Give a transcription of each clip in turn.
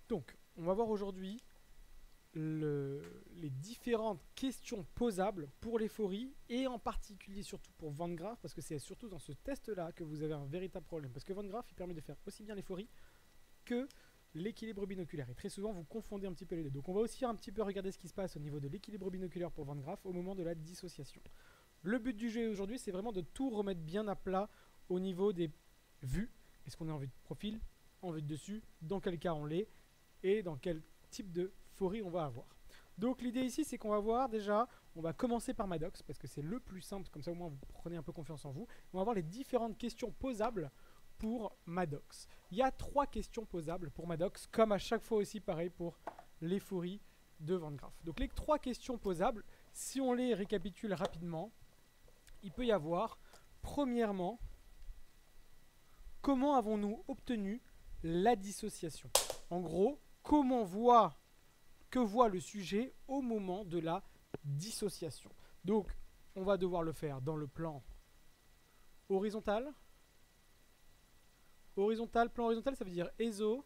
Donc, on va voir aujourd'hui les différentes questions posables pour l'euphorie et en particulier surtout pour Van Graaf, parce que c'est surtout dans ce test-là que vous avez un véritable problème. Parce que Van Graaf, il permet de faire aussi bien l'euphorie que l'équilibre binoculaire. Et très souvent, vous confondez un petit peu les deux. Donc on va aussi un petit peu regarder ce qui se passe au niveau de l'équilibre binoculaire pour Van Graaf au moment de la dissociation. Le but du jeu aujourd'hui, c'est vraiment de tout remettre bien à plat au niveau des vues. Est-ce qu'on est en vue de profil, en vue de dessus, dans quel cas on l'est, et dans quel type de euphorie on va avoir. Donc l'idée ici, c'est qu'on va voir déjà, on va commencer par Maddox, parce que c'est le plus simple, comme ça au moins vous prenez un peu confiance en vous. On va voir les différentes questions posables pour Maddox. Il y a 3 questions posables pour Maddox, comme à chaque fois aussi pareil pour l'euphorie de Van Graaf. Donc les 3 questions posables, si on les récapitule rapidement, il peut y avoir, premièrement, comment avons-nous obtenu la dissociation? En gros, que voit le sujet au moment de la dissociation? Donc, on va devoir le faire dans le plan horizontal. Plan horizontal, ça veut dire ESO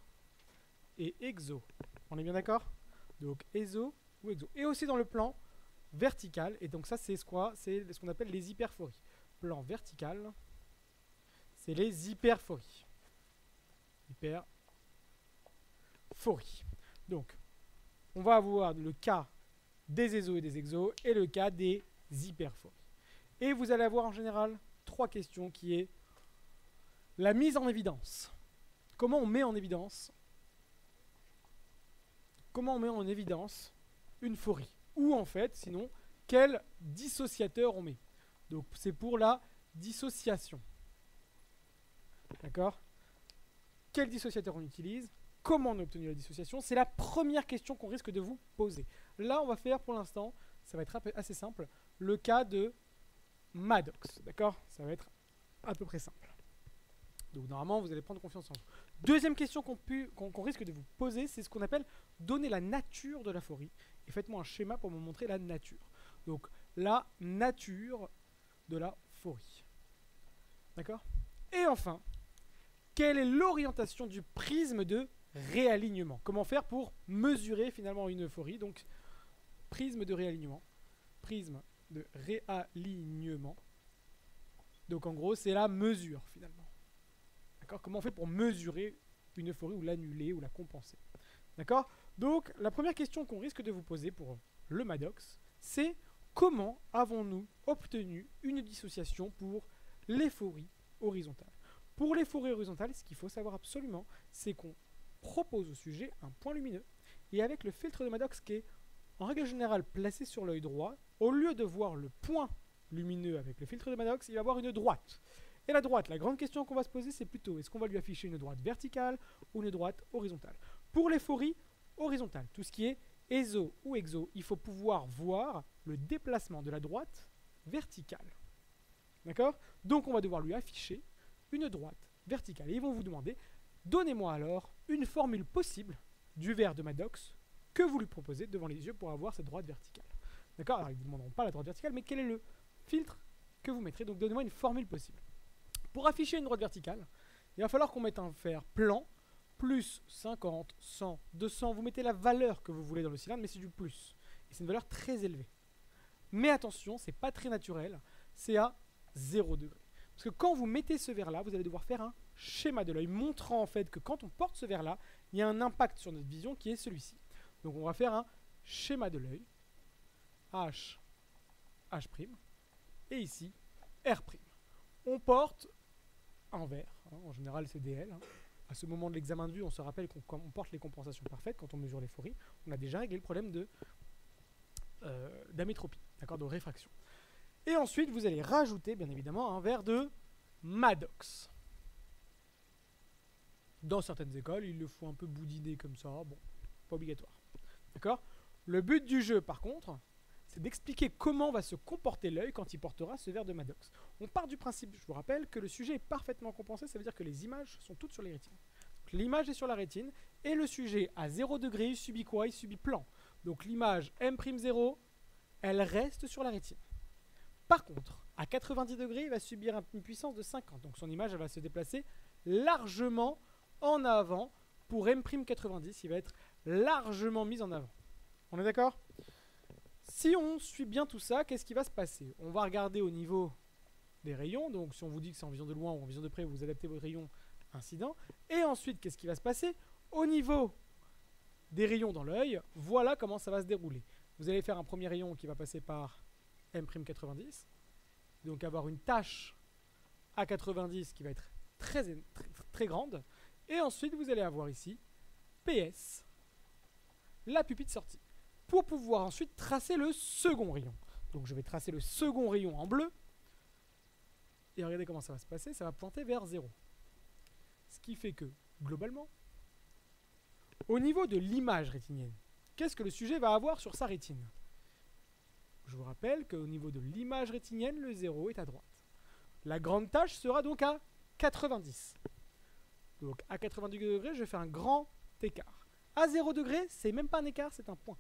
et EXO. On est bien d'accord? Donc, ESO ou EXO. Et aussi dans le plan vertical. Et donc ça, c'est quoi? C'est ce qu'on appelle les hyperphories. Plan vertical, c'est les hyperphories. Hyperphories. Donc, on va avoir le cas des ESO et des EXO et le cas des hyperphories. Et vous allez avoir en général 3 questions qui est la mise en évidence. Comment on met en évidence une phorie? Ou en fait, sinon, quel dissociateur on met? Donc c'est pour la dissociation. D'accord? Quel dissociateur on utilise? Comment on a obtenu la dissociation? C'est la première question qu'on risque de vous poser. Là, on va faire pour l'instant, ça va être assez simple, le cas de Maddox. D'accord? Ça va être à peu près simple. Donc normalement, vous allez prendre confiance en vous. Deuxième question qu'on risque de vous poser, c'est ce qu'on appelle donner la nature de la phorie. Et faites-moi un schéma pour me montrer la nature. Donc la nature de la phorie. D'accord? Et enfin, quelle est l'orientation du prisme de réalignement? Comment faire pour mesurer finalement une euphorie? Donc prisme de réalignement. Prisme de réalignement. Donc en gros, c'est la mesure finalement. D'accord? Comment on fait pour mesurer une euphorie ou l'annuler ou la compenser? D'accord? Donc la première question qu'on risque de vous poser pour le Maddox, c'est comment avons-nous obtenu une dissociation pour l'euphorie horizontale? Pour l'euphorie horizontale, ce qu'il faut savoir absolument, c'est qu'on propose au sujet un point lumineux et avec le filtre de Maddox qui est en règle générale placé sur l'œil droit, au lieu de voir le point lumineux avec le filtre de Maddox, il va avoir une droite. Et la droite, la grande question qu'on va se poser, c'est plutôt est-ce qu'on va lui afficher une droite verticale ou une droite horizontale? Pour l'euphorie horizontale, tout ce qui est ESO ou EXO, il faut pouvoir voir le déplacement de la droite verticale. D'accord? Donc on va devoir lui afficher une droite verticale. Et ils vont vous demander, donnez-moi alors une formule possible du verre de Maddox que vous lui proposez devant les yeux pour avoir cette droite verticale. D'accord? Alors ils ne vous demanderont pas la droite verticale, mais quel est le filtre que vous mettrez? Donc donnez-moi une formule possible. Pour afficher une droite verticale, il va falloir qu'on mette un fer plan, plus 50, 100, 200. Vous mettez la valeur que vous voulez dans le cylindre, mais c'est du plus. Et c'est une valeur très élevée. Mais attention, c'est pas très naturel, c'est à 0 degré. Parce que quand vous mettez ce verre-là, vous allez devoir faire un schéma de l'œil, montrant en fait que quand on porte ce verre-là, il y a un impact sur notre vision qui est celui-ci. Donc on va faire un schéma de l'œil, H', H', et ici, R'. On porte un verre, hein, en général c'est DL. Hein. À ce moment de l'examen de vue, on se rappelle qu'on porte les compensations parfaites quand on mesure l'euphorie. On a déjà réglé le problème d'amétropie, d'accord, de réfraction. Et ensuite, vous allez rajouter, bien évidemment, un verre de Maddox. Dans certaines écoles, il le faut un peu boudiner comme ça. Bon, pas obligatoire. D'accord? Le but du jeu, par contre, c'est d'expliquer comment va se comporter l'œil quand il portera ce verre de Maddox. On part du principe, je vous rappelle, que le sujet est parfaitement compensé, ça veut dire que les images sont toutes sur les rétines. L'image est sur la rétine, et le sujet, à 0 degré, il subit quoi? Il subit plan. Donc l'image M'0, elle reste sur la rétine. Par contre, à 90 degrés, il va subir une puissance de 50. Donc son image, elle va se déplacer largement en avant pour M'90, il va être largement mis en avant. On est d'accord? Si on suit bien tout ça, qu'est-ce qui va se passer? On va regarder au niveau des rayons. Donc si on vous dit que c'est en vision de loin ou en vision de près, vous adaptez votre rayon incident. Et ensuite, qu'est-ce qui va se passer? Au niveau des rayons dans l'œil, voilà comment ça va se dérouler. Vous allez faire un premier rayon qui va passer par M'90. Donc avoir une tache à 90 qui va être très grande. Et ensuite, vous allez avoir ici PS, la pupille de sortie, pour pouvoir ensuite tracer le second rayon. Donc je vais tracer le second rayon en bleu. Et regardez comment ça va se passer, ça va pointer vers 0. Ce qui fait que, globalement, au niveau de l'image rétinienne, qu'est-ce que le sujet va avoir sur sa rétine? Je vous rappelle qu'au niveau de l'image rétinienne, le 0 est à droite. La grande tache sera donc à 90. Donc à 90 degrés, je fais un grand écart. À 0 degré, c'est même pas un écart, c'est un point.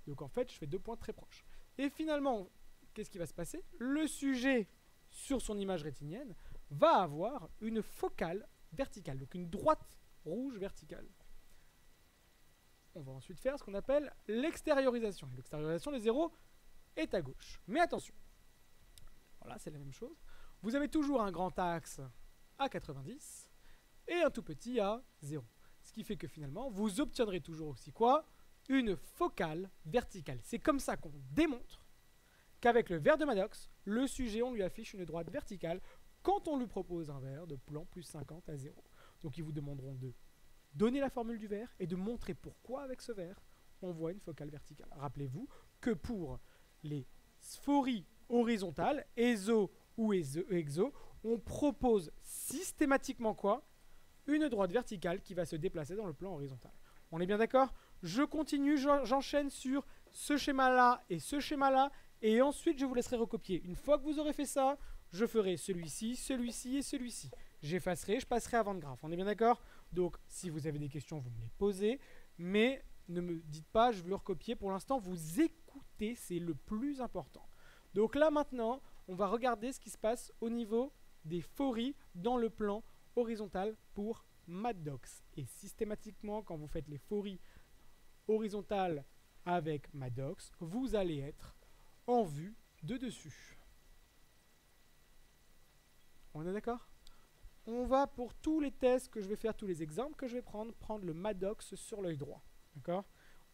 Donc en fait, je fais 2 points très proches. Et finalement, qu'est-ce qui va se passer? Le sujet, sur son image rétinienne, va avoir une focale verticale, donc une droite rouge verticale. On va ensuite faire ce qu'on appelle l'extériorisation. L'extériorisation des 0 est à gauche. Mais attention, voilà, c'est la même chose. Vous avez toujours un grand axe à 90 et un tout petit à 0. Ce qui fait que finalement, vous obtiendrez toujours aussi quoi? Une focale verticale. C'est comme ça qu'on démontre qu'avec le verre de Maddox, le sujet, on lui affiche une droite verticale quand on lui propose un verre de plan plus 50 à 0. Donc ils vous demanderont de donner la formule du verre et de montrer pourquoi avec ce verre, on voit une focale verticale. Rappelez-vous que pour les sphories horizontales, ESO ou exo, on propose systématiquement quoi? Une droite verticale qui va se déplacer dans le plan horizontal. On est bien d'accord? Je continue, j'enchaîne sur ce schéma-là et ce schéma-là, et ensuite je vous laisserai recopier. Une fois que vous aurez fait ça, je ferai celui-ci, celui-ci et celui-ci. J'effacerai, je passerai avant de graphe. On est bien d'accord? Donc si vous avez des questions, vous me les posez, mais ne me dites pas je veux le recopier. Pour l'instant, vous écoutez, c'est le plus important. Donc là maintenant, on va regarder ce qui se passe au niveau des phories dans le plan horizontal pour Maddox. Et systématiquement, quand vous faites les phories horizontales avec Maddox, vous allez être en vue de dessus. On est d'accord? On va pour tous les tests que je vais faire, tous les exemples que je vais prendre le Maddox sur l'œil droit. D'accord?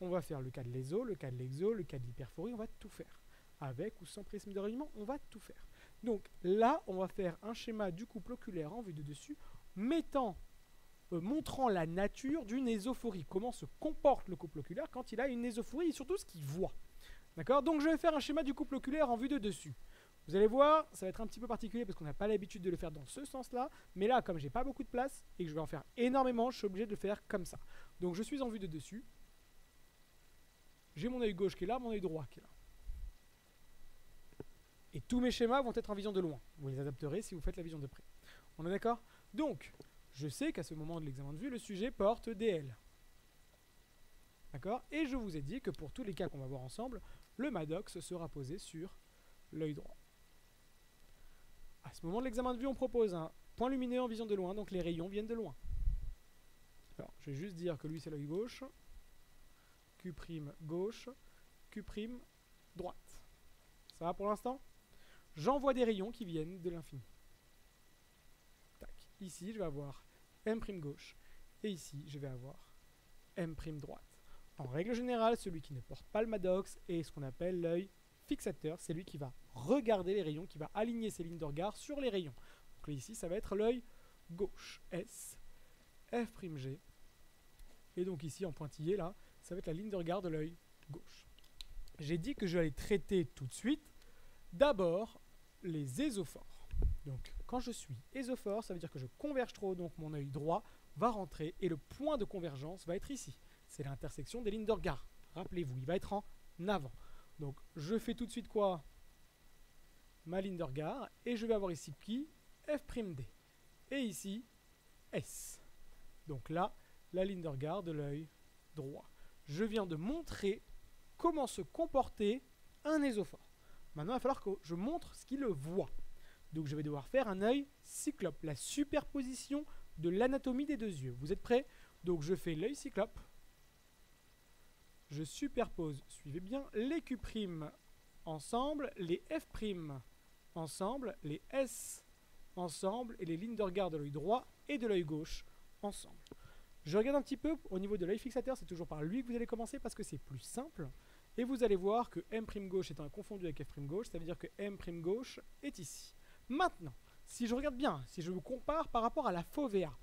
On va faire le cas de l'ESO, le cas de l'exo, le cas de l'hyperphorie, on va tout faire. Avec ou sans prisme de rayonnement, on va tout faire. Donc là, on va faire un schéma du couple oculaire en vue de dessus, montrant la nature d'une ésophorie. Comment se comporte le couple oculaire quand il a une ésophorie et surtout ce qu'il voit. D'accord? Donc je vais faire un schéma du couple oculaire en vue de dessus. Vous allez voir, ça va être un petit peu particulier parce qu'on n'a pas l'habitude de le faire dans ce sens-là. Mais là, comme j'ai pas beaucoup de place et que je vais en faire énormément, je suis obligé de le faire comme ça. Donc je suis en vue de dessus. J'ai mon œil gauche qui est là, mon œil droit qui est là. Et tous mes schémas vont être en vision de loin. Vous les adapterez si vous faites la vision de près. On est d'accord? Donc, je sais qu'à ce moment de l'examen de vue, le sujet porte DL. D'accord? Et je vous ai dit que pour tous les cas qu'on va voir ensemble, le Maddox sera posé sur l'œil droit. À ce moment de l'examen de vue, on propose un point lumineux en vision de loin, donc les rayons viennent de loin. Alors, je vais juste dire que lui, c'est l'œil gauche. Q' gauche, Q' droite. Ça va pour l'instant? J'envoie des rayons qui viennent de l'infini. Ici, je vais avoir M' gauche. Et ici, je vais avoir M' droite. En règle générale, celui qui ne porte pas le Maddox est ce qu'on appelle l'œil fixateur. C'est lui qui va regarder les rayons, qui va aligner ses lignes de regard sur les rayons. Donc là, ici, ça va être l'œil gauche. S, F'G. Et donc ici, en pointillé, là, ça va être la ligne de regard de l'œil gauche. J'ai dit que je vais traiter tout de suite, d'abord, les ésophores. Donc, quand je suis ésophore, ça veut dire que je converge trop, donc mon œil droit va rentrer, et le point de convergence va être ici. C'est l'intersection des lignes de regard. Rappelez-vous, il va être en avant. Donc, je fais tout de suite quoi? Ma ligne de regard, et je vais avoir ici qui? F'D. Et ici, S. Donc là, la ligne de regard de l'œil droit. Je viens de montrer comment se comporter un ésophore. Maintenant, il va falloir que je montre ce qu'il voit. Donc, je vais devoir faire un œil cyclope, la superposition de l'anatomie des deux yeux. Vous êtes prêts? Donc je fais l'œil cyclope. Je superpose, suivez bien, les Q' ensemble, les F' ensemble, les S ensemble et les lignes de regard de l'œil droit et de l'œil gauche ensemble. Je regarde un petit peu au niveau de l'œil fixateur, c'est toujours par lui que vous allez commencer parce que c'est plus simple. Et vous allez voir que M' gauche étant confondu avec F' gauche, ça veut dire que M' gauche est ici. Maintenant, si je regarde bien, si je vous compare par rapport à la fovea,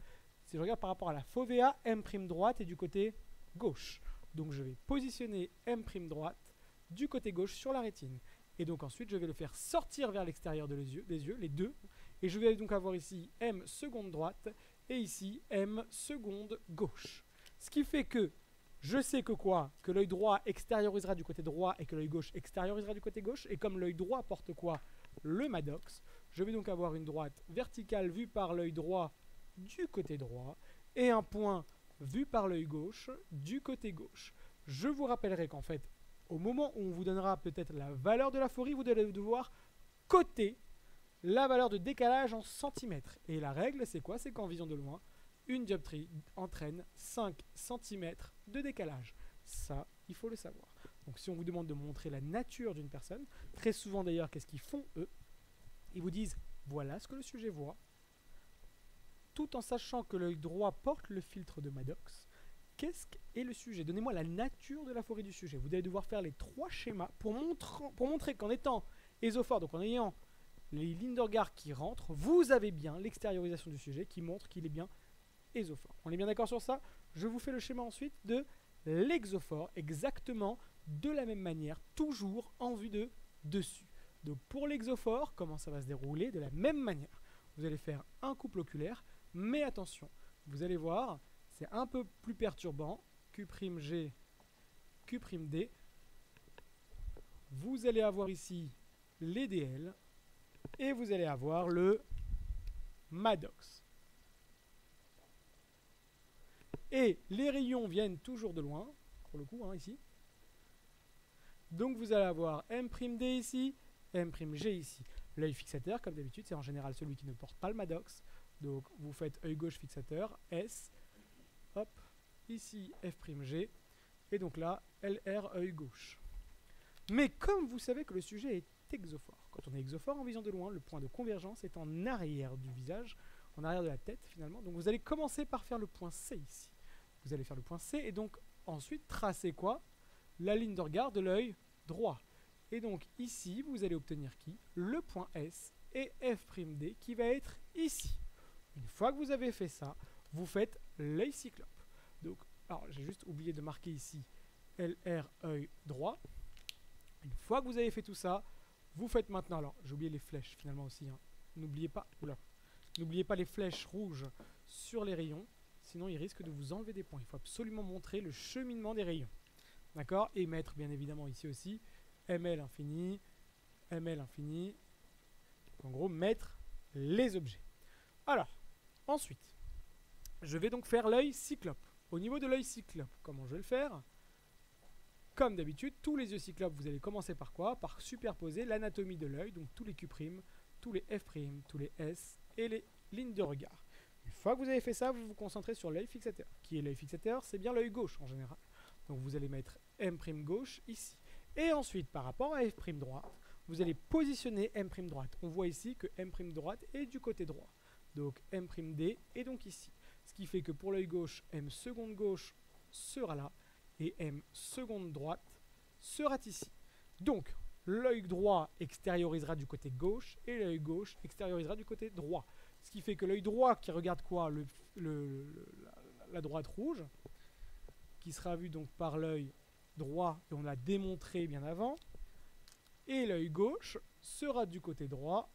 si je regarde par rapport à la fovea, M' droite est du côté gauche. Donc je vais positionner M' droite du côté gauche sur la rétine. Et donc ensuite je vais le faire sortir vers l'extérieur des yeux, les deux. Et je vais donc avoir ici M seconde droite et ici M seconde gauche. Ce qui fait que je sais que quoi? Que l'œil droit extériorisera du côté droit et que l'œil gauche extériorisera du côté gauche. Et comme l'œil droit porte quoi? Le Maddox. Je vais donc avoir une droite verticale vue par l'œil droit du côté droit et un point vu par l'œil gauche du côté gauche. Je vous rappellerai qu'en fait, au moment où on vous donnera peut-être la valeur de la phorie, vous allez devoir coter la valeur de décalage en centimètres. Et la règle, c'est quoi? C'est qu'en vision de loin, une dioptrie entraîne 5 cm de décalage. Ça, il faut le savoir. Donc si on vous demande de montrer la nature d'une personne, très souvent d'ailleurs, qu'est-ce qu'ils font eux? Ils vous disent, voilà ce que le sujet voit, tout en sachant que l'œil droit porte le filtre de Maddox. Qu'est-ce qu'est le sujet? Donnez-moi la nature de la phorie du sujet. Vous allez devoir faire les 3 schémas pour montrer qu'en étant ésophore, donc en ayant les lignes de regard qui rentrent, vous avez bien l'extériorisation du sujet qui montre qu'il est bien ésophore. On est bien d'accord sur ça? Je vous fais le schéma ensuite de l'exophore, exactement de la même manière, toujours en vue de dessus. Donc pour l'exophore, comment ça va se dérouler? De la même manière. Vous allez faire un couple oculaire, mais attention, vous allez voir, c'est un peu plus perturbant. Q'G, Q'D. Vous allez avoir ici les DL et vous allez avoir le Maddox. Et les rayons viennent toujours de loin, pour le coup, hein, ici. Donc vous allez avoir M'D ici, M'G ici. L'œil fixateur, comme d'habitude, c'est en général celui qui ne porte pas le Maddox. Donc vous faites œil gauche fixateur, S, hop, ici F'G, et donc là, LR œil gauche. Mais comme vous savez que le sujet est exophore, quand on est exophore en vision de loin, le point de convergence est en arrière du visage, en arrière de la tête finalement. Donc vous allez commencer par faire le point C ici. Vous allez faire le point C et donc ensuite tracer quoi? La ligne de regard de l'œil droit. Et donc ici, vous allez obtenir qui? Le point S et F'D qui va être ici. Une fois que vous avez fait ça, vous faites l'œil cyclope. Donc, alors j'ai juste oublié de marquer ici LR œil droit. Une fois que vous avez fait tout ça, vous faites maintenant, alors j'ai oublié les flèches finalement aussi, hein. N'oubliez pas, n'oubliez pas les flèches rouges sur les rayons, sinon ils risquent de vous enlever des points. Il faut absolument montrer le cheminement des rayons. D'accord? Et mettre bien évidemment ici aussi ML infini, ML infini. En gros, mettre les objets. Alors, ensuite, je vais donc faire l'œil cyclope. Au niveau de l'œil cyclope, comment je vais le faire? Comme d'habitude, tous les yeux cyclopes, vous allez commencer par quoi? Par superposer l'anatomie de l'œil, donc tous les Q', tous les F', tous les S et les lignes de regard. Une fois que vous avez fait ça, vous vous concentrez sur l'œil fixateur. Qui est l'œil fixateur? C'est bien l'œil gauche en général. Donc vous allez mettre M' gauche ici. Et ensuite, par rapport à F' droite, vous allez positionner M' droite. On voit ici que M' droite est du côté droit. Donc M'D est donc ici. Ce qui fait que pour l'œil gauche, M seconde gauche sera là. Et M seconde droite sera ici. Donc, l'œil droit extériorisera du côté gauche et l'œil gauche extériorisera du côté droit. Ce qui fait que l'œil droit qui regarde quoi? La droite rouge, qui sera vue donc par l'œil droit, et on l'a démontré bien avant, et l'œil gauche sera du côté droit,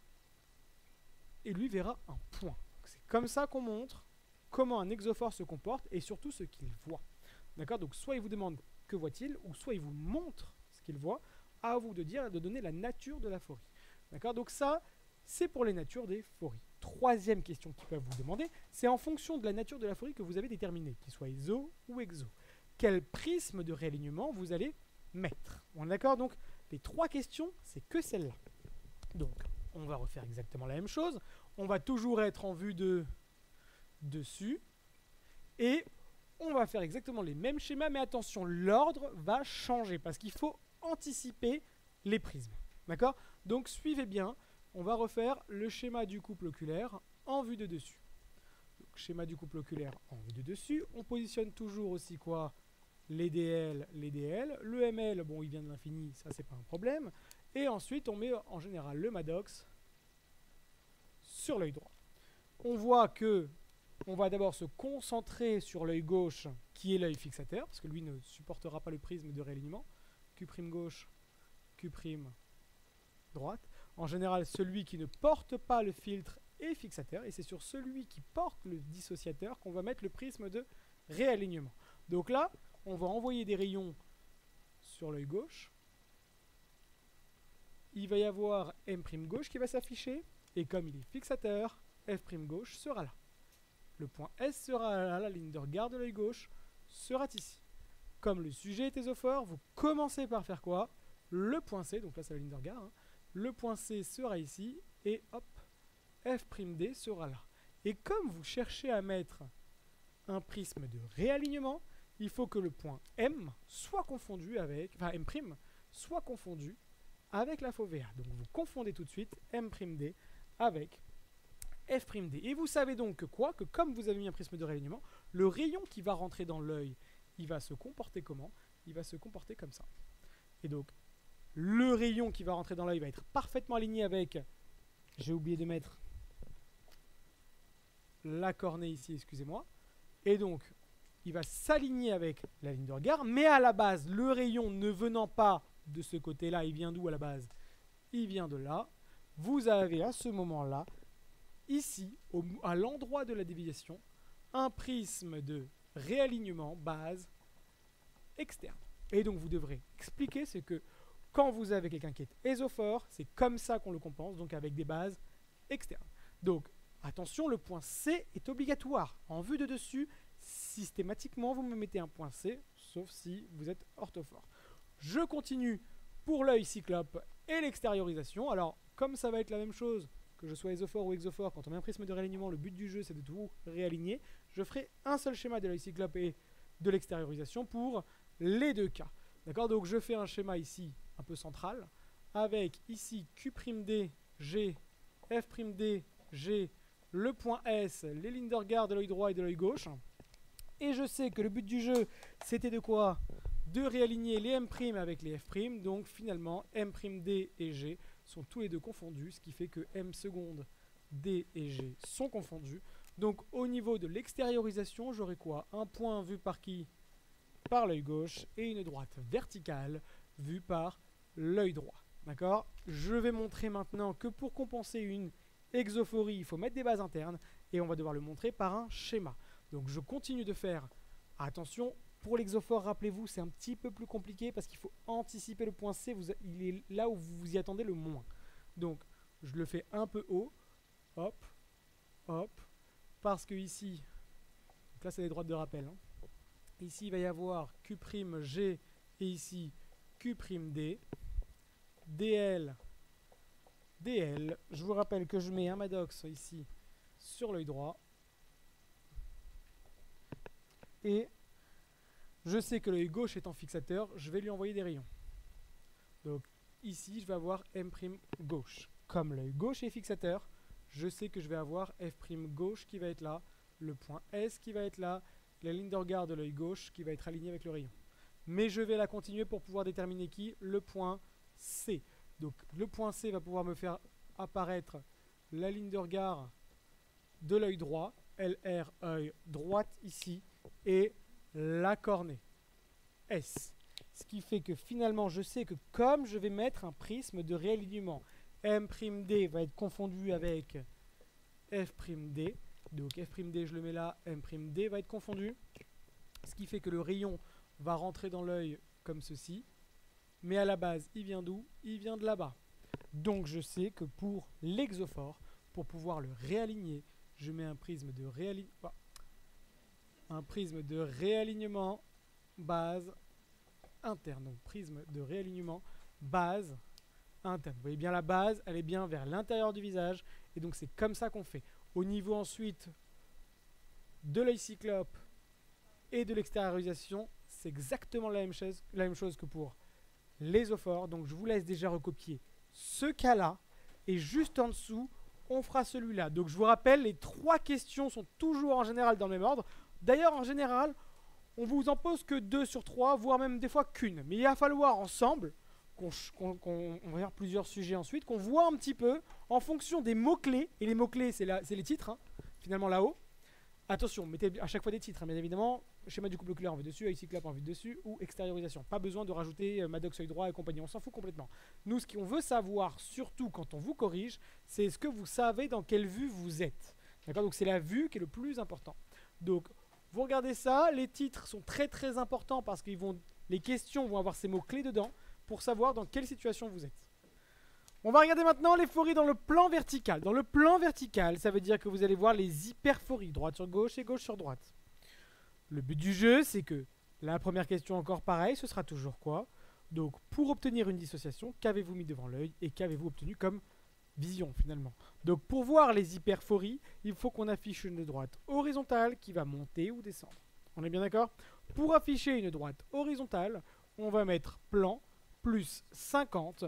et lui verra un point. C'est comme ça qu'on montre comment un exophore se comporte, et surtout ce qu'il voit. D'accord? Donc soit il vous demande que voit-il, ou soit il vous montre ce qu'il voit, à vous de dire, de donner la nature de la phorie. D'accord? Donc ça, c'est pour les natures des phories. Troisième question qu'ils peuvent vous demander, c'est en fonction de la nature de la phorie que vous avez déterminé, qu'il soit iso ou exo. Quel prisme de réalignement vous allez mettre? On est d'accord? Donc les 3 questions, c'est que celle-là. Donc on va refaire exactement la même chose. On va toujours être en vue de dessus. Et on va faire exactement les mêmes schémas, mais attention, l'ordre va changer parce qu'il faut anticiper les prismes. D'accord? Donc suivez bien, on va refaire le schéma du couple oculaire en vue de dessus. Donc, schéma du couple oculaire en vue de dessus, on positionne toujours aussi quoi? Les DL, les DL. Le ML, bon, il vient de l'infini, ça c'est pas un problème. Et ensuite, on met en général le Maddox sur l'œil droit. On voit que on va d'abord se concentrer sur l'œil gauche, qui est l'œil fixateur, parce que lui ne supportera pas le prisme de réalignement. Q' gauche, Q' droite. En général, celui qui ne porte pas le filtre est fixateur, et c'est sur celui qui porte le dissociateur qu'on va mettre le prisme de réalignement. Donc là, on va envoyer des rayons sur l'œil gauche. Il va y avoir M' gauche qui va s'afficher, et comme il est fixateur, F' gauche sera là. Le point S sera là, la ligne de regard de l'œil gauche sera ici. Comme le sujet est ésophore, vous commencez par faire quoi? Le point C, donc là c'est la ligne de regard, hein. Le point C sera ici, et hop, F'D sera là. Et comme vous cherchez à mettre un prisme de réalignement, il faut que le point M soit confondu avec, enfin M' soit confondu avec la fovea. Donc vous confondez tout de suite M'D avec F'D. Et vous savez donc que quoi? Que comme vous avez mis un prisme de réalignement, le rayon qui va rentrer dans l'œil, il va se comporter comment? Il va se comporter comme ça. Et donc, le rayon qui va rentrer dans l'œil va être parfaitement aligné avec, j'ai oublié de mettre la cornée ici, excusez-moi. Et donc, il va s'aligner avec la ligne de regard, mais à la base, le rayon ne venant pas de ce côté-là, il vient d'où à la base? Il vient de là. Vous avez à ce moment-là, ici, à l'endroit de la déviation, un prisme de réalignement base externe. Et donc vous devrez expliquer ce que quand vous avez quelqu'un qui est ésophore, c'est comme ça qu'on le compense, donc avec des bases externes. Donc attention, le point C est obligatoire. En vue de dessus, systématiquement, vous me mettez un point C, sauf si vous êtes orthophore. Je continue pour l'œil cyclope et l'extériorisation. Alors, comme ça va être la même chose, que je sois ésophore ou exophore, quand on met un prisme de réalignement, le but du jeu c'est de tout réaligner. Je ferai un seul schéma de l'œil cyclope et de l'extériorisation pour les deux cas. D'accord? Donc je fais un schéma ici un peu central, avec ici Q'D, G, F'D, G, le point S, les lignes de regard de l'œil droit et de l'œil gauche. Et je sais que le but du jeu, c'était de quoi? De réaligner les M' avec les F'. Donc finalement, M'D et G sont tous les deux confondus, ce qui fait que M seconde, D et G sont confondus. Donc au niveau de l'extériorisation, j'aurai quoi? Un point vu par qui? Par l'œil gauche, et une droite verticale vue par l'œil droit. D'accord? Je vais montrer maintenant que pour compenser une exophorie, il faut mettre des bases internes, et on va devoir le montrer par un schéma. Donc je continue de faire, attention, pour l'exophore, rappelez-vous, c'est un petit peu plus compliqué parce qu'il faut anticiper le point C, il est là où vous vous y attendez le moins. Donc je le fais un peu haut, hop, hop, parce que ici, donc là c'est les droites de rappel, hein. Ici il va y avoir Q'G et ici Q'D, DL, DL. Je vous rappelle que je mets un Maddox ici sur l'œil droit. Et je sais que l'œil gauche étant fixateur, je vais lui envoyer des rayons. Donc ici, je vais avoir M' gauche. Comme l'œil gauche est fixateur, je sais que je vais avoir F' gauche qui va être là, le point S qui va être là, la ligne de regard de l'œil gauche qui va être alignée avec le rayon. Mais je vais la continuer pour pouvoir déterminer qui? Le point C. Donc le point C va pouvoir me faire apparaître la ligne de regard de l'œil droit, LR œil droite ici, et la cornée, S. Ce qui fait que finalement, je sais que comme je vais mettre un prisme de réalignement, M'D va être confondu avec F'D. Donc F'D, je le mets là, M'D va être confondu. Ce qui fait que le rayon va rentrer dans l'œil comme ceci. Mais à la base, il vient d'où? Il vient de là-bas. Donc je sais que pour l'exophore, pour pouvoir le réaligner, je mets un prisme de réalignement. Un prisme de réalignement base interne. Donc prisme de réalignement base interne. Vous voyez bien la base, elle est bien vers l'intérieur du visage. Et donc c'est comme ça qu'on fait. Au niveau ensuite de l'œil cyclope et de l'extériorisation, c'est exactement la même chose que pour l'ésophore. Donc je vous laisse déjà recopier ce cas-là. Et juste en dessous, on fera celui-là. Donc je vous rappelle, les 3 questions sont toujours en général dans le même ordre. D'ailleurs, en général, on vous en pose que 2 sur 3, voire même des fois qu'une. Mais il va falloir ensemble, on va faire plusieurs sujets ensuite, qu'on voit un petit peu en fonction des mots-clés. Et les mots-clés, c'est les titres, hein, finalement là-haut. Attention, mettez à chaque fois des titres, hein, bien évidemment. Schéma du couple oculaire en vue dessus, iCyclope en vue dessus, ou extériorisation. Pas besoin de rajouter Maddox œil droit et compagnie, on s'en fout complètement. Nous, ce qu'on veut savoir, surtout quand on vous corrige, c'est ce que vous savez dans quelle vue vous êtes. D'accord? Donc c'est la vue qui est le plus important. Donc, vous regardez ça, les titres sont très très importants parce que les questions vont avoir ces mots-clés dedans pour savoir dans quelle situation vous êtes. On va regarder maintenant les phories dans le plan vertical. Dans le plan vertical, ça veut dire que vous allez voir les hyperphories, droite sur gauche et gauche sur droite. Le but du jeu, c'est que la première question, encore pareil, ce sera toujours quoi? Donc, pour obtenir une dissociation, qu'avez-vous mis devant l'œil et qu'avez-vous obtenu comme vision finalement? Donc, pour voir les hyperphories, il faut qu'on affiche une droite horizontale qui va monter ou descendre. On est bien d'accord? Pour afficher une droite horizontale, on va mettre plan plus 50,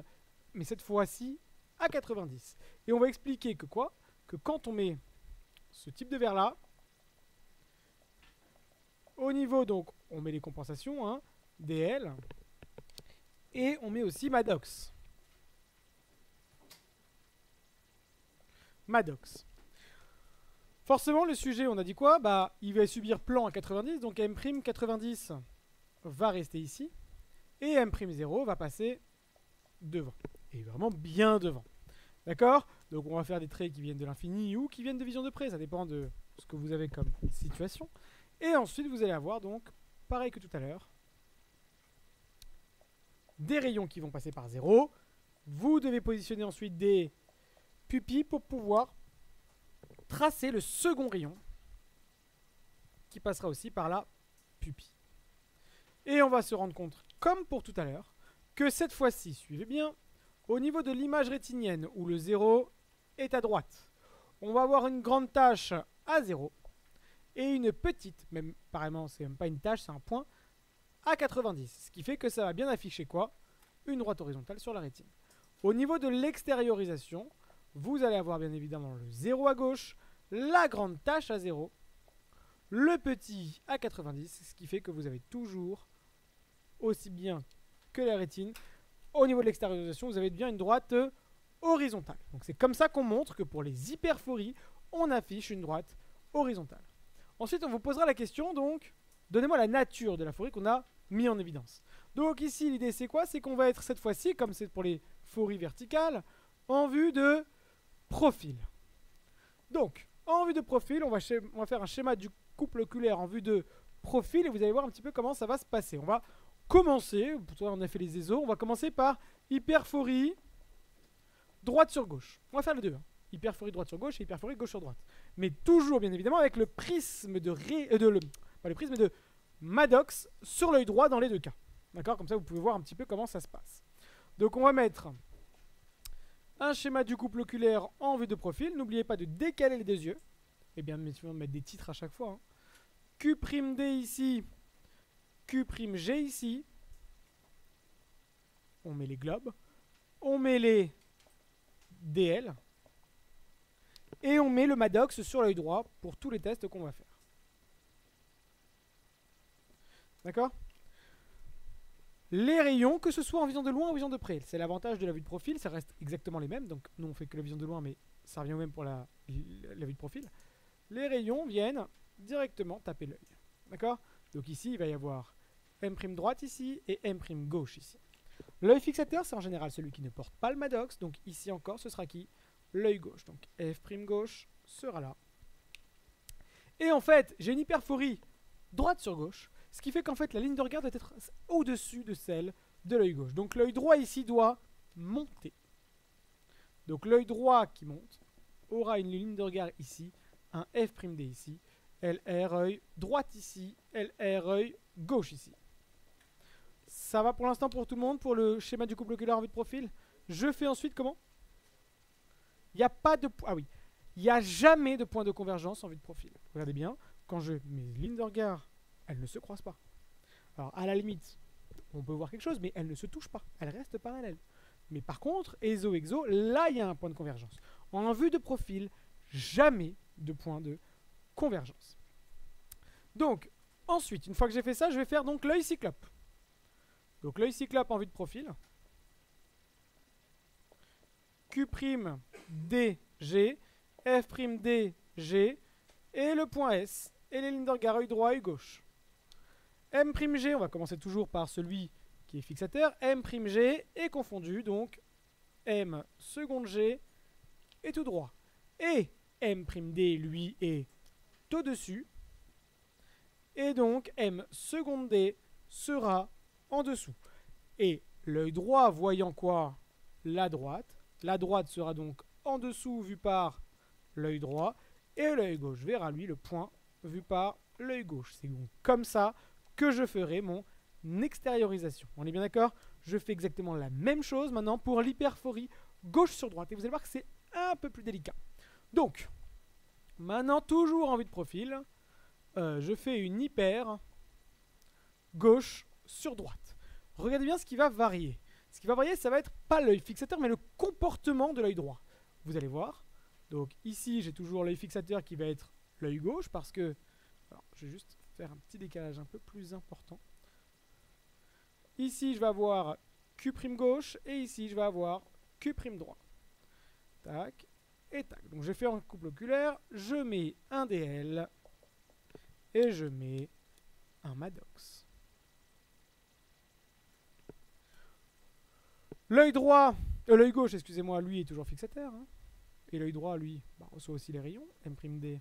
mais cette fois-ci à 90. Et on va expliquer que quoi? Que quand on met ce type de verre là, au niveau, donc, on met les compensations, hein, DL, et on met aussi Maddox. Maddox. Forcément, le sujet, on a dit quoi? Bah, il va subir plan à 90, donc M'90 va rester ici, et M'0 va passer devant. Et vraiment bien devant. D'accord? Donc on va faire des traits qui viennent de l'infini ou qui viennent de vision de près, ça dépend de ce que vous avez comme situation. Et ensuite, vous allez avoir donc, pareil que tout à l'heure, des rayons qui vont passer par 0. Vous devez positionner ensuite des pupilles pour pouvoir tracer le second rayon qui passera aussi par la pupille. Et on va se rendre compte, comme pour tout à l'heure, que cette fois-ci, suivez bien, au niveau de l'image rétinienne où le 0 est à droite, on va avoir une grande tache à 0 et une petite, même apparemment c'est même pas une tache, c'est un point, à 90. Ce qui fait que ça va bien afficher quoi? Une droite horizontale sur la rétine. Au niveau de l'extériorisation, vous allez avoir bien évidemment le 0 à gauche, la grande tache à 0, le petit à 90, ce qui fait que vous avez toujours, aussi bien que la rétine, au niveau de l'extériorisation, vous avez bien une droite horizontale. Donc c'est comme ça qu'on montre que pour les hyperphories, on affiche une droite horizontale. Ensuite, on vous posera la question, donc, donnez-moi la nature de la phorie qu'on a mis en évidence. Donc ici, l'idée c'est quoi? C'est qu'on va être cette fois-ci, comme c'est pour les phories verticales, en vue de profil. Donc, en vue de profil, on va faire un schéma du couple oculaire en vue de profil et vous allez voir un petit peu comment ça va se passer. On va commencer, on a fait les ESO, on va commencer par hyperphorie droite sur gauche. On va faire les deux. Hein. Hyperphorie droite sur gauche et hyperphorie gauche sur droite. Mais toujours, bien évidemment, avec le prisme de Maddox sur l'œil droit dans les deux cas. D'accord? Comme ça, vous pouvez voir un petit peu comment ça se passe. Donc, on va mettre un schéma du couple oculaire en vue de profil. N'oubliez pas de décaler les deux yeux. Et bien, de mettre des titres à chaque fois. Hein. Q'D ici, Q'G ici. On met les globes. On met les DL. Et on met le Maddox sur l'œil droit pour tous les tests qu'on va faire. D'accord? Les rayons, que ce soit en vision de loin ou en vision de près. C'est l'avantage de la vue de profil, ça reste exactement les mêmes. Donc nous on fait que la vision de loin, mais ça revient au même pour la vue de profil. Les rayons viennent directement taper l'œil. D'accord? Donc ici il va y avoir M' droite ici et M' gauche ici. L'œil fixateur, c'est en général celui qui ne porte pas le Maddox. Donc ici encore, ce sera qui? L'œil gauche. Donc F' gauche sera là. Et en fait, j'ai une hyperphorie droite sur gauche. Ce qui fait qu'en fait, la ligne de regard doit être au-dessus de celle de l'œil gauche. Donc l'œil droit ici doit monter. Donc l'œil droit qui monte aura une ligne de regard ici, un F'D ici, LR œil droite ici, LR œil gauche ici. Ça va pour l'instant pour tout le monde, pour le schéma du couple oculaire en vue de profil. Je fais ensuite comment? Il n'y a pas de... Ah oui, il n'y a jamais de point de convergence en vue de profil. Regardez bien, quand je mets ligne de regard elles ne se croisent pas. Alors, à la limite, on peut voir quelque chose, mais elles ne se touchent pas. Elles restent parallèles. Mais par contre, ESO-EXO, là, il y a un point de convergence. En vue de profil, jamais de point de convergence. Donc, ensuite, une fois que j'ai fait ça, je vais faire donc l'œil cyclope. Donc, l'œil cyclope en vue de profil. Q'D, F'D, G, et le point S, et les lignes de regard, œil droit, œil gauche. M'G, on va commencer toujours par celui qui est fixateur. M'G est confondu, donc M seconde G est tout droit. Et M'D, lui, est au-dessus. Et donc M seconde D sera en dessous. Et l'œil droit voyant quoi? La droite. La droite sera donc en dessous vu par l'œil droit. Et l'œil gauche verra lui le point vu par l'œil gauche. C'est donc comme ça que je ferai mon extériorisation. On est bien d'accord? Je fais exactement la même chose maintenant pour l'hyperphorie gauche sur droite. Et vous allez voir que c'est un peu plus délicat. Donc, maintenant, toujours en vue de profil, je fais une hyper gauche sur droite. Regardez bien ce qui va varier. Ce qui va varier, ça va être pas l'œil fixateur, mais le comportement de l'œil droit. Vous allez voir. Donc ici, j'ai toujours l'œil fixateur qui va être l'œil gauche parce que... Alors, je vais juste faire un petit décalage un peu plus important. Ici, je vais avoir Q' gauche et ici, je vais avoir Q' droit. Tac et tac. Donc je fais en couple oculaire, je mets un DL et je mets un Maddox. L'œil droit, l'œil gauche, excusez-moi, lui est toujours fixateur. Hein. Et l'œil droit, lui, reçoit aussi les rayons, M'D,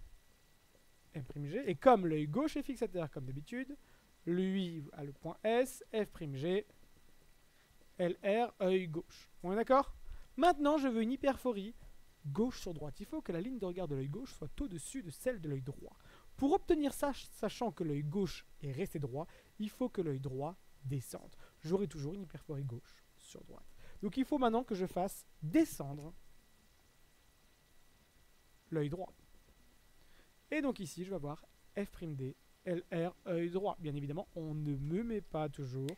M'G. Et comme l'œil gauche est fixateur, comme d'habitude, lui a le point S, F'G, LR, œil gauche. On est d'accord? Maintenant, je veux une hyperphorie gauche sur droite. Il faut que la ligne de regard de l'œil gauche soit au-dessus de celle de l'œil droit. Pour obtenir ça, sachant que l'œil gauche est resté droit, il faut que l'œil droit descende. J'aurai toujours une hyperphorie gauche sur droite. Donc il faut maintenant que je fasse descendre l'œil droit. Et donc ici, je vais avoir F'D, LR, œil droit. Bien évidemment, on ne me met pas toujours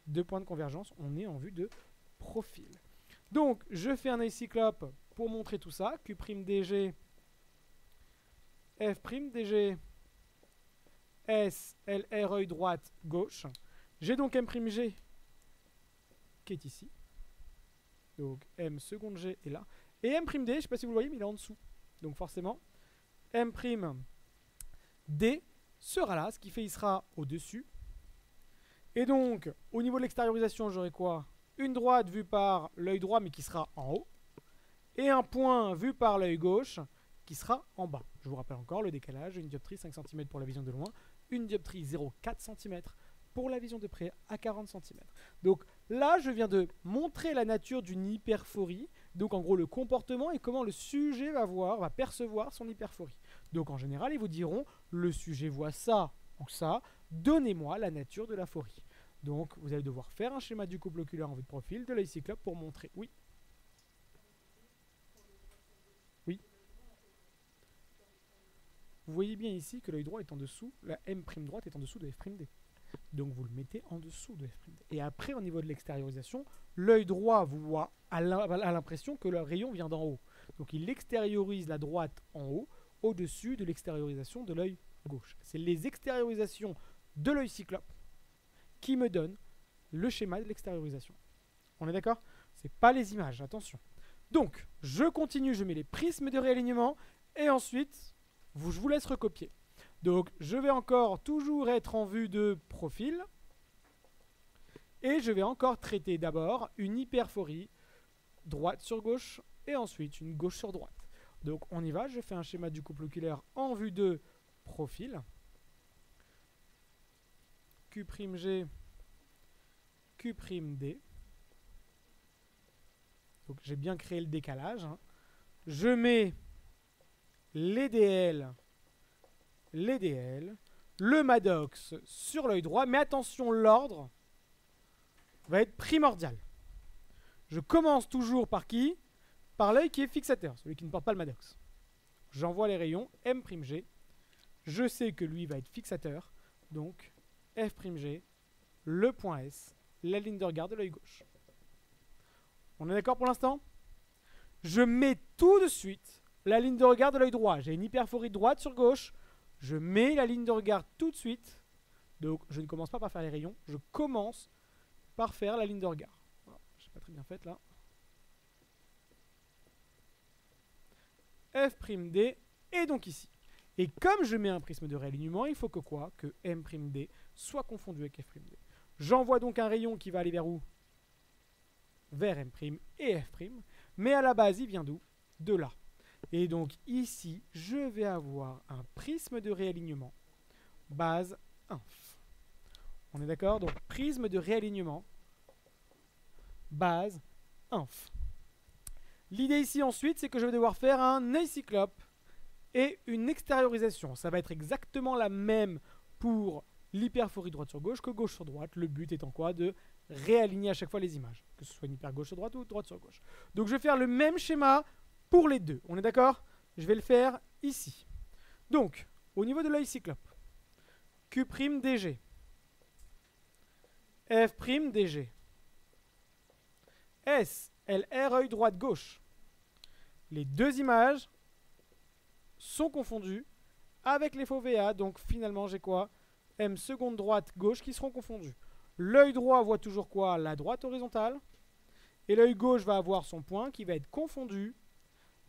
de point de convergence, on est en vue de profil. Donc, je fais un œil cyclope pour montrer tout ça. Q'DG, F'DG, S, LR, œil droite, gauche. J'ai donc M'G qui est ici. Donc, M seconde G est là. Et M'D, je ne sais pas si vous le voyez, mais il est en dessous. Donc, forcément, M'D sera là, ce qui fait qu'il sera au-dessus. Et donc, au niveau de l'extériorisation, j'aurai quoi? Une droite vue par l'œil droit, mais qui sera en haut. Et un point vu par l'œil gauche, qui sera en bas. Je vous rappelle encore le décalage, une dioptrie 5 cm pour la vision de loin, une dioptrie 0,4 cm pour la vision de près à 40 cm. Donc là, je viens de montrer la nature d'une hyperphorie, donc en gros le comportement et comment le sujet va percevoir son hyperphorie. Donc en général, ils vous diront, le sujet voit ça ou ça, donnez-moi la nature de la phorie. Donc vous allez devoir faire un schéma du couple oculaire en vue de profil de l'œil cyclope pour montrer. Oui. Oui. Vous voyez bien ici que l'œil droit est en dessous, la M' droite est en dessous de F'D. Donc vous le mettez en dessous de F'D. Et après, au niveau de l'extériorisation, l'œil droit vous voit à l'impression que le rayon vient d'en haut. Donc il extériorise la droite en haut, au-dessus de l'extériorisation de l'œil gauche. C'est les extériorisations de l'œil cyclope qui me donnent le schéma de l'extériorisation. On est d'accord? C'est pas les images, attention. Donc, je continue, je mets les prismes de réalignement et ensuite, je vous laisse recopier. Donc, je vais encore toujours être en vue de profil et je vais encore traiter d'abord une hyperphorie droite sur gauche et ensuite une gauche sur droite. Donc, on y va, je fais un schéma du couple oculaire en vue de profil. Q'G, Q'D. Donc j'ai bien créé le décalage. Hein. Je mets les DL, le Maddox sur l'œil droit. Mais attention, l'ordre va être primordial. Je commence toujours par qui? Par l'œil qui est fixateur, celui qui ne porte pas le Maddox. J'envoie les rayons M'G. Je sais que lui va être fixateur. Donc F'G, le point S, la ligne de regard de l'œil gauche. On est d'accord pour l'instant? Je mets tout de suite la ligne de regard de l'œil droit. J'ai une hyperphorie droite sur gauche. Je mets la ligne de regard tout de suite. Donc je ne commence pas par faire les rayons. Je commence par faire la ligne de regard. Voilà, je n'ai pas très bien fait là. F'D est donc ici. Et comme je mets un prisme de réalignement, il faut que quoi? Que M'D soit confondu avec F'D. J'envoie donc un rayon qui va aller vers où? Vers M' et F'. Mais à la base, il vient d'où? De là. Et donc ici, je vais avoir un prisme de réalignement. Base inf. On est d'accord? Donc prisme de réalignement. Base inf. L'idée ici ensuite, c'est que je vais devoir faire un œil cyclope et une extériorisation. Ça va être exactement la même pour l'hyperphorie droite sur gauche que gauche sur droite. Le but étant quoi? De réaligner à chaque fois les images, que ce soit une hyper gauche sur droite ou droite sur gauche. Donc je vais faire le même schéma pour les deux. On est d'accord? Je vais le faire ici. Donc, au niveau de l'œil cyclope, Q'Dg, F'Dg, S, LR, œil droite-gauche. Les deux images sont confondues avec les faux VA. Donc finalement, j'ai quoi? M seconde droite-gauche qui seront confondues. L'œil droit voit toujours quoi? La droite horizontale. Et l'œil gauche va avoir son point qui va être confondu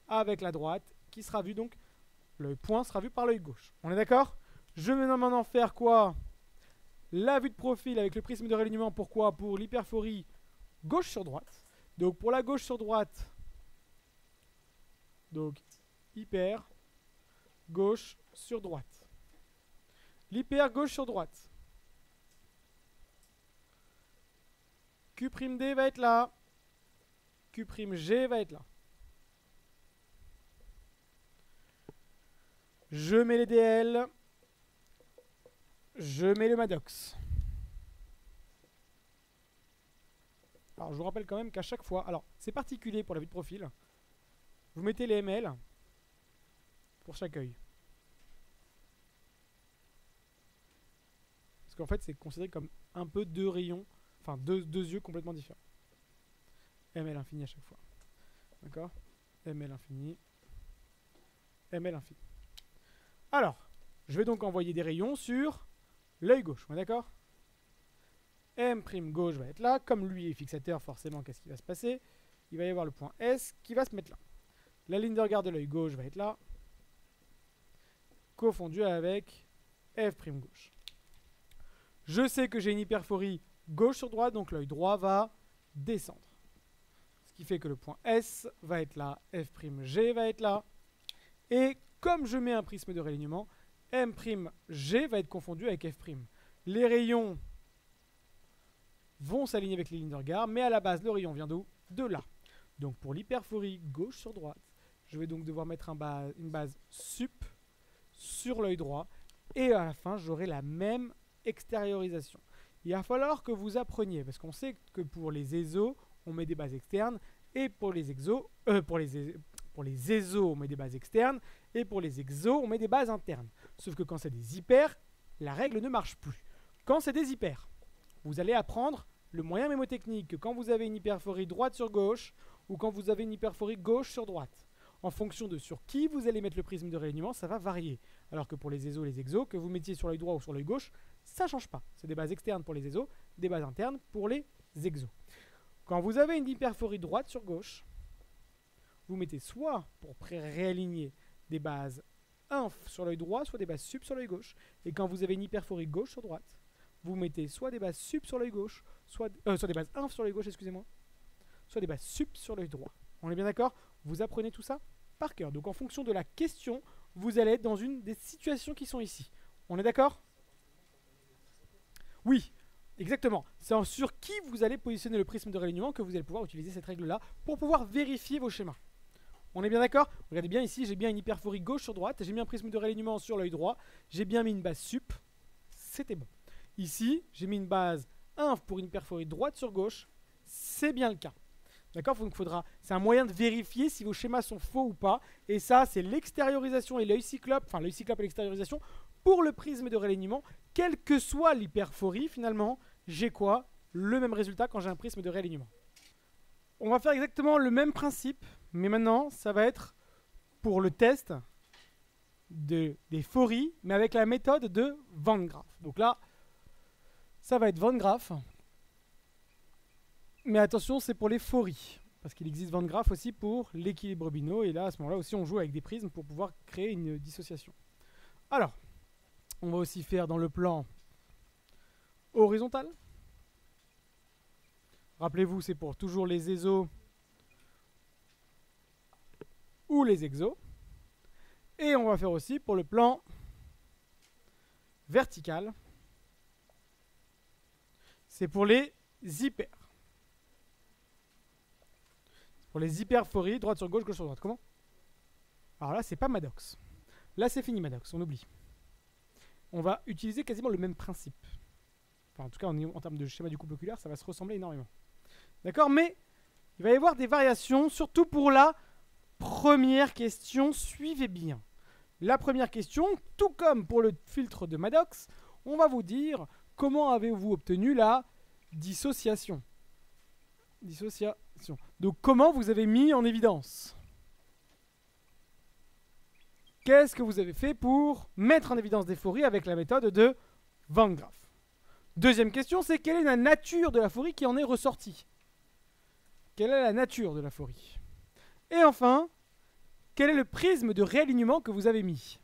avec la droite qui sera vue. Donc le point sera vu par l'œil gauche. On est d'accord? Je vais maintenant faire quoi? La vue de profil avec le prisme de réalignement. Pourquoi? Pour l'hyperphorie gauche sur droite. Donc pour la gauche sur droite, donc hyper gauche sur droite. L'hyper gauche sur droite. Q'D va être là. Q'G va être là. Je mets les DL. Je mets le Maddox. Alors je vous rappelle quand même qu'à chaque fois, alors c'est particulier pour la vue de profil, vous mettez les ML pour chaque œil. Parce qu'en fait c'est considéré comme un peu deux rayons, enfin deux yeux complètement différents. ML infini à chaque fois. D'accord? ML infini. ML infini. Alors, je vais donc envoyer des rayons sur l'œil gauche, on est d'accord? M' gauche va être là. Comme lui est fixateur, forcément, qu'est-ce qui va se passer? Il va y avoir le point S qui va se mettre là. La ligne de regard de l'œil gauche va être là. Confondu avec F' gauche. Je sais que j'ai une hyperphorie gauche sur droite, donc l'œil droit va descendre. Ce qui fait que le point S va être là, F'G va être là. Et comme je mets un prisme de réalignement, M'G va être confondu avec F'. Les rayons vont s'aligner avec les lignes de regard, mais à la base, le rayon vient d'où? De là. Donc pour l'hyperphorie gauche sur droite, je vais donc devoir mettre une base sup sur l'œil droit, et à la fin, j'aurai la même extériorisation. Il va falloir que vous appreniez, parce qu'on sait que pour les ESO, on met des bases externes, et pour les ESO, on met des bases externes, et pour les exos, on met des bases internes. Sauf que quand c'est des hyper, la règle ne marche plus. Quand c'est des hyper, vous allez apprendre le moyen mémotechnique que quand vous avez une hyperphorie droite sur gauche, ou quand vous avez une hyperphorie gauche sur droite. En fonction de sur qui vous allez mettre le prisme de réalignement, ça va varier. Alors que pour les ESO, les exos, que vous mettiez sur l'œil droit ou sur l'œil gauche, ça ne change pas. C'est des bases externes pour les ESO, des bases internes pour les exos. Quand vous avez une hyperphorie droite sur gauche, vous mettez soit, pour réaligner, des bases inf sur l'œil droit, soit des bases sup sur l'œil gauche. Et quand vous avez une hyperphorie gauche sur droite, vous mettez soit des bases sup sur l'œil gauche, soit des bases inf sur l'œil gauche, excusez-moi, soit des bases sup sur l'œil droit. On est bien d'accord? Vous apprenez tout ça par cœur. Donc en fonction de la question, vous allez être dans une des situations qui sont ici. On est d'accord? Oui, exactement. C'est sur qui vous allez positionner le prisme de réalignement que vous allez pouvoir utiliser cette règle-là pour pouvoir vérifier vos schémas. On est bien d'accord? Regardez bien ici, j'ai bien une hyperphorie gauche sur droite, j'ai mis un prisme de réalignement sur l'œil droit, j'ai bien mis une base sup, c'était bon. Ici, j'ai mis une base inf pour une hyperphorie droite sur gauche, c'est bien le cas. D'accord? Donc c'est un moyen de vérifier si vos schémas sont faux ou pas, et ça, c'est l'extériorisation et l'œil cyclope, enfin l'œil cyclope et l'extériorisation pour le prisme de réalignement, quelle que soit l'hyperphorie, finalement, j'ai quoi? Le même résultat quand j'ai un prisme de réalignement. On va faire exactement le même principe, mais maintenant, ça va être pour le test des phories, mais avec la méthode de Van Graff. Donc là, ça va être Van Graff. Mais attention, c'est pour les phories. Parce qu'il existe Van Graff aussi pour l'équilibre binôme. Et là, à ce moment-là aussi, on joue avec des prismes pour pouvoir créer une dissociation. Alors, on va aussi faire dans le plan horizontal. Rappelez-vous, c'est pour toujours les ESO ou les exos. Et on va faire aussi pour le plan vertical. C'est pour les hyper. Pour les hyperphories, droite sur gauche, gauche sur droite. Comment? Alors là, c'est pas Maddox. Là, c'est fini Maddox, on oublie. On va utiliser quasiment le même principe. Enfin, en tout cas, en termes de schéma du couple oculaire, ça va se ressembler énormément. D'accord? Mais il va y avoir des variations, surtout pour la première question. Suivez bien. La première question, tout comme pour le filtre de Maddox, on va vous dire comment avez-vous obtenu la dissociation. Donc, comment vous avez mis en évidence? Qu'est-ce que vous avez fait pour mettre en évidence des phories avec la méthode de Van Graff? Deuxième question, c'est quelle est la nature de la phorie qui en est ressortie? Quelle est la nature de la phorie? Et enfin, quel est le prisme de réalignement que vous avez mis?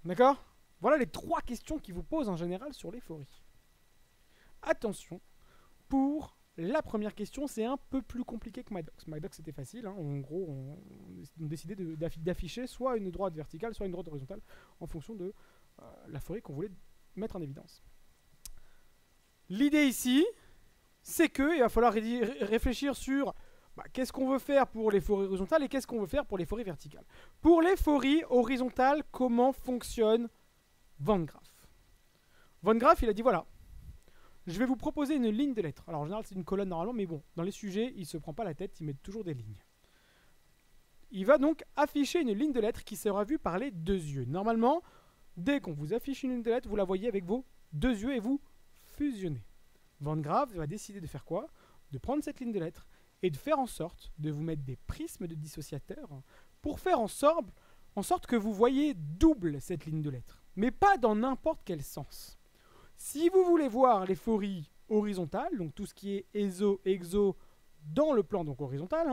D'accord? Voilà les trois questions qui vous posent en général sur les phories. Attention, pour la première question, c'est un peu plus compliqué que Maddox. Maddox, c'était facile. Hein. En gros, on décidait d'afficher soit une droite verticale, soit une droite horizontale, en fonction de la phorie qu'on voulait mettre en évidence. L'idée ici, c'est qu'il va falloir réfléchir sur qu'est-ce qu'on veut faire pour les phories horizontales et qu'est-ce qu'on veut faire pour les phories verticales. Pour les phories horizontales, comment fonctionne Van Graff? Van Graff, il a dit voilà, je vais vous proposer une ligne de lettres. Alors en général, c'est une colonne normalement, mais bon, dans les sujets, il ne se prend pas la tête, il met toujours des lignes. Il va donc afficher une ligne de lettres qui sera vue par les deux yeux. Normalement, dès qu'on vous affiche une ligne de lettres, vous la voyez avec vos deux yeux et vous fusionnez. Van Graff va décider de faire quoi? De prendre cette ligne de lettres et de faire en sorte de vous mettre des prismes de dissociateurs pour faire en sorte que vous voyez double cette ligne de lettres, mais pas dans n'importe quel sens. Si vous voulez voir les phories horizontales, donc tout ce qui est ESO, exo, dans le plan donc horizontal,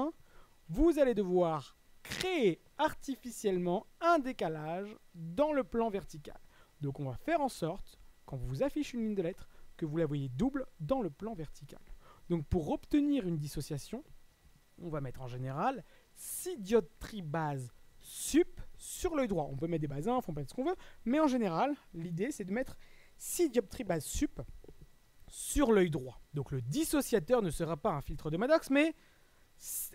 vous allez devoir créer artificiellement un décalage dans le plan vertical. Donc on va faire en sorte, quand on vous affiche une ligne de lettres, que vous la voyez double dans le plan vertical. Donc pour obtenir une dissociation, on va mettre en général 6 dioptries bases sup sur l'œil droit. On peut mettre des bases inf, on peut mettre ce qu'on veut, mais en général, l'idée c'est de mettre 6 dioptries bases sup sur l'œil droit. Donc le dissociateur ne sera pas un filtre de Maddox, mais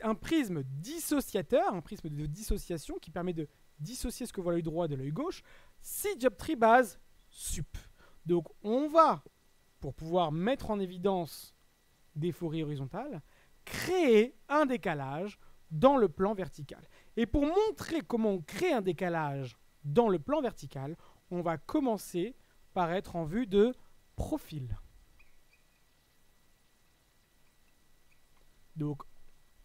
un prisme dissociateur, un prisme de dissociation qui permet de dissocier ce que voit l'œil droit de l'œil gauche, 6 dioptries bases sup. Donc on va, pour pouvoir mettre en évidence des phories horizontales, créer un décalage dans le plan vertical. Et pour montrer comment on crée un décalage dans le plan vertical, on va commencer par être en vue de profil. Donc,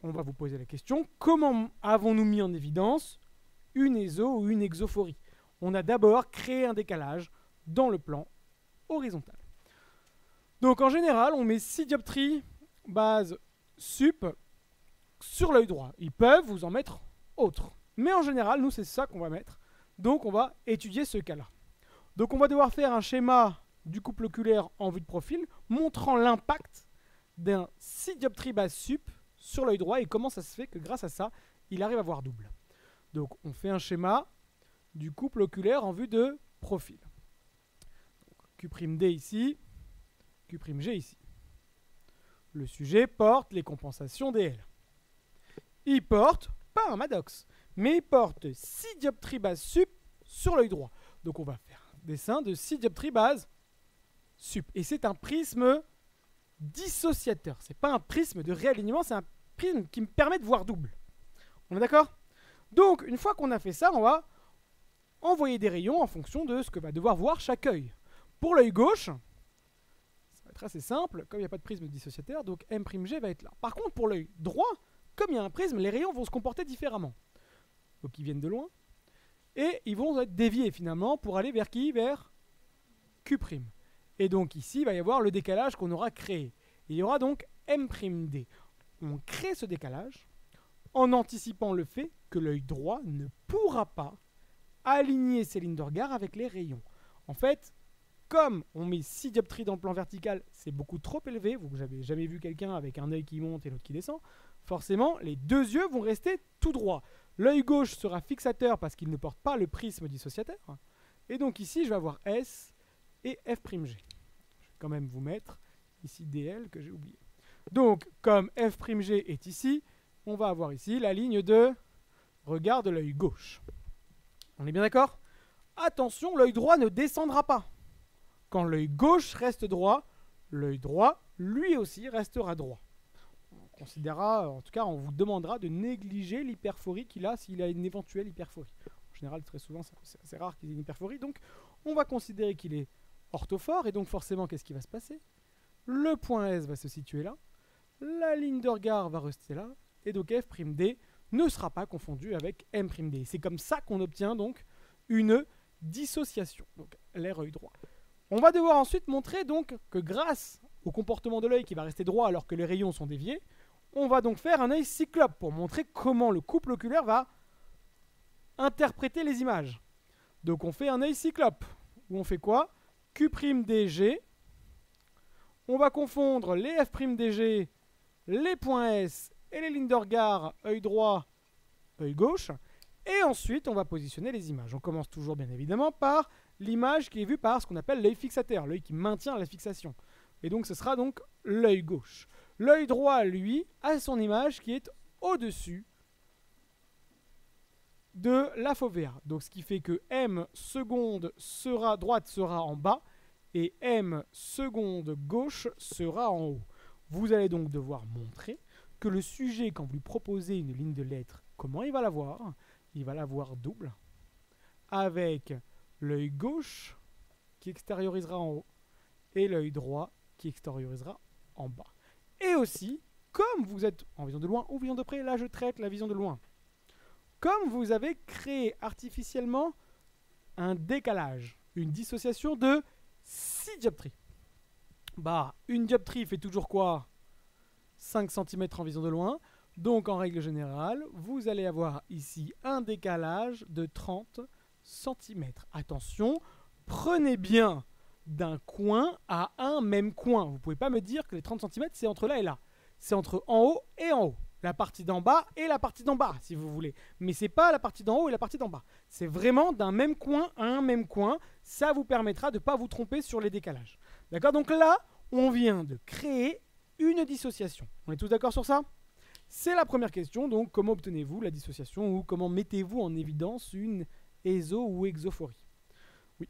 on va vous poser la question, comment avons-nous mis en évidence une ESO ou une exophorie? On a d'abord créé un décalage dans le plan horizontal. Donc, en général, on met 6 dioptries base sup sur l'œil droit. Ils peuvent vous en mettre autres. Mais en général, nous, c'est ça qu'on va mettre. Donc, on va étudier ce cas-là. Donc, on va devoir faire un schéma du couple oculaire en vue de profil, montrant l'impact d'un 6 dioptries base sup sur l'œil droit et comment ça se fait que grâce à ça, il arrive à voir double. Donc, on fait un schéma du couple oculaire en vue de profil. Q'D ici, Q'G ici. Le sujet porte les compensations DL. Il porte, pas un Maddox, mais il porte 6 dioptries base sup sur l'œil droit. Donc on va faire un dessin de 6 dioptries base sup. Et c'est un prisme dissociateur. C'est pas un prisme de réalignement, c'est un prisme qui me permet de voir double. On est d'accord? Donc, une fois qu'on a fait ça, on va envoyer des rayons en fonction de ce que va devoir voir chaque œil. Pour l'œil gauche, ça va être assez simple, comme il n'y a pas de prisme dissociateur, donc m'G va être là. Par contre, pour l'œil droit, comme il y a un prisme, les rayons vont se comporter différemment. Donc ils viennent de loin, et ils vont être déviés finalement pour aller vers qui? Vers Q'. Et donc ici, il va y avoir le décalage qu'on aura créé. Et il y aura donc m'D. On crée ce décalage en anticipant le fait que l'œil droit ne pourra pas aligner ses lignes de regard avec les rayons. En fait, comme on met 6 dioptries dans le plan vertical, c'est beaucoup trop élevé, vous n'avez jamais vu quelqu'un avec un œil qui monte et l'autre qui descend, forcément, les deux yeux vont rester tout droits. L'œil gauche sera fixateur parce qu'il ne porte pas le prisme dissociateur. Et donc ici, je vais avoir S et F'G. Je vais quand même vous mettre ici DL que j'ai oublié. Donc, comme F'G est ici, on va avoir ici la ligne de regard de l'œil gauche. On est bien d'accord? Attention, l'œil droit ne descendra pas. Quand l'œil gauche reste droit, l'œil droit, lui aussi, restera droit. On considérera, en tout cas, on vous demandera de négliger l'hyperphorie qu'il a s'il a une éventuelle hyperphorie. En général, très souvent, c'est rare qu'il ait une hyperphorie. Donc, on va considérer qu'il est orthophore. Et donc, forcément, qu'est-ce qui va se passer? Le point S va se situer là. La ligne de regard va rester là. Et donc, F'D ne sera pas confondu avec m'D. C'est comme ça qu'on obtient donc une dissociation. Donc, l'air œil droit. On va devoir ensuite montrer donc que grâce au comportement de l'œil qui va rester droit alors que les rayons sont déviés, on va donc faire un œil cyclope pour montrer comment le couple oculaire va interpréter les images. Donc on fait un œil cyclope, où on fait quoi? Q'DG, on va confondre les F'DG, les points S et les lignes de regard, œil droit, œil gauche, et ensuite on va positionner les images. On commence toujours bien évidemment par l'image qui est vue par ce qu'on appelle l'œil fixateur, l'œil qui maintient la fixation. Et donc ce sera donc l'œil gauche. L'œil droit, lui, a son image qui est au-dessus de la fovea. Donc ce qui fait que M seconde droite sera en bas et M seconde gauche sera en haut. Vous allez donc devoir montrer que le sujet, quand vous lui proposez une ligne de lettres, comment il va la voir? Il va la voir double, avec l'œil gauche qui extériorisera en haut et l'œil droit qui extériorisera en bas. Et aussi, comme vous êtes en vision de loin ou vision de près, là je traite la vision de loin. Comme vous avez créé artificiellement un décalage, une dissociation de 6 dioptries. Bah, une dioptrie fait toujours quoi? 5 cm en vision de loin. Donc en règle générale, vous allez avoir ici un décalage de 30 cm. Attention, prenez bien d'un coin à un même coin. Vous ne pouvez pas me dire que les 30 cm, c'est entre là et là. C'est entre en haut et en haut. La partie d'en bas et la partie d'en bas, si vous voulez. Mais ce n'est pas la partie d'en haut et la partie d'en bas. C'est vraiment d'un même coin à un même coin. Ça vous permettra de ne pas vous tromper sur les décalages. D'accord? Donc là, on vient de créer une dissociation. On est tous d'accord sur ça? C'est la première question. Donc, comment obtenez-vous la dissociation ou comment mettez-vous en évidence une éso- ou exophorie? Oui.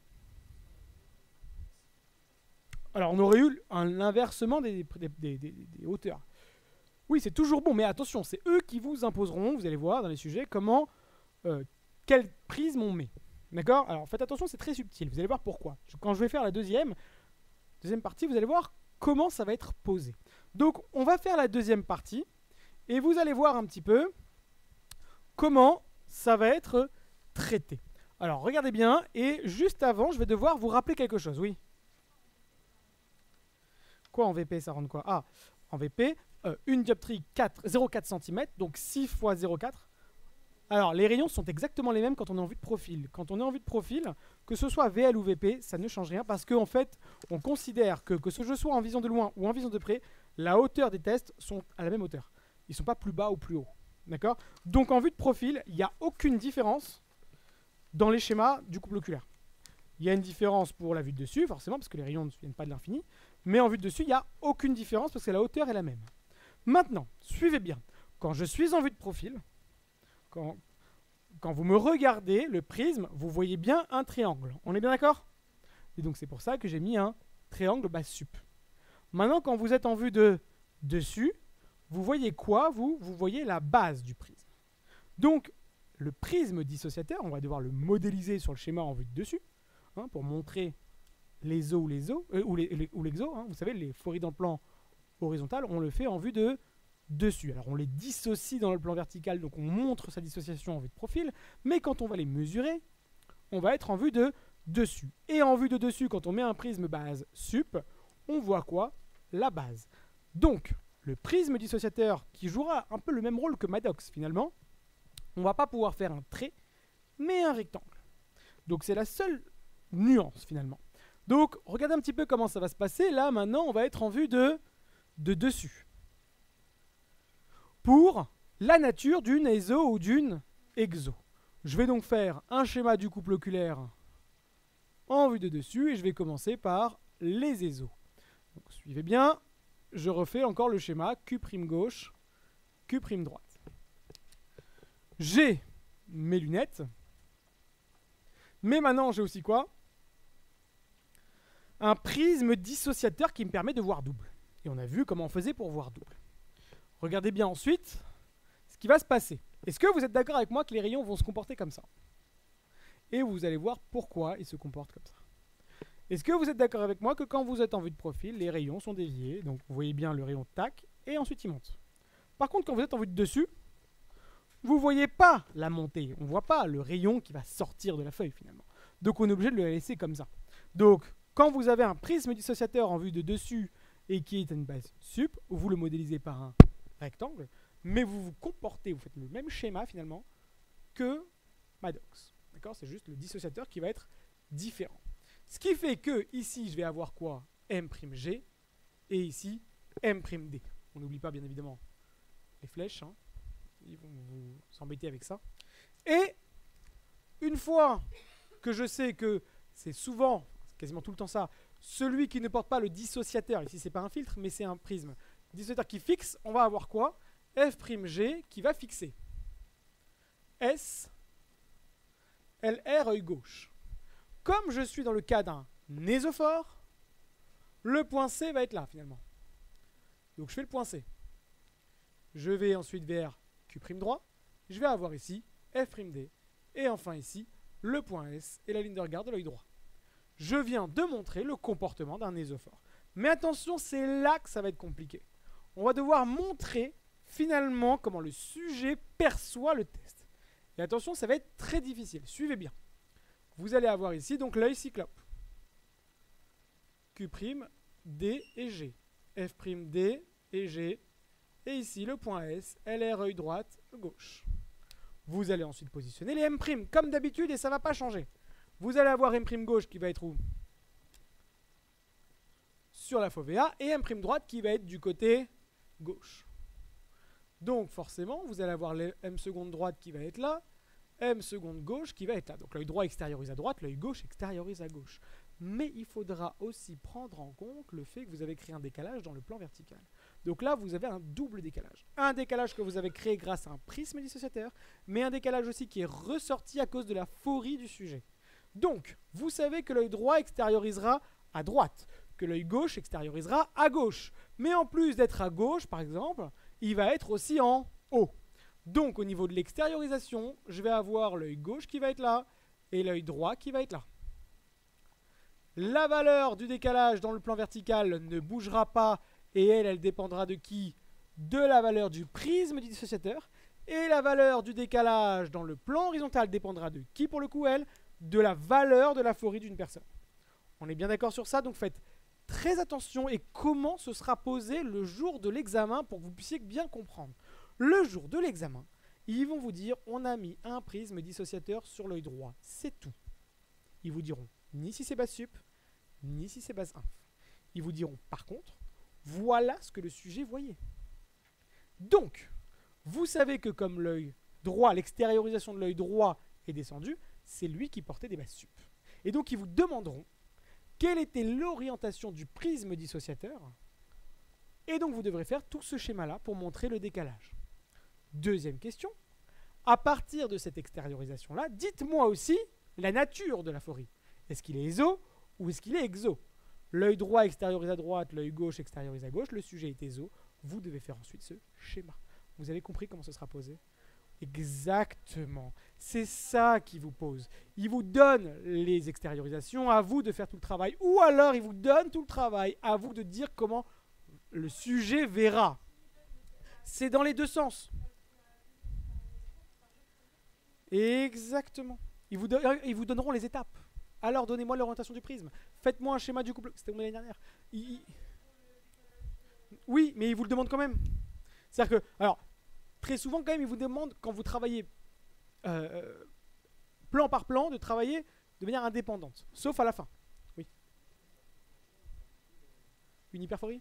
Alors, on aurait eu un inversement des hauteurs. Oui, c'est toujours bon, mais attention, c'est eux qui vous imposeront, vous allez voir dans les sujets, comment, quel prisme on met. D'accord? Alors, faites attention, c'est très subtil. Vous allez voir pourquoi. Quand je vais faire la deuxième partie, vous allez voir comment ça va être posé. Donc, on va faire la deuxième partie, et vous allez voir un petit peu comment ça va être traité. Alors, regardez bien, et juste avant, je vais devoir vous rappeler quelque chose, oui. Quoi en VP, ça rend quoi? Ah, en VP, une dioptrie 0,4 cm, donc 6 fois 0,4. Alors, les rayons sont exactement les mêmes quand on est en vue de profil. Quand on est en vue de profil, que ce soit VL ou VP, ça ne change rien parce qu'en fait, on considère que ce jeu soit en vision de loin ou en vision de près, la hauteur des tests sont à la même hauteur. Ils ne sont pas plus bas ou plus haut. D'accord? Donc, en vue de profil, il n'y a aucune différence dans les schémas du couple oculaire. Il y a une différence pour la vue de dessus, forcément, parce que les rayons ne viennent pas de l'infini. Mais en vue de dessus, il n'y a aucune différence parce que la hauteur est la même. Maintenant, suivez bien. Quand je suis en vue de profil, quand vous me regardez, le prisme, vous voyez bien un triangle. On est bien d'accord? Et donc c'est pour ça que j'ai mis un triangle base sup. Maintenant, quand vous êtes en vue de dessus, vous voyez quoi? Vous voyez la base du prisme. Donc, le prisme dissociateur, on va devoir le modéliser sur le schéma en vue de dessus, hein, pour montrer les os ou l'exo. Hein, vous savez, les fories dans le plan horizontal, on le fait en vue de dessus. Alors on les dissocie dans le plan vertical, donc on montre sa dissociation en vue de profil, mais quand on va les mesurer, on va être en vue de dessus. Et en vue de dessus, quand on met un prisme base sup, on voit quoi? La base. Donc, le prisme dissociateur, qui jouera un peu le même rôle que Maddox finalement, on ne va pas pouvoir faire un trait, mais un rectangle. Donc c'est la seule nuance finalement. Donc, regardez un petit peu comment ça va se passer. Là, maintenant, on va être en vue de dessus. Pour la nature d'une éso ou d'une exo. Je vais donc faire un schéma du couple oculaire en vue de dessus et je vais commencer par les ésos. Donc, suivez bien, je refais encore le schéma Q' gauche, Q' droite. J'ai mes lunettes, mais maintenant j'ai aussi quoi? Un prisme dissociateur qui me permet de voir double. Et on a vu comment on faisait pour voir double. Regardez bien ensuite ce qui va se passer. Est-ce que vous êtes d'accord avec moi que les rayons vont se comporter comme ça? Et vous allez voir pourquoi ils se comportent comme ça. Est-ce que vous êtes d'accord avec moi que quand vous êtes en vue de profil, les rayons sont déviés? Donc vous voyez bien le rayon tac, et ensuite il monte. Par contre, quand vous êtes en vue de dessus, vous ne voyez pas la montée. On ne voit pas le rayon qui va sortir de la feuille finalement. Donc on est obligé de le laisser comme ça. Donc quand vous avez un prisme dissociateur en vue de dessus et qui est une base sup, vous le modélisez par un rectangle, mais vous vous comportez, vous faites le même schéma finalement que Maddox. D'accord? C'est juste le dissociateur qui va être différent. Ce qui fait que ici, je vais avoir quoi? M'G et ici M'D. On n'oublie pas bien évidemment les flèches, hein. Ils vont vous s'embêter avec ça. Et une fois que je sais que c'est souvent, quasiment tout le temps ça, celui qui ne porte pas le dissociateur, ici c'est pas un filtre, mais c'est un prisme, dissociateur qui fixe, on va avoir quoi? F'G qui va fixer S, LR œil gauche. Comme je suis dans le cas d'un ésophore, le point C va être là finalement. Donc je fais le point C. Je vais ensuite vers Q' droit. Je vais avoir ici F'D. Et enfin ici, le point S et la ligne de regard de l'œil droit. Je viens de montrer le comportement d'un ésophore. Mais attention, c'est là que ça va être compliqué. On va devoir montrer finalement comment le sujet perçoit le test. Et attention, ça va être très difficile. Suivez bien. Vous allez avoir ici donc l'œil cyclope. Q', D et G. F'D et G. Et ici le point S, LR œil droite, gauche. Vous allez ensuite positionner les M' comme d'habitude et ça ne va pas changer. Vous allez avoir M' gauche qui va être où? Sur la fovea et M' droite qui va être du côté gauche. Donc forcément, vous allez avoir le M seconde droite qui va être là, M seconde gauche qui va être là. Donc l'œil droit extériorise à droite, l'œil gauche extériorise à gauche. Mais il faudra aussi prendre en compte le fait que vous avez créé un décalage dans le plan vertical. Donc là, vous avez un double décalage. Un décalage que vous avez créé grâce à un prisme dissociateur, mais un décalage aussi qui est ressorti à cause de la phorie du sujet. Donc, vous savez que l'œil droit extériorisera à droite, que l'œil gauche extériorisera à gauche. Mais en plus d'être à gauche, par exemple, il va être aussi en haut. Donc, au niveau de l'extériorisation, je vais avoir l'œil gauche qui va être là et l'œil droit qui va être là. La valeur du décalage dans le plan vertical ne bougera pas et elle dépendra de qui? De la valeur du prisme du dissociateur. Et la valeur du décalage dans le plan horizontal dépendra de qui pour le coup, elle? De la valeur de la phorie d'une personne. On est bien d'accord sur ça, donc faites très attention et comment ce sera posé le jour de l'examen pour que vous puissiez bien comprendre. Le jour de l'examen, ils vont vous dire on a mis un prisme dissociateur sur l'œil droit, c'est tout. Ils vous diront ni si c'est base sup, ni si c'est base inf. Ils vous diront par contre, voilà ce que le sujet voyait. Donc, vous savez que comme l'œil droit, l'extériorisation de l'œil droit est descendue, c'est lui qui portait des bases sup. Et donc, ils vous demanderont quelle était l'orientation du prisme dissociateur. Et donc, vous devrez faire tout ce schéma-là pour montrer le décalage. Deuxième question. À partir de cette extériorisation-là, dites-moi aussi la nature de la phorie. Est-ce qu'il est éso ou est-ce qu'il est exo? L'œil droit extériorise à droite, l'œil gauche extériorise à gauche, le sujet est éso. Vous devez faire ensuite ce schéma. Vous avez compris comment ce sera posé? Exactement. C'est ça qu'il vous pose. Il vous donne les extériorisations, à vous de faire tout le travail. Ou alors, il vous donne tout le travail, à vous de dire comment le sujet verra. C'est dans les deux sens. Exactement. Ils vous donneront les étapes. Alors, donnez-moi l'orientation du prisme. Faites-moi un schéma du couple. C'était l'année dernière. Oui, mais ils vous le demandent quand même. C'est-à-dire que, alors, très souvent, quand même, ils vous demandent, quand vous travaillez plan par plan, de travailler de manière indépendante. Sauf à la fin. Oui. Une hyperphorie?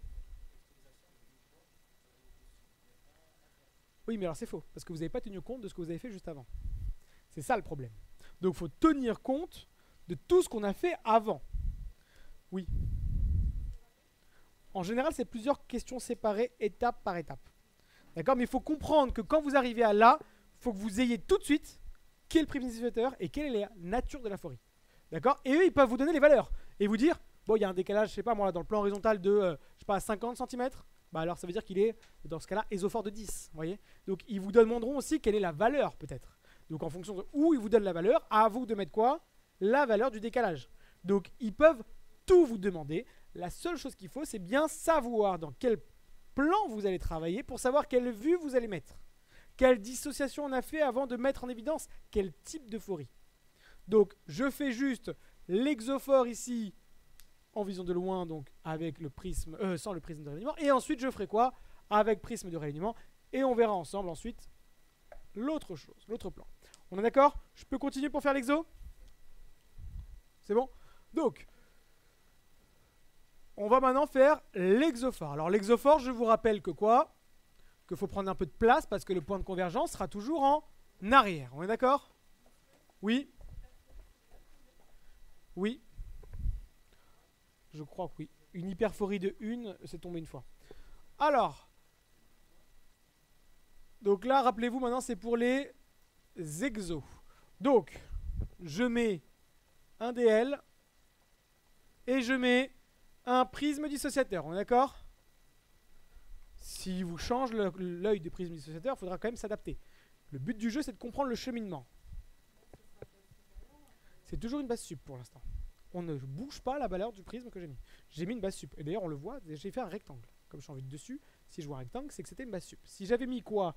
Oui, mais alors c'est faux. Parce que vous n'avez pas tenu compte de ce que vous avez fait juste avant. C'est ça le problème. Donc, il faut tenir compte de tout ce qu'on a fait avant. Oui. En général, c'est plusieurs questions séparées, étape par étape. D'accord? Mais il faut comprendre que quand vous arrivez à là, il faut que vous ayez tout de suite quel est le prisme dissipateur et quelle est la nature de la phorie. D'accord? Et eux, ils peuvent vous donner les valeurs et vous dire, bon, il y a un décalage, je sais pas moi, dans le plan horizontal de, je sais pas, 50 cm. Bah alors, ça veut dire qu'il est, dans ce cas-là, ésophore de 10. Vous voyez? Donc, ils vous demanderont aussi quelle est la valeur, peut-être. Donc, en fonction de où ils vous donnent la valeur, à vous de mettre quoi? La valeur du décalage. Donc, ils peuvent tout vous demander. La seule chose qu'il faut, c'est bien savoir dans quel plan vous allez travailler pour savoir quelle vue vous allez mettre. Quelle dissociation on a fait avant de mettre en évidence quel type de phorie. Donc, je fais juste l'exophore ici en vision de loin, donc avec le prisme, sans le prisme de réalignement. Et ensuite, je ferai quoi? Avec prisme de réalignement. Et on verra ensemble ensuite l'autre chose, l'autre plan. On est d'accord? Je peux continuer pour faire l'exo? C'est bon? Donc, on va maintenant faire l'exophore. Alors l'exophore, je vous rappelle que quoi? Qu'il faut prendre un peu de place parce que le point de convergence sera toujours en arrière. On est d'accord? Oui? Oui? Je crois que oui. Une hyperphorie de 1, c'est tombé une fois. Alors, donc là, rappelez-vous maintenant, c'est pour les exos. Donc, je mets un DL et je mets un prisme dissociateur. On est d'accord? Si vous changez l'œil du prisme dissociateur, il faudra quand même s'adapter. Le but du jeu, c'est de comprendre le cheminement. C'est toujours une base sup pour l'instant. On ne bouge pas la valeur du prisme que j'ai mis. J'ai mis une base sup. Et d'ailleurs, on le voit, j'ai fait un rectangle. Comme je suis en vue de dessus, si je vois un rectangle, c'est que c'était une base sup. Si j'avais mis quoi?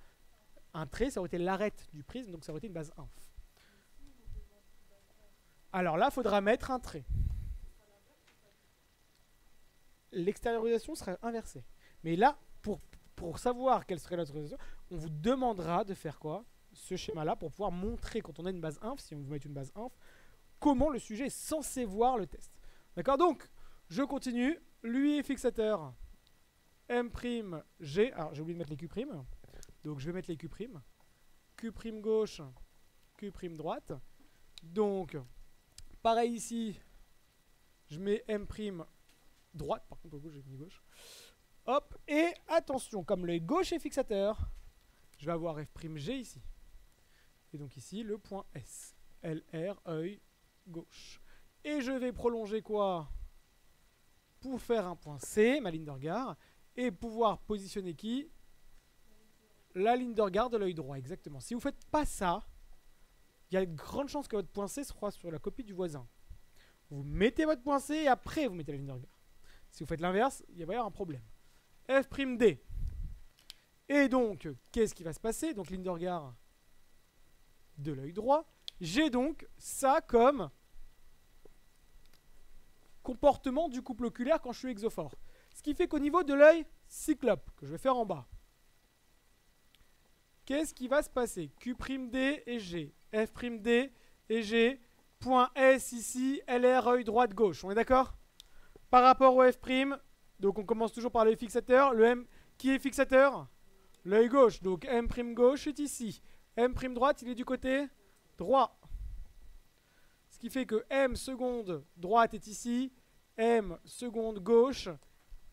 Un trait, ça aurait été l'arête du prisme, donc ça aurait été une base inf. Alors là, il faudra mettre un trait. L'extériorisation sera inversée. Mais là, pour savoir quelle serait l'extériorisation, on vous demandera de faire quoi? Ce schéma-là pour pouvoir montrer, quand on a une base inf, si on vous met une base inf, comment le sujet est censé voir le test. D'accord? Donc, je continue. Lui est fixateur m'G. Alors, j'ai oublié de mettre les Q'. Donc, je vais mettre les Q'. Q' gauche, Q' droite. Donc, pareil ici, je mets M' droite. Par contre, au gauche, j'ai mis gauche. Hop, et attention, comme l'œil gauche est fixateur, je vais avoir F'G ici. Et donc ici, le point S. LR, œil gauche. Et je vais prolonger quoi? Pour faire un point C, ma ligne de regard, et pouvoir positionner qui? La ligne de regard de l'œil droit, exactement. Si vous ne faites pas ça, il y a de grandes chances que votre point C soit sur la copie du voisin. Vous mettez votre point C et après vous mettez la ligne de regard. Si vous faites l'inverse, il va y avoir un problème. F'D. Et donc, qu'est-ce qui va se passer? Donc, ligne de regard de l'œil droit. J'ai donc ça comme comportement du couple oculaire quand je suis exophore. Ce qui fait qu'au niveau de l'œil cyclope, que je vais faire en bas, qu'est-ce qui va se passer? Q'D et G, F'D et G, point S ici, LR, œil droite-gauche. On est d'accord? Par rapport au F', donc on commence toujours par l'œil fixateur. Le M, qui est fixateur? L'œil gauche. Donc M' gauche est ici. M' droite, il est du côté droit. Ce qui fait que M seconde droite est ici. M seconde gauche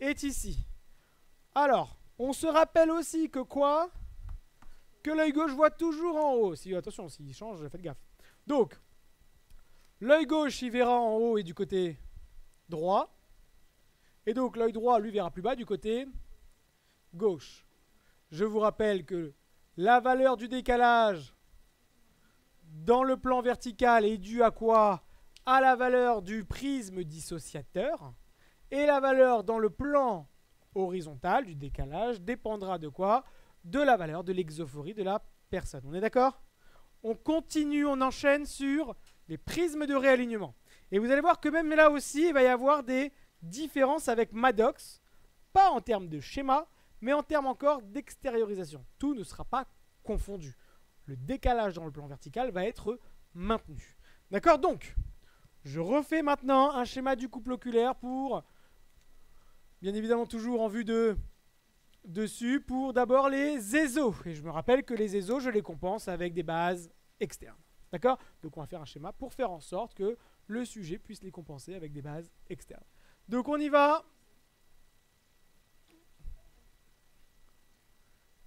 est ici. Alors, on se rappelle aussi que quoi? Que l'œil gauche voit toujours en haut. Si, attention, s'il change, faites gaffe. Donc, l'œil gauche, il verra en haut et du côté droit. Et donc, l'œil droit, lui, verra plus bas du côté gauche. Je vous rappelle que La valeur du décalage dans le plan vertical est due à quoi? À la valeur du prisme dissociateur. Et la valeur dans le plan horizontal du décalage dépendra de quoi? De la valeur de l'exophorie de la personne. On est d'accord? On continue, on enchaîne sur les prismes de réalignement. Et vous allez voir que même là aussi, il va y avoir des différences avec Maddox. Pas en termes de schéma, mais en termes encore d'extériorisation. Tout ne sera pas confondu. Le décalage dans le plan vertical va être maintenu. D'accord? Donc, je refais maintenant un schéma du couple oculaire pour, bien évidemment toujours en vue de dessus, pour d'abord les ésos. Et je me rappelle que les ésos, je les compense avec des bases externes. D'accord? Donc on va faire un schéma pour faire en sorte que le sujet puisse les compenser avec des bases externes. Donc on y va.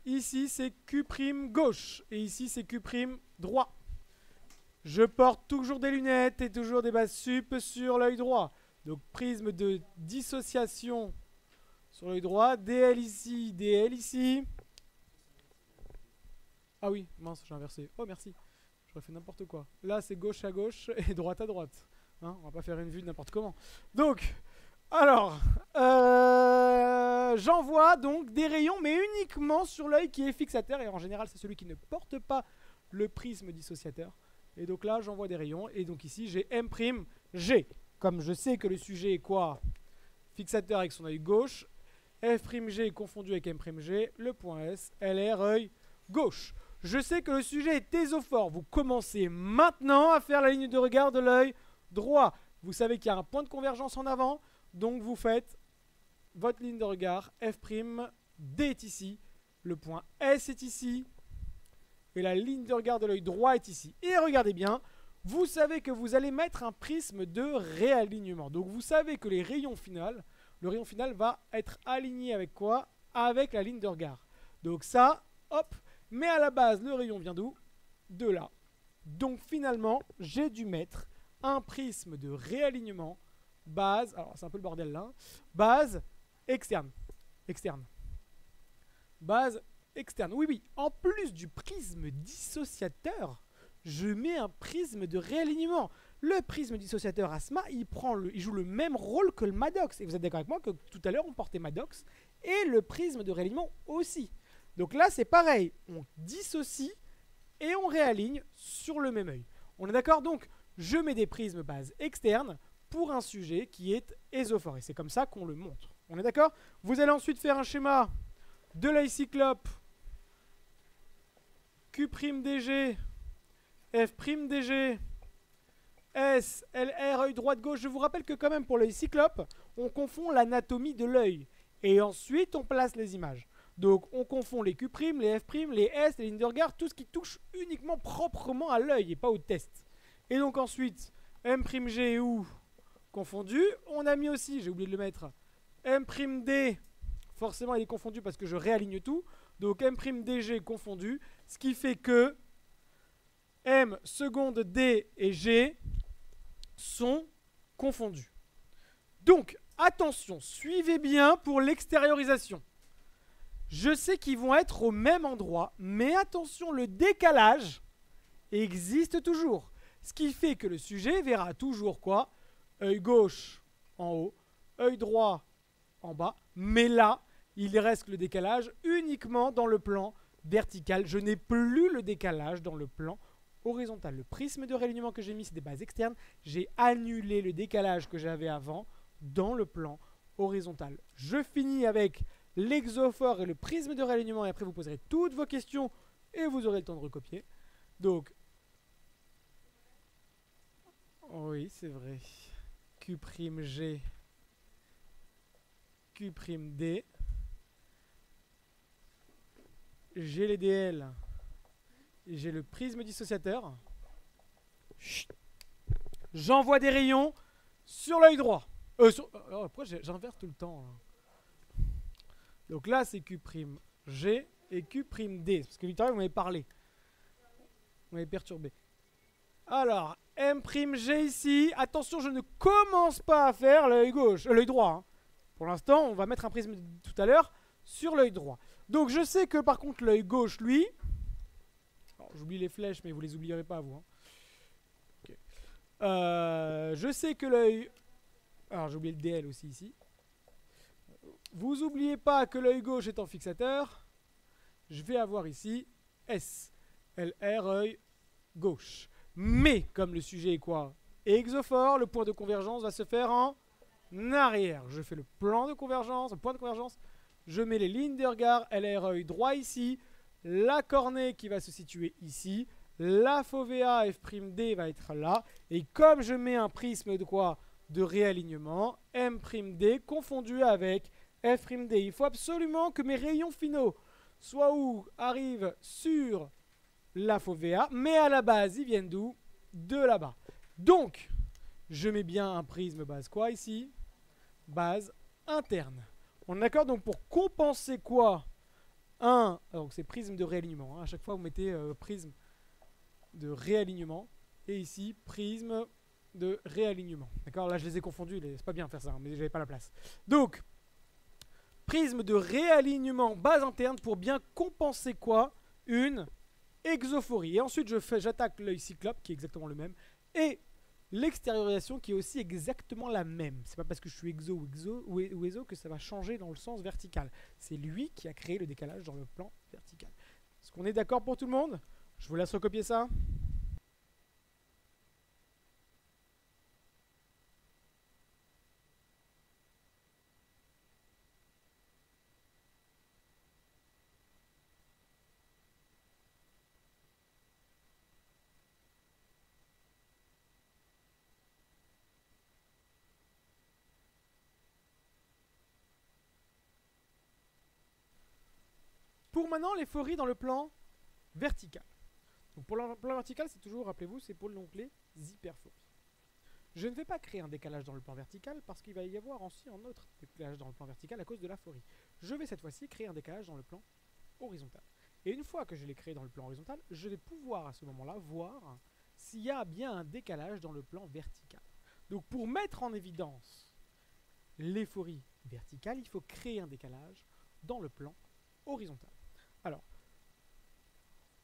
Ici, c'est Q' gauche. Et ici, c'est Q' droit. Je porte toujours des lunettes et toujours des bases sup sur l'œil droit. Donc, prisme de dissociation sur l'œil droit. DL ici, DL ici. Ah oui, mince, j'ai inversé. Oh, merci. J'aurais fait n'importe quoi. Là, c'est gauche à gauche et droite à droite. Hein, on va pas faire une vue n'importe comment. Donc, alors, j'envoie donc des rayons, mais uniquement sur l'œil qui est fixateur. Et en général, c'est celui qui ne porte pas le prisme dissociateur. Et donc là, j'envoie des rayons. Et donc ici, j'ai M'G. Comme je sais que le sujet est quoi? Fixateur avec son œil gauche. F'G est confondu avec M'G. Le point S, LR, œil gauche. Je sais que le sujet est ésophore. Vous commencez maintenant à faire la ligne de regard de l'œil droit. Vous savez qu'il y a un point de convergence en avant. Donc vous faites votre ligne de regard. F'D est ici. Le point S est ici. Et la ligne de regard de l'œil droit est ici. Et regardez bien, vous savez que vous allez mettre un prisme de réalignement. Donc vous savez que le rayon final va être aligné avec quoi? Avec la ligne de regard. Donc ça, hop, mais à la base, le rayon vient d'où? De là. Donc finalement, j'ai dû mettre un prisme de réalignement base, alors c'est un peu le bordel là, base externe. Base externe. Oui, oui. En plus du prisme dissociateur, je mets un prisme de réalignement. Le prisme dissociateur ASMA, il joue le même rôle que le Maddox. Et vous êtes d'accord avec moi que tout à l'heure, on portait Maddox et le prisme de réalignement aussi. Donc là, c'est pareil. On dissocie et on réaligne sur le même œil. On est d'accord? Donc, je mets des prismes base externes pour un sujet qui est ésophore. Et c'est comme ça qu'on le montre. On est d'accord? Vous allez ensuite faire un schéma de l'œil cyclope. Q'DG, F'DG, S, LR, œil droite-gauche. Je vous rappelle que quand même pour l'œil cyclope, on confond l'anatomie de l'œil. Et ensuite, on place les images. Donc, on confond les Q', les F', les S, les lignes de regard, tout ce qui touche uniquement proprement à l'œil et pas au test. Et donc ensuite, M'G ou confondu. On a mis aussi, j'ai oublié de le mettre, M'D. Forcément, il est confondu parce que je réaligne tout. Donc, M'DG confondu. Ce qui fait que M, seconde, D et G sont confondus. Donc, attention, suivez bien pour l'extériorisation. Je sais qu'ils vont être au même endroit, mais attention, le décalage existe toujours. Ce qui fait que le sujet verra toujours quoi? Œil gauche en haut, œil droit en bas, mais là, il reste le décalage uniquement dans le plan vertical. Je n'ai plus le décalage dans le plan horizontal. Le prisme de réalignement que j'ai mis, c'est des bases externes. J'ai annulé le décalage que j'avais avant dans le plan horizontal. Je finis avec l'exophore et le prisme de réalignement et après vous poserez toutes vos questions et vous aurez le temps de recopier. Donc, oui, c'est vrai. Q'G, Q'D. J'ai les DL. J'ai le prisme dissociateur. J'envoie des rayons sur l'œil droit. Pourquoi j'inverse tout le temps hein. Donc là, c'est Q'G et Q'D. Parce que littéralement, vous m'avez parlé. Vous m'avez perturbé. Alors, M'G ici. Attention, je ne commence pas à faire l'œil gauche, l'œil droit. Hein. Pour l'instant, on va mettre un prisme tout à l'heure sur l'œil droit. Donc, je sais que par contre, l'œil gauche, lui, J'oublie les flèches, mais vous les oublierez pas, vous. Hein. Okay. Je sais que l'œil... Alors, j'ai oublié le DL aussi ici. Vous oubliez pas que l'œil gauche est en fixateur. Je vais avoir ici S, LR, œil gauche. Mais, comme le sujet est quoi? Exophore, le point de convergence va se faire en arrière. Je fais le plan de convergence, le point de convergence. Je mets les lignes de regard, LR, œil droit ici. La cornée qui va se situer ici. La fovea F'D va être là. Et comme je mets un prisme de quoi? De réalignement, M'D confondu avec F'D. Il faut absolument que mes rayons finaux soient où? Arrivent sur la fovea, mais à la base, ils viennent d'où? De là-bas. Donc, je mets bien un prisme base quoi ici? Base interne. On est d'accord? Donc, pour compenser quoi? Donc c'est prisme de réalignement. Hein. À chaque fois, vous mettez prisme de réalignement. Et ici, prisme de réalignement. D'accord? Là, je les ai confondus. C'est pas bien de faire ça, hein, mais j'avais pas la place. Donc, prisme de réalignement base interne pour bien compenser quoi? Une exophorie. Et ensuite, j'attaque l'œil cyclope, qui est exactement le même. Et l'extériorisation, qui est aussi exactement la même. C'est pas parce que je suis exo ou éso que ça va changer dans le sens vertical. C'est lui qui a créé le décalage dans le plan vertical. Est-ce qu'on est d'accord pour tout le monde? Je vous laisse recopier ça. Pour maintenant, l'euphorie dans le plan vertical. Donc pour le plan vertical, c'est toujours, rappelez-vous, c'est pour l'onglet hyperphorie. Je ne vais pas créer un décalage dans le plan vertical parce qu'il va y avoir aussi un autre décalage dans le plan vertical à cause de la phorie. Je vais cette fois-ci créer un décalage dans le plan horizontal. Et une fois que je l'ai créé dans le plan horizontal, je vais pouvoir à ce moment-là voir s'il y a bien un décalage dans le plan vertical. Donc pour mettre en évidence l'euphorie verticale, il faut créer un décalage dans le plan horizontal. Alors,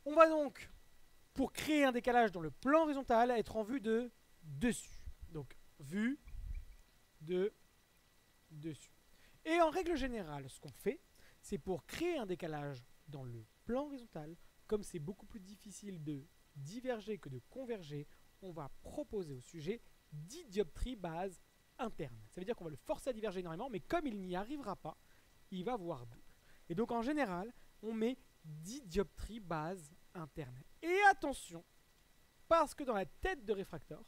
on va donc, pour créer un décalage dans le plan horizontal, être en vue de dessus. Donc, vue de dessus. Et en règle générale, ce qu'on fait, c'est pour créer un décalage dans le plan horizontal, comme c'est beaucoup plus difficile de diverger que de converger, on va proposer au sujet 10 dioptries base internes. Ça veut dire qu'on va le forcer à diverger énormément, mais comme il n'y arrivera pas, il va voir double. Et donc en général, on met 10 dioptries base internes. Et attention, parce que dans la tête de réfracteur,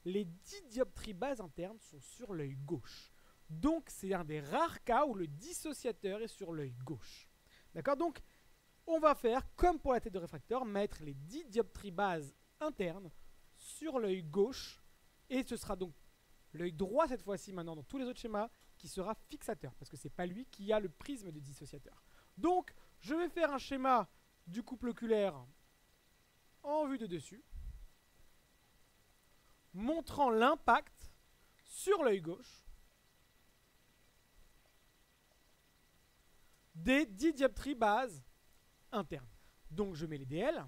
les 10 dioptries base internes sont sur l'œil gauche. Donc c'est un des rares cas où le dissociateur est sur l'œil gauche. D'accord? Donc on va faire, comme pour la tête de réfracteur, mettre les 10 dioptries base internes sur l'œil gauche. Et ce sera donc l'œil droit cette fois-ci maintenant dans tous les autres schémas qui sera fixateur. Parce que ce n'est pas lui qui a le prisme de dissociateur. Donc je vais faire un schéma du couple oculaire en vue de dessus, montrant l'impact sur l'œil gauche des 10 dioptries base internes. Donc je mets les DL,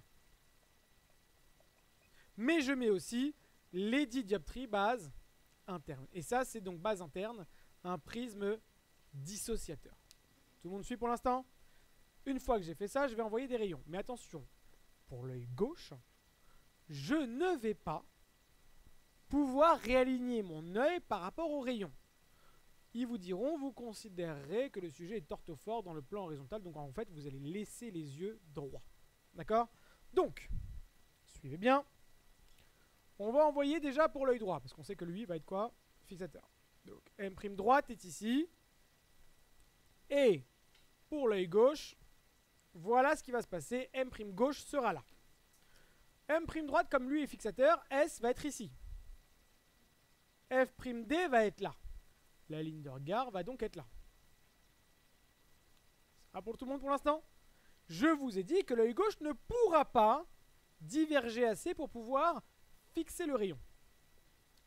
mais je mets aussi les 10 dioptries base internes. Et ça, c'est donc base interne, un prisme dissociateur. Tout le monde suit pour l'instant? Une fois que j'ai fait ça, je vais envoyer des rayons. Mais attention, pour l'œil gauche, je ne vais pas pouvoir réaligner mon œil par rapport aux rayons. Ils vous diront, vous considérerez que le sujet est orthophore dans le plan horizontal, donc en fait, vous allez laisser les yeux droits. D'accord? Donc, suivez bien. On va envoyer déjà pour l'œil droit, parce qu'on sait que lui va être quoi? Fixateur. Donc, M' droite est ici. Et pour l'œil gauche, voilà ce qui va se passer. M' gauche sera là. M' droite, comme lui est fixateur, S va être ici. F'D va être là. La ligne de regard va donc être là. Ça va pour tout le monde pour l'instant? Je vous ai dit que l'œil gauche ne pourra pas diverger assez pour pouvoir fixer le rayon.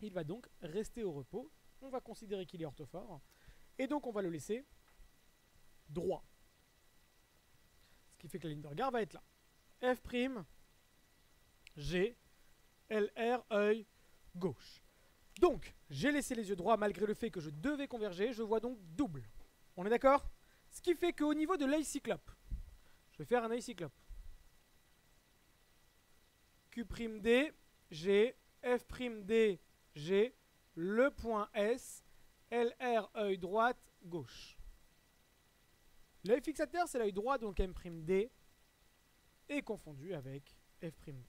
Il va donc rester au repos. On va considérer qu'il est orthophore. Et donc on va le laisser droit. Ce qui fait que la ligne de regard va être là. F', G, LR, œil gauche. Donc, j'ai laissé les yeux droits malgré le fait que je devais converger. Je vois donc double. On est d'accord? Ce qui fait qu'au niveau de l'œil cyclope, je vais faire un œil cyclope. Q'D, G, F'D, G, le point S, LR, œil droite, gauche. L'œil fixateur, c'est l'œil droit, donc M'D est confondu avec F'D.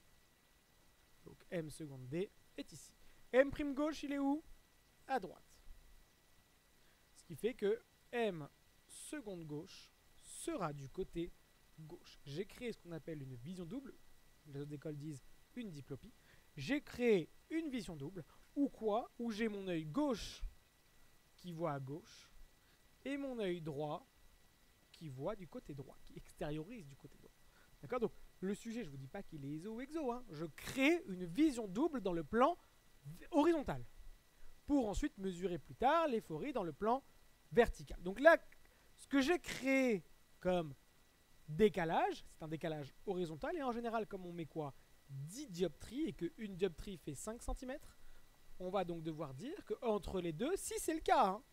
Donc M seconde D est ici. M' gauche, il est où? À droite. Ce qui fait que M seconde gauche sera du côté gauche. J'ai créé ce qu'on appelle une vision double. Les autres écoles disent une diplopie. J'ai créé une vision double. Ou quoi? Où j'ai mon œil gauche qui voit à gauche et mon œil droit qui voit du côté droit, qui extériorise du côté droit. D'accord? Donc le sujet, je ne vous dis pas qu'il est iso ou exo. Hein. Je crée une vision double dans le plan horizontal pour ensuite mesurer plus tard l'éphorie dans le plan vertical. Donc là, ce que j'ai créé comme décalage, c'est un décalage horizontal et en général, comme on met quoi? 10 dioptries et qu'une dioptrie fait 5 cm, on va donc devoir dire qu'entre les deux, si c'est le cas, hein,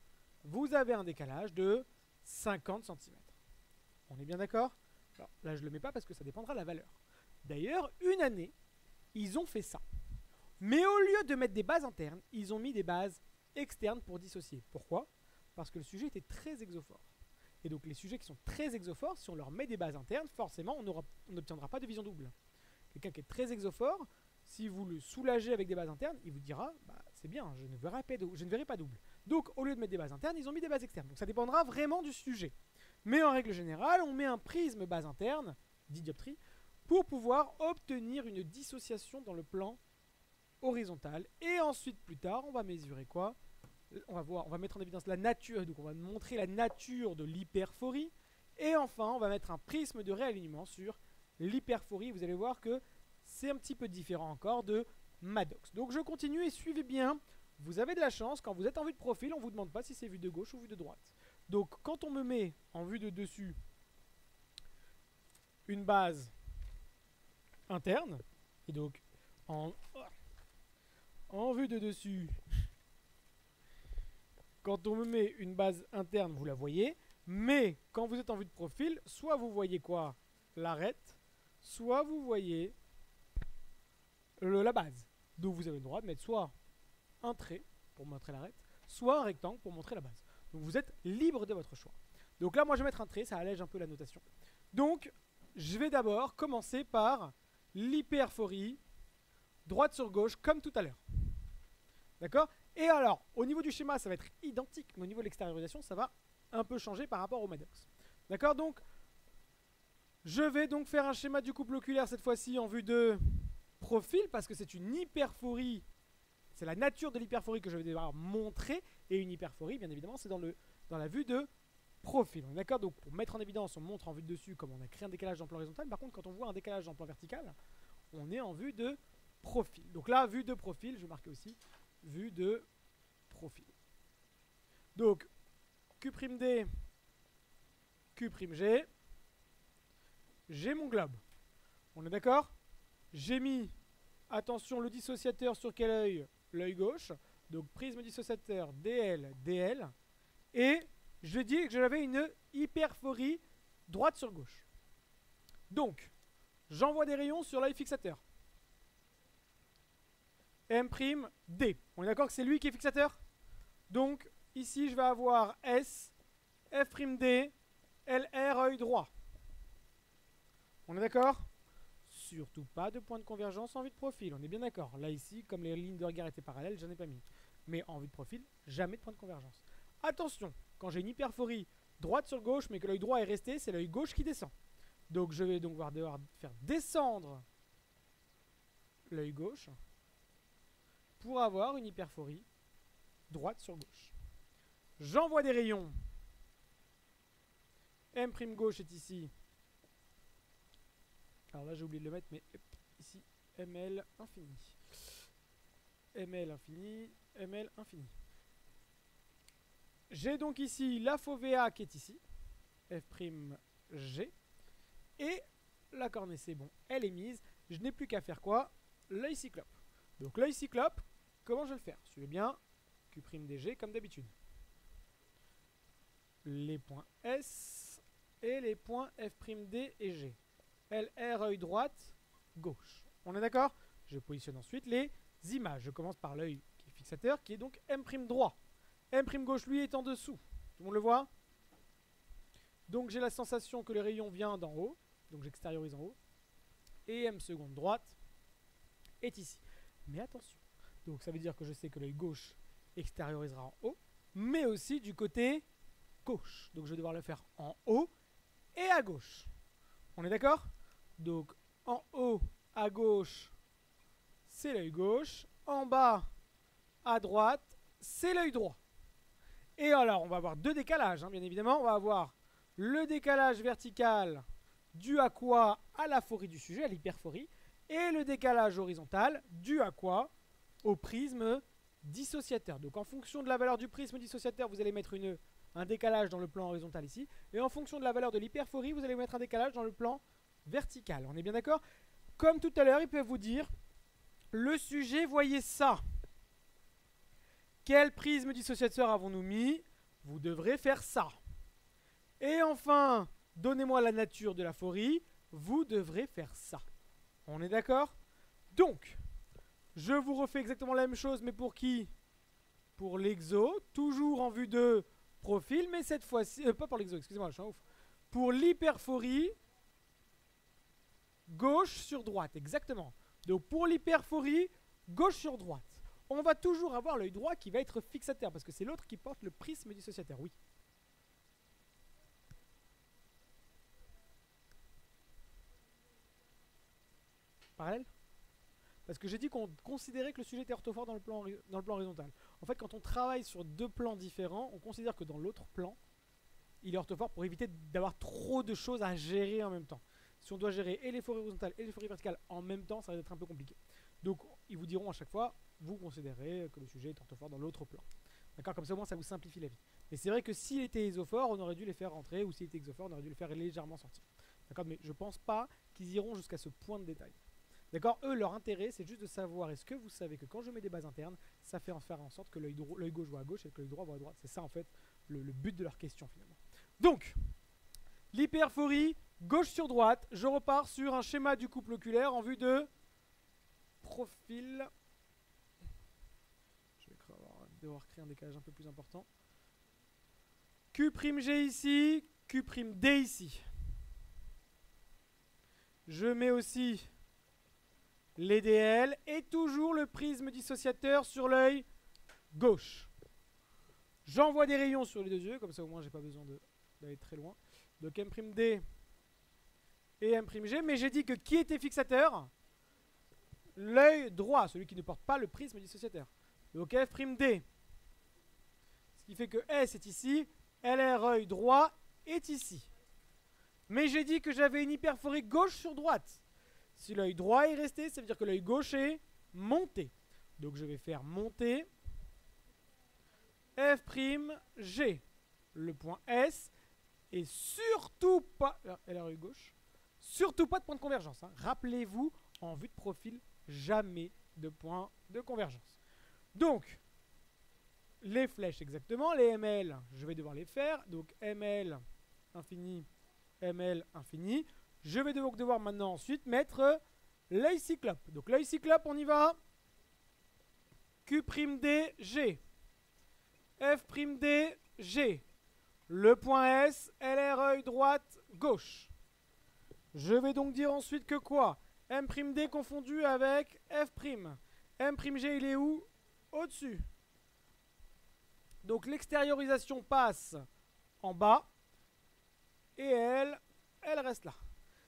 vous avez un décalage de 50 cm. On est bien d'accord? Alors là, je ne le mets pas parce que ça dépendra de la valeur. D'ailleurs, une année, ils ont fait ça. Mais au lieu de mettre des bases internes, ils ont mis des bases externes pour dissocier. Pourquoi? Parce que le sujet était très exophore. Et donc les sujets qui sont très exophores, si on leur met des bases internes, forcément, on n'obtiendra pas de vision double. Quelqu'un qui est très exophore, si vous le soulagez avec des bases internes, il vous dira bah, c'est bien, je ne verrai pas double. Donc au lieu de mettre des bases internes, ils ont mis des bases externes. Donc ça dépendra vraiment du sujet. Mais en règle générale, on met un prisme base interne, 10 dioptries, pour pouvoir obtenir une dissociation dans le plan horizontal. Et ensuite, plus tard, on va mesurer quoi? On va mettre en évidence la nature, donc on va montrer la nature de l'hyperphorie. Et enfin, on va mettre un prisme de réalignement sur l'hyperphorie. Vous allez voir que c'est un petit peu différent encore de Maddox. Donc je continue et suivez bien. Vous avez de la chance, quand vous êtes en vue de profil, on ne vous demande pas si c'est vue de gauche ou vue de droite. Donc quand on me met en vue de dessus une base interne, et donc en vue de dessus, quand on me met une base interne, vous la voyez, mais quand vous êtes en vue de profil, soit vous voyez quoi? L'arête, soit vous voyez la base. Donc vous avez le droit de mettre soit un trait pour montrer l'arête, soit un rectangle pour montrer la base. Donc vous êtes libre de votre choix. Donc là, moi, je vais mettre un trait, ça allège un peu la notation. Donc, je vais d'abord commencer par l'hyperphorie, droite sur gauche, comme tout à l'heure. D'accord? Et alors, au niveau du schéma, ça va être identique, mais au niveau de l'extériorisation, ça va un peu changer par rapport au Maddox. D'accord? Donc, je vais donc faire un schéma du couple oculaire, cette fois-ci, en vue de profil, parce que c'est une hyperphorie. C'est la nature de l'hyperphorie que je vais devoir montrer. Et une hyperphorie, bien évidemment, c'est dans la vue de profil. D'accord? Donc, pour mettre en évidence, on montre en vue de dessus comme on a créé un décalage dans le plan horizontal. Par contre, quand on voit un décalage dans le plan vertical, on est en vue de profil. Donc là, vue de profil, je vais marquer aussi vue de profil. Donc, Q'D, Q'G, j'ai mon globe. On est d'accord? J'ai mis, attention, le dissociateur sur quel œil? L'œil gauche. Donc, prisme dissociateur DL, DL. Et je dis que j'avais une hyperphorie droite sur gauche. Donc, j'envoie des rayons sur l'œil fixateur. M'D. On est d'accord que c'est lui qui est fixateur? Donc, ici, je vais avoir S, F'D, LR, œil droit. On est d'accord? Surtout pas de point de convergence en vue de profil. On est bien d'accord. Là, ici, comme les lignes de regard étaient parallèles, j'en ai pas mis. Mais en vue de profil, jamais de point de convergence. Attention, quand j'ai une hyperphorie droite sur gauche, mais que l'œil droit est resté, c'est l'œil gauche qui descend. Donc, je vais donc devoir faire descendre l'œil gauche pour avoir une hyperphorie droite sur gauche. J'envoie des rayons. M' gauche est ici. Alors là, j'ai oublié de le mettre, mais ici, ML infini. ML infini, ML infini. J'ai donc ici la fovea qui est ici, F'G, et la cornée, c'est bon, elle est mise. Je n'ai plus qu'à faire quoi? l'œil cyclope. Donc l'œil cyclope, comment je vais le faire? Suivez bien, Q'Dg comme d'habitude. Les points S et les points F'D et G. LR, œil droite, gauche. On est d'accord? Je positionne ensuite les images. Je commence par l'œil qui est fixateur, qui est donc M' droit. M' gauche, lui, est en dessous. Tout le monde le voit? Donc j'ai la sensation que le rayon vient d'en haut. Donc j'extériorise en haut. Et M seconde droite est ici. Mais attention. Donc ça veut dire que je sais que l'œil gauche extériorisera en haut, mais aussi du côté gauche. Donc je vais devoir le faire en haut et à gauche. On est d'accord? Donc en haut à gauche, c'est l'œil gauche. En bas à droite, c'est l'œil droit. Et alors, on va avoir deux décalages, hein, bien évidemment. On va avoir le décalage vertical dû à quoi? À la phorie du sujet, à l'hyperphorie. Et le décalage horizontal dû à quoi? Au prisme dissociateur. Donc en fonction de la valeur du prisme dissociateur, vous allez mettre un décalage dans le plan horizontal ici. Et en fonction de la valeur de l'hyperphorie, vous allez mettre un décalage dans le plan vertical. On est bien d'accord? Comme tout à l'heure, ils peuvent vous dire, le sujet, voyez ça. Quel prisme dissociateur avons-nous mis? Vous devrez faire ça. Et enfin, donnez-moi la nature de la phorie. Vous devrez faire ça. On est d'accord? Donc, je vous refais exactement la même chose, mais pour qui? Pour l'exo, toujours en vue de profil, mais cette fois-ci... pas pour l'exo, excusez-moi, je suis un ouf. Pour l'hyperphorie, gauche sur droite, exactement. Donc pour l'hyperphorie, gauche sur droite. On va toujours avoir l'œil droit qui va être fixataire, parce que c'est l'autre qui porte le prisme dissociateur, oui. Parallèle? Parce que j'ai dit qu'on considérait que le sujet était orthophore dans le plan horizontal. En fait, quand on travaille sur deux plans différents, on considère que dans l'autre plan, il est orthophore pour éviter d'avoir trop de choses à gérer en même temps. Si on doit gérer et les phories horizontales et les phories verticales en même temps, ça va être un peu compliqué. Donc, ils vous diront à chaque fois, vous considérez que le sujet est orthophore dans l'autre plan. D'accord? Comme ça, au moins, ça vous simplifie la vie. Mais c'est vrai que s'il était isophore, on aurait dû les faire rentrer, ou s'il était exophore, on aurait dû les faire légèrement sortir. D'accord? Mais je pense pas qu'ils iront jusqu'à ce point de détail. D'accord? Eux, leur intérêt, c'est juste de savoir, est-ce que vous savez que quand je mets des bases internes, ça fait en faire en sorte que l'œil gauche voit à gauche et que l'œil droit voit à droite. C'est ça, en fait, le but de leur question, finalement. Donc, l'hyperphorie, gauche sur droite, je repars sur un schéma du couple oculaire en vue de profil. Je vais devoir créer un décalage un peu plus important. Q'G ici, Q'D ici. Je mets aussi les DL et toujours le prisme dissociateur sur l'œil gauche. J'envoie des rayons sur les deux yeux, comme ça au moins j'ai pas besoin d'aller très loin. Donc M'D et M'G, mais j'ai dit que qui était fixateur? L'œil droit, celui qui ne porte pas le prisme dissociateur. Donc F'D. Ce qui fait que S est ici, LR œil droit est ici. Mais j'ai dit que j'avais une hyperphorie gauche sur droite. Si l'œil droit est resté, ça veut dire que l'œil gauche est monté. Donc je vais faire monter F'G, le point S, et surtout pas, LR gauche, surtout pas de point de convergence. Hein. Rappelez-vous, en vue de profil, jamais de point de convergence. Donc, les flèches exactement, les ML, je vais devoir les faire. Donc ML infini, ML infini. Je vais donc devoir maintenant ensuite mettre l'œil cyclope. Donc l'œil cyclope, on y va. Q'Dg, F'Dg, le point S, LR œil droite, gauche. Je vais donc dire ensuite que quoi? M'D confondu avec F'. M'G, il est où? Au-dessus. Donc l'extériorisation passe en bas. Et elle reste là.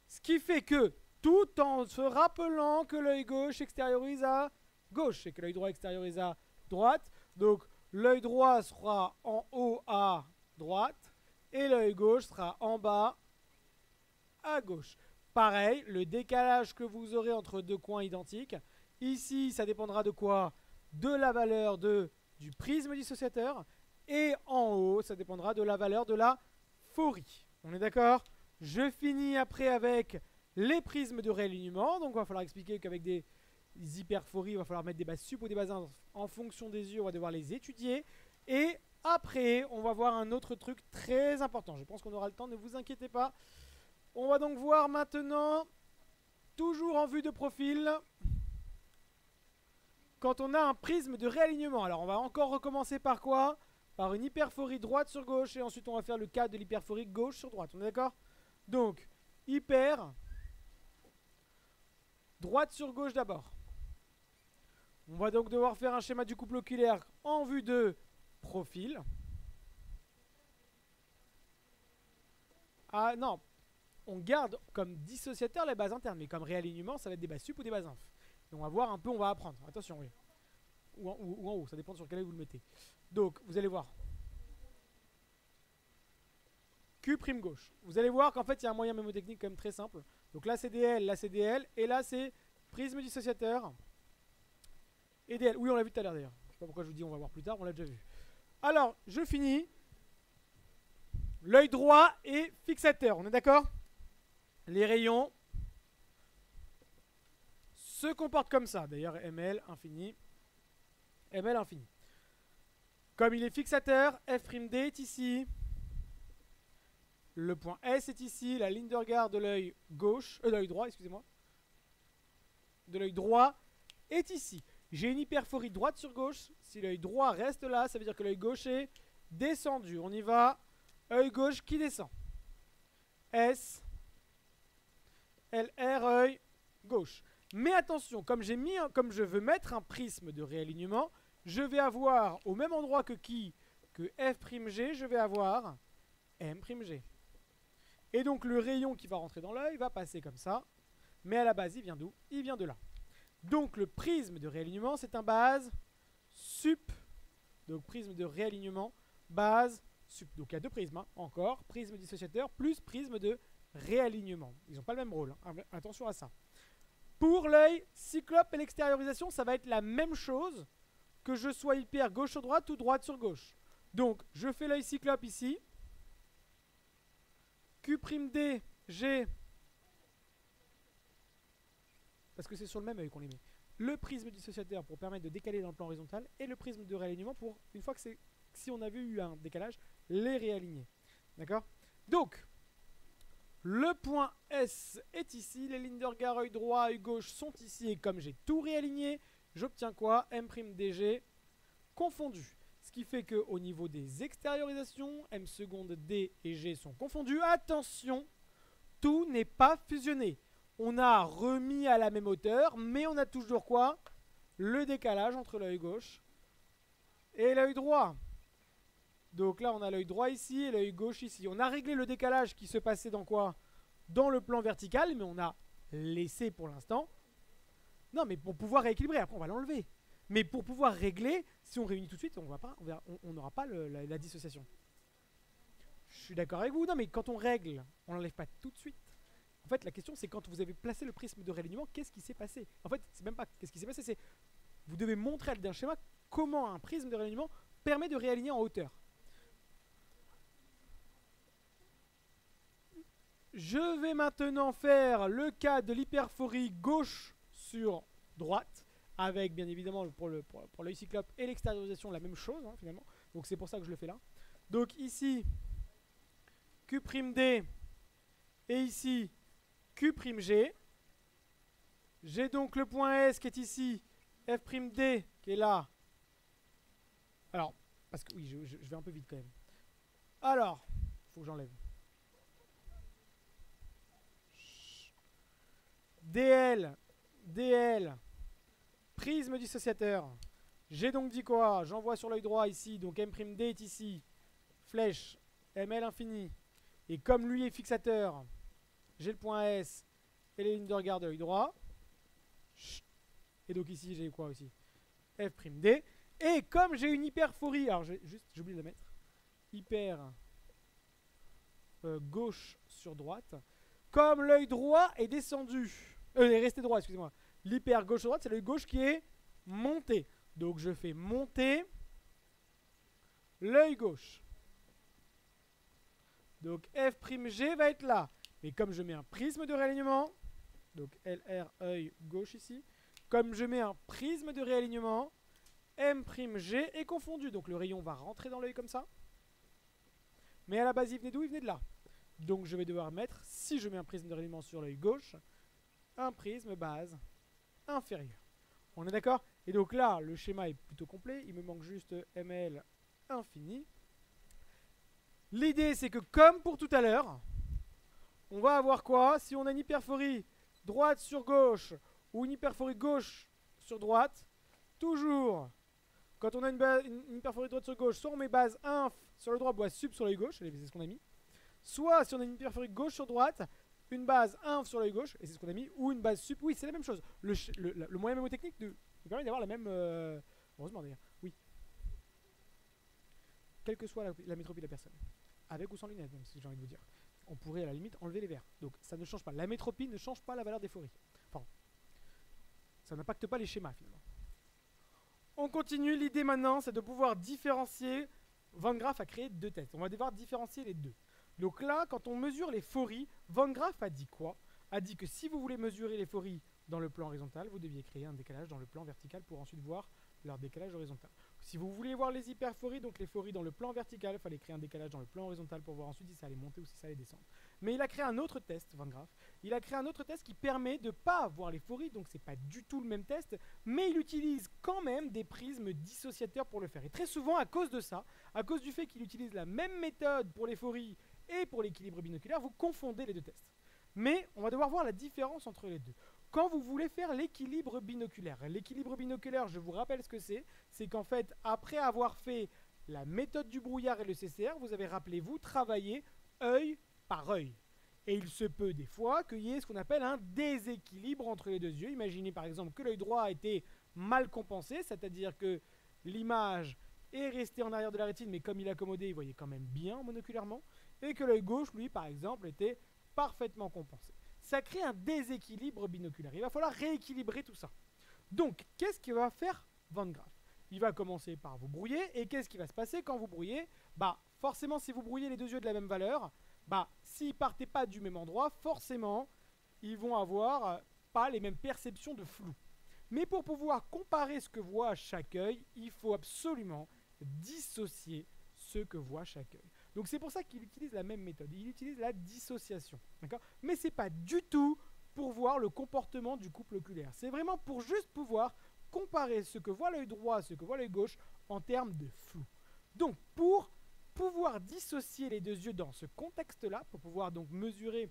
Ce qui fait que, tout en se rappelant que l'œil gauche extériorise à gauche et que l'œil droit extériorise à droite, donc l'œil droit sera en haut à droite et l'œil gauche sera en bas à gauche. Pareil, le décalage que vous aurez entre deux coins identiques, ici ça dépendra de quoi? De la valeur du prisme dissociateur, et en haut ça dépendra de la valeur de la phorie. On est d'accord? Je finis après avec les prismes de réalignement, donc il va falloir expliquer qu'avec des les hyperphories, il va falloir mettre des bases sup ou des bases inf en fonction des yeux, on va devoir les étudier. Et après, on va voir un autre truc très important. Je pense qu'on aura le temps, ne vous inquiétez pas. On va donc voir maintenant, toujours en vue de profil, quand on a un prisme de réalignement. Alors on va encore recommencer par quoi? Par une hyperphorie droite sur gauche, et ensuite on va faire le cas de l'hyperphorie gauche sur droite. On est d'accord? Donc, hyper, droite sur gauche d'abord. On va donc devoir faire un schéma du couple oculaire en vue de profil. Ah non, on garde comme dissociateur les bases internes, mais comme réalignement, ça va être des bases sup ou des bases inf. Et on va voir un peu, on va apprendre. Attention, oui. Ou en haut, ça dépend sur quel œil vous le mettez. Donc, vous allez voir. Q' gauche. Vous allez voir qu'en fait, il y a un moyen mémotechnique quand même très simple. Donc là, c'est DL, là, c'est DL, et là, c'est prisme dissociateur. Et DL. Oui, on l'a vu tout à l'heure d'ailleurs. Je sais pas pourquoi je vous dis on va voir plus tard, on l'a déjà vu. Alors, je finis. L'œil droit est fixateur, on est d'accord? Les rayons se comportent comme ça. D'ailleurs, ML infini. ML infini. Comme il est fixateur, F'D est ici. Le point S est ici. La ligne de regard de l'œil gauche, de l'œil droit, excusez-moi. De l'œil droit est ici. J'ai une hyperphorie droite sur gauche. Si l'œil droit reste là, ça veut dire que l'œil gauche est descendu. On y va. Œil gauche qui descend. S, LR, œil gauche. Mais attention, comme je veux mettre un prisme de réalignement, je vais avoir au même endroit que qui? Que F'G, je vais avoir M'G. Et donc le rayon qui va rentrer dans l'œil va passer comme ça. Mais à la base, il vient d'où? Il vient de là. Donc le prisme de réalignement, c'est un base sup. Donc prisme de réalignement, base sup. Donc il y a deux prismes, hein. Encore, prisme dissociateur plus prisme de réalignement. Ils n'ont pas le même rôle, hein. Attention à ça. Pour l'œil cyclope et l'extériorisation, ça va être la même chose que je sois hyper gauche sur droite ou droite sur gauche. Donc je fais l'œil cyclope ici. Q'D, G, parce que c'est sur le même œil qu'on les met. Le prisme dissociateur pour permettre de décaler dans le plan horizontal et le prisme de réalignement pour, une fois que c'est, si on avait eu un décalage, les réaligner. D'accord? Donc, le point S est ici, les lignes de regard œil droit, œil gauche sont ici, et comme j'ai tout réaligné, j'obtiens quoi? M'Dg confondu. Ce qui fait qu'au niveau des extériorisations, M seconde, D et G sont confondus. Attention, tout n'est pas fusionné. On a remis à la même hauteur, mais on a toujours quoi? Le décalage entre l'œil gauche et l'œil droit. Donc là, on a l'œil droit ici et l'œil gauche ici. On a réglé le décalage qui se passait dans quoi? Dans le plan vertical, mais on a laissé pour l'instant. Non, mais pour pouvoir rééquilibrer, après on va l'enlever. Mais pour pouvoir régler, si on réunit tout de suite, on n'aura pas la dissociation. Je suis d'accord avec vous. Non, mais quand on règle, on n'enlève pas tout de suite. En fait, la question, c'est quand vous avez placé le prisme de réalignement, qu'est-ce qui s'est passé? En fait, c'est même pas qu'est-ce qui s'est passé, c'est vous devez montrer d'un schéma comment un prisme de réalignement permet de réaligner en hauteur. Je vais maintenant faire le cas de l'hyperphorie gauche sur droite, avec bien évidemment pour l'œil cyclope et l'extériorisation la même chose, hein, finalement. Donc c'est pour ça que je le fais là. Donc ici, Q'D et ici, Q'G. J'ai donc le point S qui est ici, F'D qui est là. Alors, parce que oui, je vais un peu vite quand même. Alors, il faut que j'enlève. DL, DL, prisme dissociateur. J'ai donc dit quoi? J'envoie sur l'œil droit ici, donc M'D est ici, flèche, ML infini. Et comme lui est fixateur, j'ai le point S et les lignes de regard de l'œil droit. Et donc ici, j'ai quoi aussi? F'D. Et comme j'ai une hyperphorie, alors j'ai oublié de la mettre, hyper gauche sur droite, comme l'œil droit est descendu, est resté droit, excusez-moi, l'hyper gauche sur droite, c'est l'œil gauche qui est monté. Donc je fais monter l'œil gauche. Donc F'G va être là. Mais comme je mets un prisme de réalignement, donc LR œil gauche ici, Comme je mets un prisme de réalignement, M'G est confondu. Donc le rayon va rentrer dans l'œil comme ça. Mais à la base, il venait d'où? Il venait de là. Donc je vais devoir mettre, si je mets un prisme de réalignement sur l'œil gauche, un prisme base inférieur. On est d'accord? Et donc là, le schéma est plutôt complet. Il me manque juste ML infini. L'idée, c'est que comme pour tout à l'heure, on va avoir quoi? Si on a une hyperphorie droite sur gauche ou une hyperphorie gauche sur droite, toujours, quand on a une hyperphorie droite sur gauche, soit on met base inf sur le droit, bois sub sur l'œil gauche, c'est ce qu'on a mis. Soit si on a une hyperphorie gauche sur droite, une base inf sur l'œil gauche, et c'est ce qu'on a mis, ou une base sub, oui, c'est la même chose. Le moyen mémotechnique permet d'avoir la même... heureusement d'ailleurs, oui. Quelle que soit la métropie de la personne. Avec ou sans lunettes, même si j'ai envie de vous dire. On pourrait à la limite enlever les verres. Donc ça ne change pas. La métropie ne change pas la valeur des phories. Enfin, ça n'impacte pas les schémas finalement. On continue. L'idée maintenant, c'est de pouvoir différencier. Van Graaf a créé 2 tests. On va devoir différencier les deux. Donc là, quand on mesure les phories, Van Graaf a dit quoi? A dit que si vous voulez mesurer les phories dans le plan horizontal, vous deviez créer un décalage dans le plan vertical pour ensuite voir leur décalage horizontal. Si vous vouliez voir les hyperphories, donc les phories dans le plan vertical, il fallait créer un décalage dans le plan horizontal pour voir ensuite si ça allait monter ou si ça allait descendre. Mais il a créé un autre test, Van Graaf. Il a créé un autre test qui permet de ne pas voir les phories, donc c'est pas du tout le même test, mais il utilise quand même des prismes dissociateurs pour le faire. Et très souvent, à cause de ça, à cause du fait qu'il utilise la même méthode pour les phories et pour l'équilibre binoculaire, vous confondez les deux tests. Mais on va devoir voir la différence entre les deux. Quand vous voulez faire l'équilibre binoculaire, je vous rappelle ce que c'est qu'en fait, après avoir fait la méthode du brouillard et le CCR, vous avez, rappelez-vous, travaillé œil par œil. Et il se peut des fois qu'il y ait ce qu'on appelle un déséquilibre entre les deux yeux. Imaginez par exemple que l'œil droit a été mal compensé, c'est-à-dire que l'image est restée en arrière de la rétine, mais comme il est accommodé, il voyait quand même bien monoculairement, et que l'œil gauche, lui, par exemple, était parfaitement compensé. Ça crée un déséquilibre binoculaire. Il va falloir rééquilibrer tout ça. Donc, qu'est-ce que va faire Van Graaf? Il va commencer par vous brouiller. Et qu'est-ce qui va se passer quand vous brouillez? Bah, forcément, si vous brouillez les deux yeux de la même valeur, bah, s'ils partaient pas du même endroit, forcément, ils vont avoir pas les mêmes perceptions de flou. Mais pour pouvoir comparer ce que voit chaque œil, il faut absolument dissocier ce que voit chaque œil. Donc c'est pour ça qu'il utilise la même méthode. Il utilise la dissociation. Mais ce n'est pas du tout pour voir le comportement du couple oculaire. C'est vraiment pour juste pouvoir comparer ce que voit l'œil droit, ce que voit l'œil gauche en termes de flou. Donc pour pouvoir dissocier les deux yeux dans ce contexte-là, pour pouvoir donc mesurer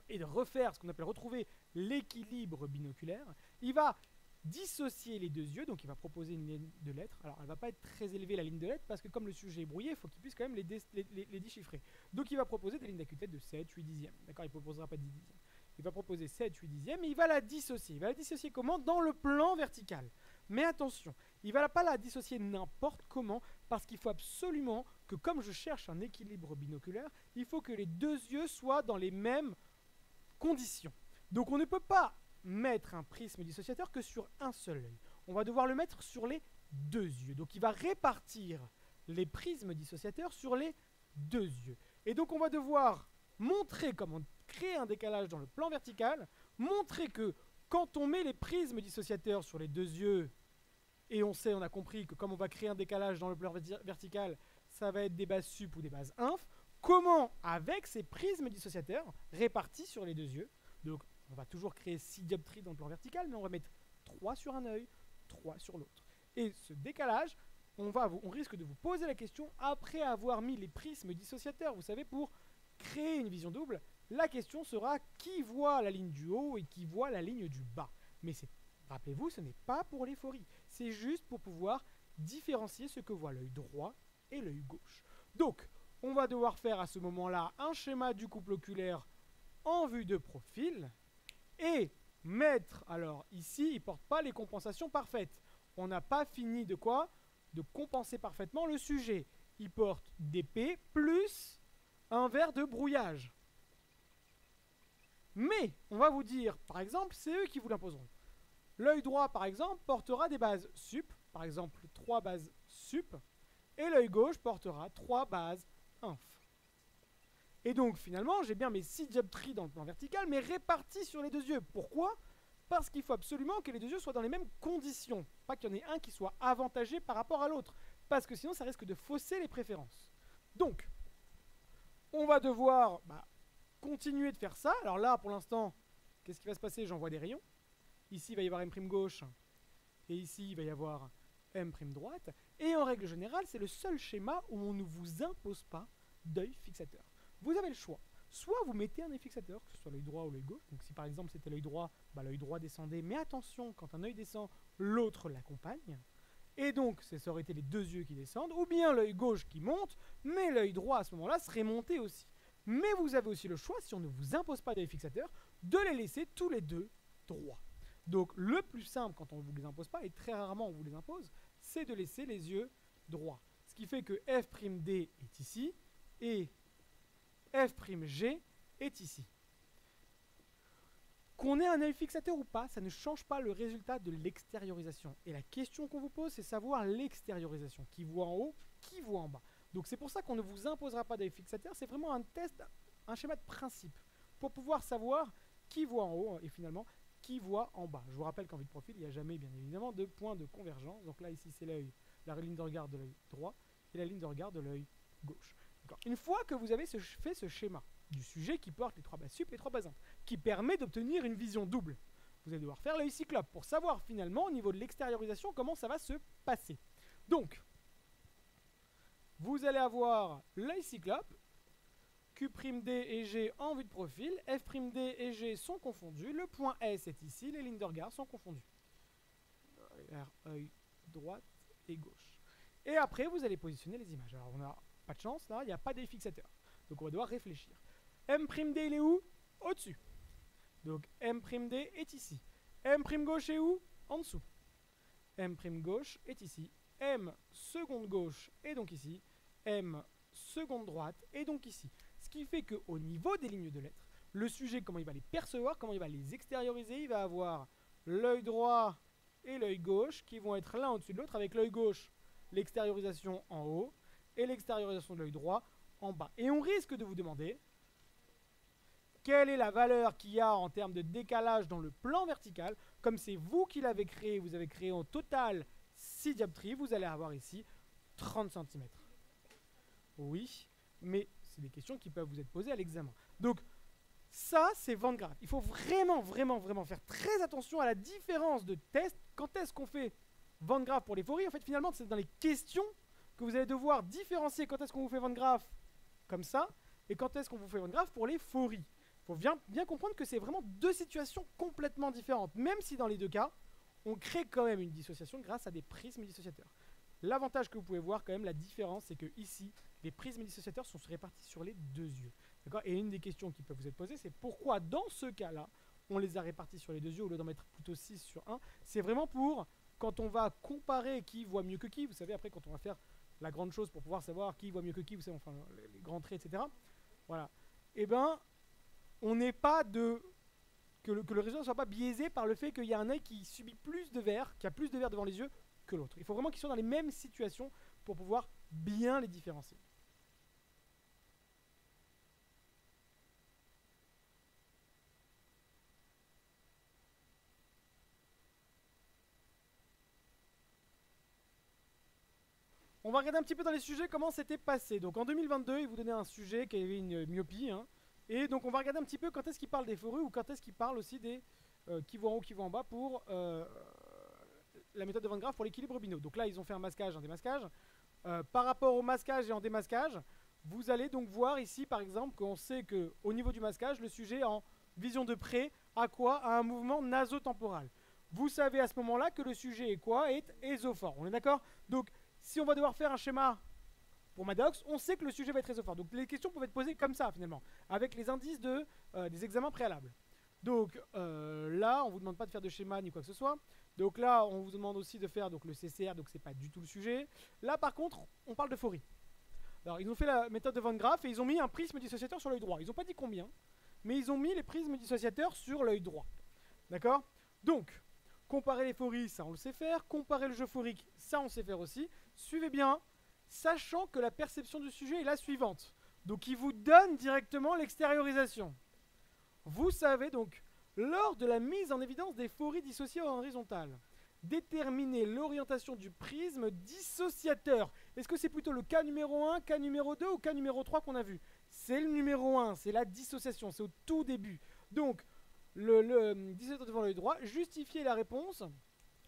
et de refaire ce qu'on appelle retrouver l'équilibre binoculaire, il va dissocier les deux yeux, donc il va proposer une ligne de lettres. Alors elle va pas être très élevée la ligne de lettres parce que comme le sujet est brouillé, il faut qu'il puisse quand même les déchiffrer. Donc il va proposer des lignes d'acuité de 7, 8 dixièmes. D'accord, il ne proposera pas 10 dixièmes. Il va proposer 7, 8 dixièmes et il va la dissocier. Il va la dissocier comment? Dans le plan vertical. Mais attention, il ne va pas la dissocier n'importe comment parce qu'il faut absolument que comme je cherche un équilibre binoculaire, il faut que les deux yeux soient dans les mêmes conditions. Donc on ne peut pas mettre un prisme dissociateur que sur un seul œil. On va devoir le mettre sur les deux yeux. Donc il va répartir les prismes dissociateurs sur les deux yeux. Et donc on va devoir montrer comment créer un décalage dans le plan vertical, montrer que quand on met les prismes dissociateurs sur les deux yeux, et on a compris que comme on va créer un décalage dans le plan vertical, ça va être des bases sup ou des bases inf, comment avec ces prismes dissociateurs répartis sur les deux yeux, donc on va toujours créer 6 dioptries dans le plan vertical, mais on va mettre 3 sur un œil, 3 sur l'autre. Et ce décalage, on risque de vous poser la question après avoir mis les prismes dissociateurs. Vous savez, pour créer une vision double, la question sera qui voit la ligne du haut et qui voit la ligne du bas. Mais rappelez-vous, ce n'est pas pour les phories. C'est juste pour pouvoir différencier ce que voit l'œil droit et l'œil gauche. Donc, on va devoir faire à ce moment-là un schéma du couple oculaire en vue de profil. Et mettre, alors ici, il ne porte pas les compensations parfaites. On n'a pas fini de quoi? De compenser parfaitement le sujet. Il porte d'épée plus un verre de brouillage. Mais, on va vous dire, par exemple, c'est eux qui vous l'imposeront. L'œil droit, par exemple, portera des bases sup, par exemple 3 bases sup, et l'œil gauche portera 3 bases inf. Et donc, finalement, j'ai bien mes 6 dioptries dans le plan vertical, mais répartis sur les deux yeux. Pourquoi? Parce qu'il faut absolument que les deux yeux soient dans les mêmes conditions. Pas qu'il y en ait un qui soit avantagé par rapport à l'autre. Parce que sinon, ça risque de fausser les préférences. Donc, on va devoir continuer de faire ça. Alors là, pour l'instant, qu'est-ce qui va se passer? J'envoie des rayons. Ici, il va y avoir M' gauche. Et ici, il va y avoir M' droite. Et en règle générale, c'est le seul schéma où on ne vous impose pas d'œil fixateur. Vous avez le choix. Soit vous mettez un œil fixateur, que ce soit l'œil droit ou l'œil gauche. Donc si par exemple c'était l'œil droit, l'œil droit descendait. Mais attention, quand un œil descend, l'autre l'accompagne. Et donc ça aurait été les deux yeux qui descendent. Ou bien l'œil gauche qui monte, mais l'œil droit à ce moment-là serait monté aussi. Mais vous avez aussi le choix, si on ne vous impose pas d'œil fixateur, de les laisser tous les deux droits. Donc le plus simple quand on ne vous les impose pas, et très rarement on vous les impose, c'est de laisser les yeux droits. Ce qui fait que F'D est ici, et F'G est ici. Qu'on ait un œil fixateur ou pas, ça ne change pas le résultat de l'extériorisation. Et la question qu'on vous pose, c'est savoir l'extériorisation. Qui voit en haut, qui voit en bas. Donc c'est pour ça qu'on ne vous imposera pas d'œil fixateur, c'est vraiment un test, un schéma de principe, pour pouvoir savoir qui voit en haut, et finalement, qui voit en bas. Je vous rappelle qu'en vue de profil, il n'y a jamais, bien évidemment, de point de convergence. Donc là, ici, c'est l'œil, la ligne de regard de l'œil droit, et la ligne de regard de l'œil gauche. Une fois que vous avez fait ce schéma du sujet qui porte les trois bases sup et les trois bases int, qui permet d'obtenir une vision double, vous allez devoir faire l'œil cyclope pour savoir finalement au niveau de l'extériorisation comment ça va se passer. Donc, vous allez avoir l'œil cyclope, Q'D et G en vue de profil, F'D et G sont confondus, le point S est ici, les lignes de regard sont confondues. Œil droite et gauche. Et après, vous allez positionner les images. Alors, on n'a pas de chance, là, il n'y a pas d'œil fixateur. Donc, on va devoir réfléchir. M'D, il est où? Au-dessus. Donc, M'D est ici. M' gauche est où? En dessous. M' gauche est ici. M seconde gauche est donc ici. M seconde droite est donc ici. Ce qui fait qu'au niveau des lignes de lettres, le sujet, comment il va les percevoir, comment il va les extérioriser, il va avoir l'œil droit et l'œil gauche qui vont être l'un au-dessus de l'autre, avec l'œil gauche, l'extériorisation en haut, et l'extériorisation de l'œil droit en bas. Et on risque de vous demander quelle est la valeur qu'il y a en termes de décalage dans le plan vertical. Comme c'est vous qui l'avez créé, vous avez créé en total 6 dioptries, vous allez avoir ici 30 cm. Oui, mais c'est des questions qui peuvent vous être posées à l'examen. Donc, ça, c'est Van Graff. Il faut vraiment, vraiment, vraiment faire très attention à la différence de test. Quand est-ce qu'on fait Van Graff pour les fories? En fait, finalement, c'est dans les questions que vous allez devoir différencier quand est-ce qu'on vous fait Van Graff comme ça et quand est-ce qu'on vous fait Van Graff pour les fories. Il faut bien comprendre que c'est vraiment deux situations complètement différentes, même si dans les deux cas, on crée quand même une dissociation grâce à des prismes dissociateurs. L'avantage que vous pouvez voir quand même, la différence, c'est que ici, les prismes dissociateurs sont répartis sur les deux yeux. Et une des questions qui peuvent vous être posées, c'est pourquoi dans ce cas-là, on les a répartis sur les deux yeux au lieu d'en mettre plutôt 6 sur 1. C'est vraiment pour, quand on va comparer qui voit mieux que qui, vous savez, après quand on va faire la grande chose pour pouvoir savoir qui voit mieux que qui, vous savez, enfin les grands traits, etc. Voilà. Eh ben, on n'est pas de... Que le résultat ne soit pas biaisé par le fait qu'il y a un œil qui subit plus de verre, qui a plus de verre devant les yeux que l'autre. Il faut vraiment qu'ils soient dans les mêmes situations pour pouvoir bien les différencier. On va regarder un petit peu dans les sujets comment c'était passé. Donc en 2022, il vous donnait un sujet qui avait une myopie. Et donc on va regarder un petit peu quand est-ce qu'il parle des fourrures ou quand est-ce qu'il parle aussi des qui voient en haut, qui voient en bas pour la méthode de Van Graff pour l'équilibre binôme. Donc là, ils ont fait un masquage, un démasquage. Par rapport au masquage et en démasquage, vous allez donc voir ici, par exemple, qu'on sait qu'au niveau du masquage, le sujet en vision de près a quoi? A un mouvement nasotemporal. Vous savez à ce moment-là que le sujet est quoi? Est ésophore. On est d'accord? Donc, si on va devoir faire un schéma pour Maddox, on sait que le sujet va être ésophore. Donc, les questions peuvent être posées comme ça, finalement, avec les indices des examens préalables. Donc, là, on ne vous demande pas de faire de schéma ni quoi que ce soit. Donc là, on vous demande aussi de faire donc, le CCR, donc c'est pas du tout le sujet. Là, par contre, on parle de forie. Alors, ils ont fait la méthode de Van Graff et ils ont mis un prisme dissociateur sur l'œil droit. Ils n'ont pas dit combien, mais ils ont mis les prismes dissociateurs sur l'œil droit. D'accord? Donc, comparer les fories, ça on le sait faire. Comparer le jeu phorique, ça on sait faire aussi. Suivez bien, sachant que la perception du sujet est la suivante. Donc, il vous donne directement l'extériorisation. Vous savez donc, Lors de la mise en évidence des phories dissociées horizontales, déterminer l'orientation du prisme dissociateur. Est-ce que c'est plutôt le cas numéro 1, cas numéro 2 ou cas numéro 3 qu'on a vu? C'est le numéro 1, c'est la dissociation, c'est au tout début. Donc, le dissociateur devant l'œil droit, justifier la réponse.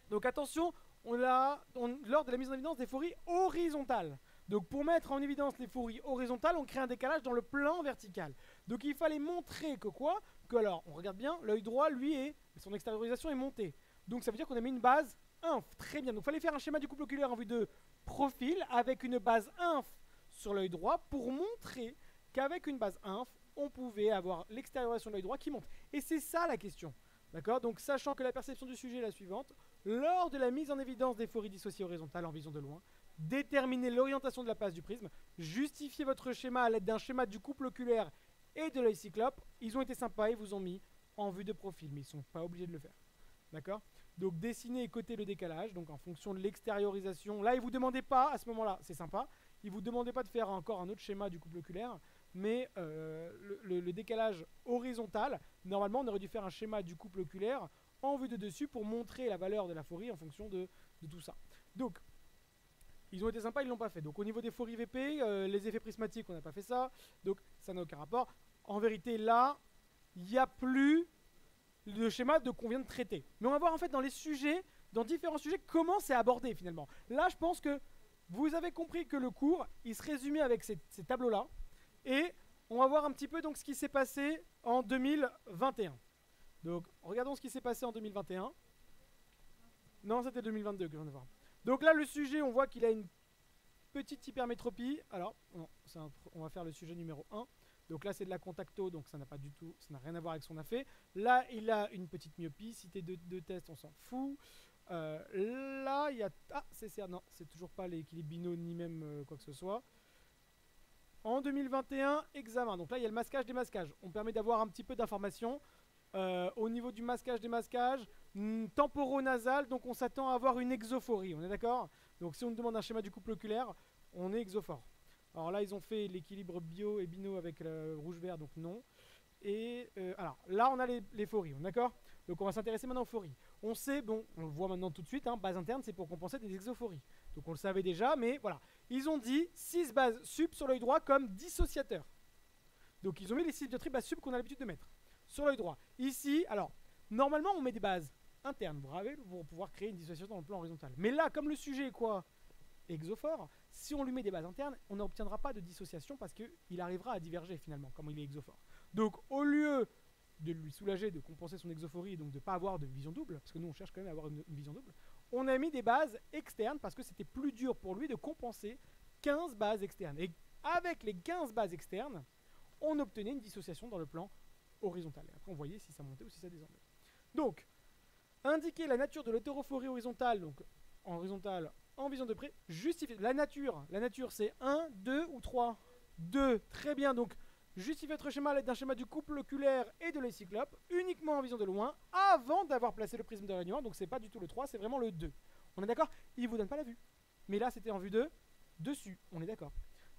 Donc attention, lors de la mise en évidence des phories horizontales. Donc pour mettre en évidence les phories horizontales, on crée un décalage dans le plan vertical. Donc il fallait montrer que quoi? Que alors, on regarde bien, l'œil droit, lui, son extériorisation est montée. Donc ça veut dire qu'on a mis une base inf. Très bien. Donc il fallait faire un schéma du couple oculaire en vue de profil avec une base inf sur l'œil droit pour montrer qu'avec une base inf, on pouvait avoir l'extériorisation de l'œil droit qui monte. Et c'est ça la question. D'accord? Donc sachant que la perception du sujet est la suivante, lors de la mise en évidence des phories dissociées horizontales en vision de loin, déterminez l'orientation de la place du prisme, justifiez votre schéma à l'aide d'un schéma du couple oculaire et de l'œil cyclope. Ils ont été sympas, ils vous ont mis en vue de profil, mais ils ne sont pas obligés de le faire. D'accord? Donc dessinez et cotez le décalage, donc en fonction de l'extériorisation. Là, ils ne vous demandaient pas, à ce moment-là, c'est sympa, ils ne vous demandaient pas de faire encore un autre schéma du couple oculaire, mais le décalage horizontal, normalement, on aurait dû faire un schéma du couple oculaire en vue de dessus pour montrer la valeur de la phorie en fonction de tout ça. Donc, ils ont été sympas, ils ne l'ont pas fait. Donc au niveau des phories VP, les effets prismatiques, on n'a pas fait ça, donc ça n'a aucun rapport. En vérité, là, il n'y a plus le schéma qu'on vient de traiter. Mais on va voir en fait dans les sujets, dans différents sujets, comment c'est abordé finalement. Là, je pense que vous avez compris que le cours, il se résumait avec ces tableaux-là. Et on va voir un petit peu donc ce qui s'est passé en 2021. Donc, regardons ce qui s'est passé en 2021. Non, c'était 2022 que je viens de voir. Donc là, le sujet, on voit qu'il a une petite hypermétropie. Alors, non, on va faire le sujet numéro 1. Donc là, c'est de la contacto, donc ça n'a pas du tout, ça n'a rien à voir avec ce qu'on a fait. Là, il a une petite myopie. Cité de test, on s'en fout. Là, il y a... Ah, c'est ça, non, c'est toujours pas l'équilibre bino, ni même quoi que ce soit. En 2021, examen. Donc là, il y a le masquage des masquages. On permet d'avoir un petit peu d'informations. Au niveau du masquage des masquages, temporonasal, donc on s'attend à avoir une exophorie, on est d'accord? Donc si on nous demande un schéma du couple oculaire, on est exophore. Alors là, ils ont fait l'équilibre bio et bino avec le rouge-vert, donc non. Et alors là, on a les phories, on est d'accord? Donc on va s'intéresser maintenant aux phories. On sait, bon, on le voit maintenant tout de suite, hein, base interne, c'est pour compenser des exophories. Donc on le savait déjà, mais voilà. Ils ont dit 6 bases sub sur l'œil droit comme dissociateurs. Donc ils ont mis les 6 dioptries bases sub qu'on a l'habitude de mettre sur l'œil droit. Ici, alors, normalement, on met des bases internes, vous savez, pour pouvoir créer une dissociation dans le plan horizontal. Mais là, comme le sujet est quoi? Exophore, si on lui met des bases internes, on n'obtiendra pas de dissociation parce qu'il arrivera à diverger finalement, comme il est exophore. Donc, au lieu de lui soulager, de compenser son exophorie et donc de ne pas avoir de vision double, parce que nous, on cherche quand même à avoir une vision double, on a mis des bases externes parce que c'était plus dur pour lui de compenser 15 bases externes. Et avec les 15 bases externes, on obtenait une dissociation dans le plan horizontal. Et après, on voyait si ça montait ou si ça descendait. Donc, indiquer la nature de l'hétérophorie horizontale, donc en horizontale, en vision de près, justifier. La nature c'est 1, 2 ou 3 2. Très bien, donc justifier votre schéma à l'aide d'un schéma du couple oculaire et de l'œil cyclope, uniquement en vision de loin, avant d'avoir placé le prisme de réunion. Donc, c'est pas du tout le 3, c'est vraiment le 2. On est d'accord? Il ne vous donne pas la vue. Mais là, c'était en vue de dessus. On est d'accord.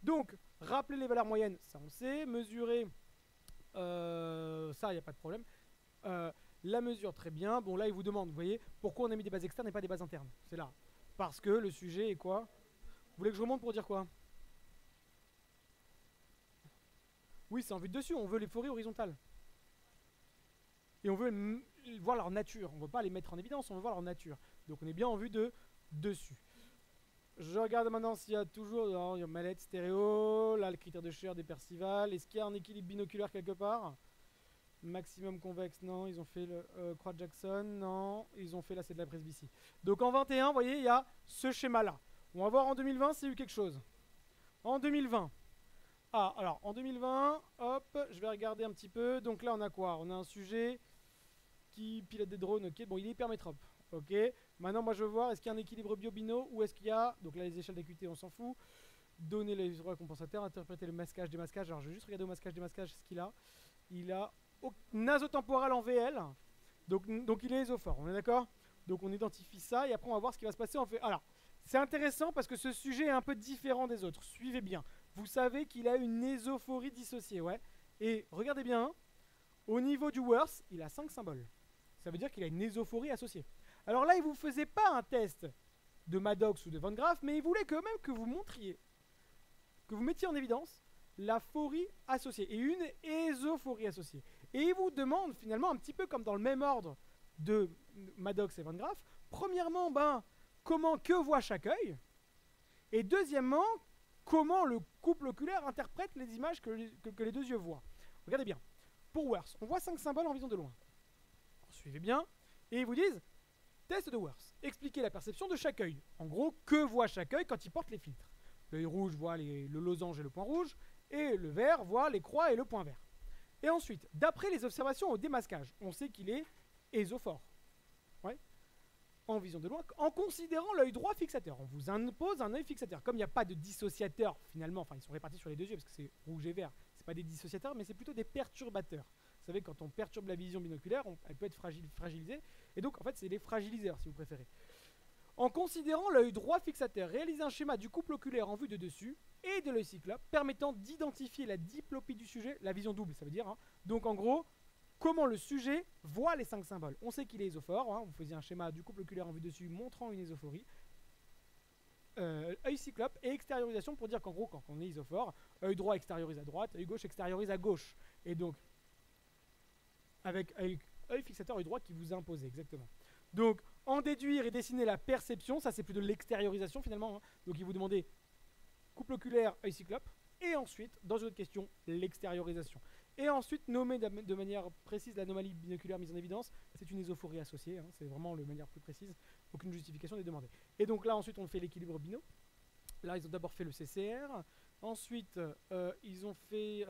Donc, rappelez les valeurs moyennes, ça on sait. Mesurer... ça, il n'y a pas de problème. La mesure, très bien. Bon, là, il vous demande, vous voyez, pourquoi on a mis des bases externes et pas des bases internes. C'est là. Parce que le sujet est quoi? Vous voulez que je remonte pour dire quoi? Oui, c'est en vue de dessus. On veut les phories horizontales. Et on veut voir leur nature. On ne veut pas les mettre en évidence, on veut voir leur nature. Donc, on est bien en vue de dessus. Je regarde maintenant s'il y a toujours... Non, il y a mallette, stéréo. Là, le critère de Sher des Percival. Est-ce qu'il y a un équilibre binoculaire quelque part? Maximum convexe, non. Ils ont fait le Croix-Jackson, non. Ils ont fait là, c'est de la presbytie. Donc en 21, vous voyez, il y a ce schéma-là. On va voir en 2020 s'il y a eu quelque chose. En 2020. Ah, alors, en 2020, hop, je vais regarder un petit peu. Donc là, on a quoi? On a un sujet qui pilote des drones, ok. Bon, il est hypermétrope, ok. Maintenant, moi, je veux voir, est-ce qu'il y a un équilibre bio-bino ou est-ce qu'il y a... Donc là, les échelles d'acuité, on s'en fout. Donner les droits compensateurs, interpréter le masquage des masquages. Alors, je vais juste regarder au masquage des masquages ce qu'il a. Il a nasotemporal en VL. Donc il est ésophore, on est d'accord? Donc on identifie ça et après on va voir ce qui va se passer en fait. Alors, c'est intéressant parce que ce sujet est un peu différent des autres. Suivez bien. Vous savez qu'il a une ésophorie dissociée, ouais. Et regardez bien, Au niveau du worst, il a 5 symboles. Ça veut dire qu'il a une ésophorie associée. Alors là, il ne vous faisait pas un test de Maddox ou de Van Graff, mais il voulait quand même que vous montriez, que vous mettiez en évidence la phorie associée et une ésophorie associée. Et il vous demande finalement, un petit peu comme dans le même ordre de Maddox et Van Graff, premièrement, que voit chaque œil, et deuxièmement, comment le couple oculaire interprète les images que les deux yeux voient. Regardez bien. Pour Worth, on voit 5 symboles en vision de loin. Suivez bien. Et ils vous disent, test de Worth. Expliquez la perception de chaque œil. En gros, que voit chaque œil quand il porte les filtres. L'œil rouge voit le losange et le point rouge, et le vert voit les croix et le point vert. Et ensuite, d'après les observations au démasquage, on sait qu'il est ésophore. Ouais. En vision de loin, en considérant l'œil droit fixateur. On vous impose un œil fixateur. Comme il n'y a pas de dissociateur, finalement, enfin ils sont répartis sur les deux yeux, parce que c'est rouge et vert. C'est pas des dissociateurs, mais c'est plutôt des perturbateurs. Vous savez, quand on perturbe la vision binoculaire, elle peut être fragilisée. Et donc, en fait, c'est les fragiliseurs, si vous préférez. En considérant l'œil droit fixateur, réalisez un schéma du couple oculaire en vue de dessus et de l'œil cyclope, permettant d'identifier la diplopie du sujet, la vision double, ça veut dire. Hein. Donc, en gros, comment le sujet voit les 5 symboles. On sait qu'il est ésophore. Hein. Vous faisiez un schéma du couple oculaire en vue de dessus montrant une ésophorie. Œil cyclope et extériorisation pour dire qu'en gros, quand on est isophore, œil droit extériorise à droite, œil gauche extériorise à gauche. Et donc, avec œil fixateur, œil droit qui vous impose exactement. Donc, en déduire et dessiner la perception, ça c'est plutôt l'extériorisation finalement. Hein. Donc, il vous demandait couple oculaire, œil cyclope. Et ensuite, dans une autre question, l'extériorisation. Et ensuite, nommer de manière précise l'anomalie binoculaire mise en évidence. C'est une ésophorie associée, hein, c'est vraiment de manière plus précise. Aucune justification n'est demandée. Et donc là, ensuite, on fait l'équilibre bino. Là, ils ont d'abord fait le CCR. Ensuite, ils ont fait,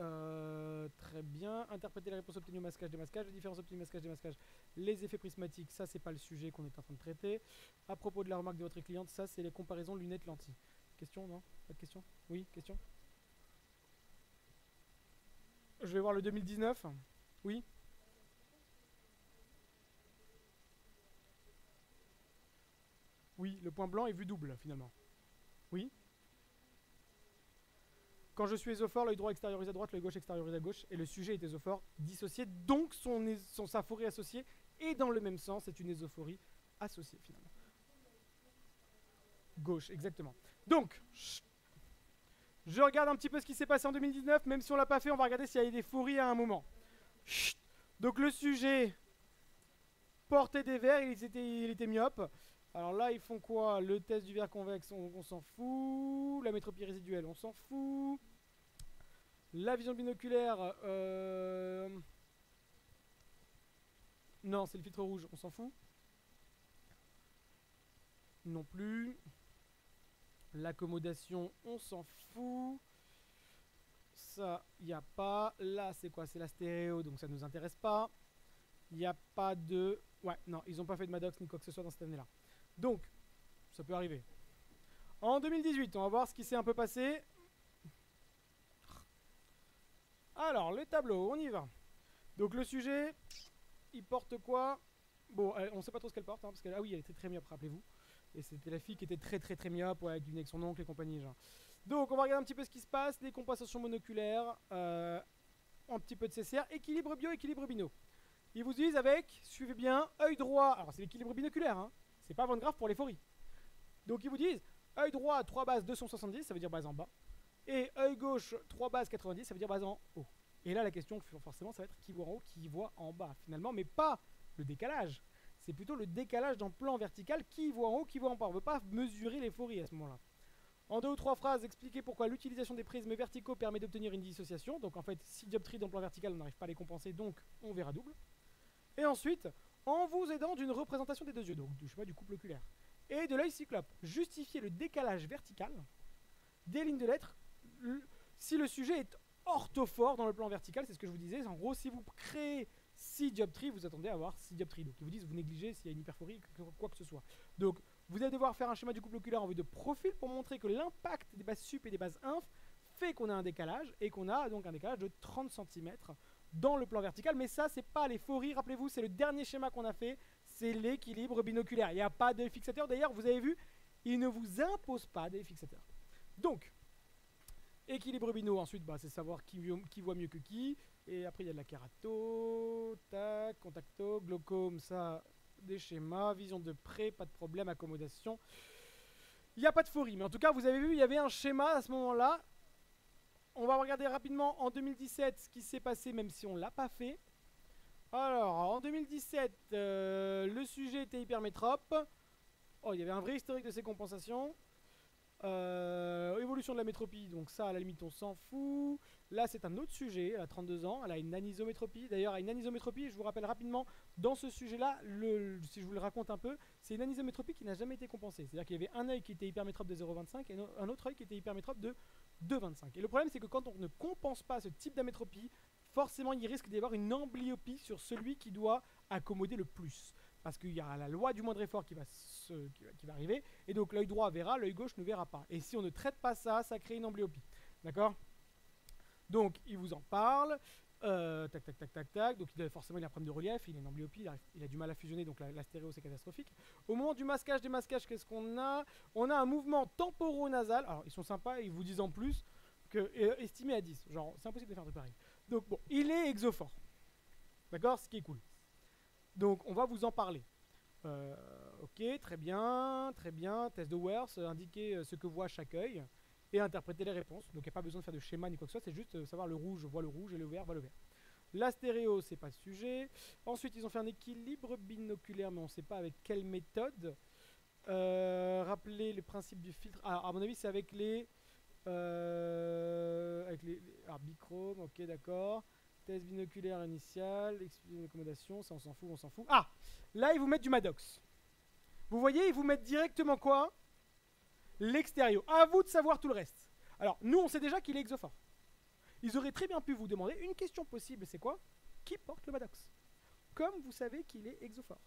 très bien, interpréter les réponses obtenues au masquage, démasquage, les différences obtenues masquage, démasquage, les effets prismatiques, ça, c'est pas le sujet qu'on est en train de traiter. À propos de la remarque de votre cliente, ça, c'est les comparaisons lunettes-lentilles. Question, non? Pas de question? Oui, question? Je vais voir le 2019. Oui. Oui, le point blanc est vue double, finalement. Oui. Quand je suis ésophore, l'œil droit extériorise à droite, l'œil gauche extériorise à gauche, et le sujet est ésophore, dissocié, donc sa phorie associée est dans le même sens, c'est une ésophorie associée, finalement. Gauche, exactement. Donc, je regarde un petit peu ce qui s'est passé en 2019, même si on l'a pas fait, on va regarder s'il y a eu des phories à un moment. Chut. Donc le sujet portait des verres, il était myope. Alors là, ils font quoi? Le test du verre convexe, on s'en fout. La métropie résiduelle, on s'en fout. La vision binoculaire, non, c'est le filtre rouge, on s'en fout. Non plus. L'accommodation, on s'en fout. Ça, il n'y a pas. Là, c'est quoi? C'est la stéréo, donc ça ne nous intéresse pas. Il n'y a pas de... Ouais, non, ils n'ont pas fait de Maddox ni quoi que ce soit dans cette année-là. Donc, ça peut arriver. En 2018, on va voir ce qui s'est un peu passé. Alors, les tableaux, on y va. Donc, le sujet, il porte quoi? Bon, on ne sait pas trop ce qu'elle porte, hein, parce que ah oui, elle était très myope, rappelez-vous. Et c'était la fille qui était très myope, ouais, avec son oncle et compagnie. Genre. Donc, on va regarder un petit peu ce qui se passe. Les compensations monoculaires, un petit peu de CCR, équilibre bio, équilibre bino. Ils vous disent avec, suivez bien, œil droit. Alors, c'est l'équilibre binoculaire, hein. C'est pas Van Graff pour l'euphorie. Donc, ils vous disent, œil droit, 3 bases 270, ça veut dire base en bas. Et œil gauche, 3 bases 90, ça veut dire base en haut. Et là, la question, forcément, ça va être qui voit en haut, qui voit en bas, finalement, mais pas le décalage. C'est plutôt le décalage dans le plan vertical, qui voit en haut, qui voit en bas. On ne veut pas mesurer l'euphorie à ce moment-là. En 2 ou 3 phrases, expliquez pourquoi l'utilisation des prismes verticaux permet d'obtenir une dissociation. Donc en fait, 6 dioptries dans le plan vertical, on n'arrive pas à les compenser, donc on verra double. Et ensuite, en vous aidant d'une représentation des deux yeux, donc du schéma du couple oculaire, et de l'œil cyclope, justifiez le décalage vertical des lignes de lettres si le sujet est orthophore dans le plan vertical, c'est ce que je vous disais. En gros, si vous créez 6 dioptries, vous attendez à avoir 6 dioptries. Donc ils vous disent, vous négligez s'il y a une hyperphorie, quoi que ce soit. Donc vous allez devoir faire un schéma du couple oculaire en vue de profil pour montrer que l'impact des bases sup et des bases inf fait qu'on a un décalage, et qu'on a donc un décalage de 30 cm dans le plan vertical. Mais ça, c'est pas l'euphorie, rappelez-vous, c'est le dernier schéma qu'on a fait, c'est l'équilibre binoculaire. Il n'y a pas de fixateur. D'ailleurs, vous avez vu, il ne vous impose pas des fixateurs. Donc, Équilibre binaux, ensuite, bah, c'est savoir qui voit mieux que qui. Et après, il y a de la kerato, tac, contacto, glaucome, ça, des schémas, vision de près, pas de problème, accommodation. Il n'y a pas de phorie, mais en tout cas, vous avez vu, il y avait un schéma à ce moment-là. On va regarder rapidement en 2017 ce qui s'est passé, même si on ne l'a pas fait. Alors, en 2017, le sujet était hypermétrope. Oh, il y avait un vrai historique de ces compensations. Évolution de la métropie, donc ça, à la limite, on s'en fout. Là, c'est un autre sujet, elle a 32 ans, elle a une anisométropie. D'ailleurs, à une anisométropie, je vous rappelle rapidement, dans ce sujet-là, si je vous le raconte un peu, c'est une anisométropie qui n'a jamais été compensée. C'est-à-dire qu'il y avait un œil qui était hypermétrope de 0,25 et un autre œil qui était hypermétrope de 2,25. Et le problème, c'est que quand on ne compense pas ce type d'amétropie, forcément, il risque d'y avoir une amblyopie sur celui qui doit accommoder le plus. Parce qu'il y a la loi du moindre effort qui va arriver, et donc l'œil droit verra, l'œil gauche ne verra pas. Et si on ne traite pas ça, ça crée une amblyopie. D'accord? Donc, il vous en parle. Tac, tac, tac, tac, tac. Donc, forcément, il a un problème de relief, il a une amblyopie, il a du mal à fusionner, donc la stéréo, c'est catastrophique. Au moment du masquage, démasquage, qu'est-ce qu'on a? On a un mouvement temporonasal. Alors, ils sont sympas, ils vous disent en plus que estimé à 10. Genre, c'est impossible de faire de pareil. Donc, bon, il est exophore. D'accord? Ce qui est cool. Donc, on va vous en parler. Ok, très bien, très bien. Test de Wers, indiquer ce que voit chaque œil et interpréter les réponses. Donc, il n'y a pas besoin de faire de schéma ni quoi que ce soit, c'est juste savoir le rouge voit le rouge et le vert voit le vert. La stéréo, c'est pas le sujet. Ensuite, ils ont fait un équilibre binoculaire, mais on ne sait pas avec quelle méthode. Rappelez le principe du filtre. Alors, à mon avis, c'est avec les. Alors, bichrome, ok, d'accord. Test binoculaire initial, accommodation, ça on s'en fout, on s'en fout. Ah! Là, ils vous mettent du Maddox. Vous voyez, ils vous mettent directement quoi? L'extérieur. À vous de savoir tout le reste. Alors, nous, on sait déjà qu'il est exophore. Ils auraient très bien pu vous demander une question possible, c'est quoi? Qui porte le Maddox? Comme vous savez qu'il est exophore.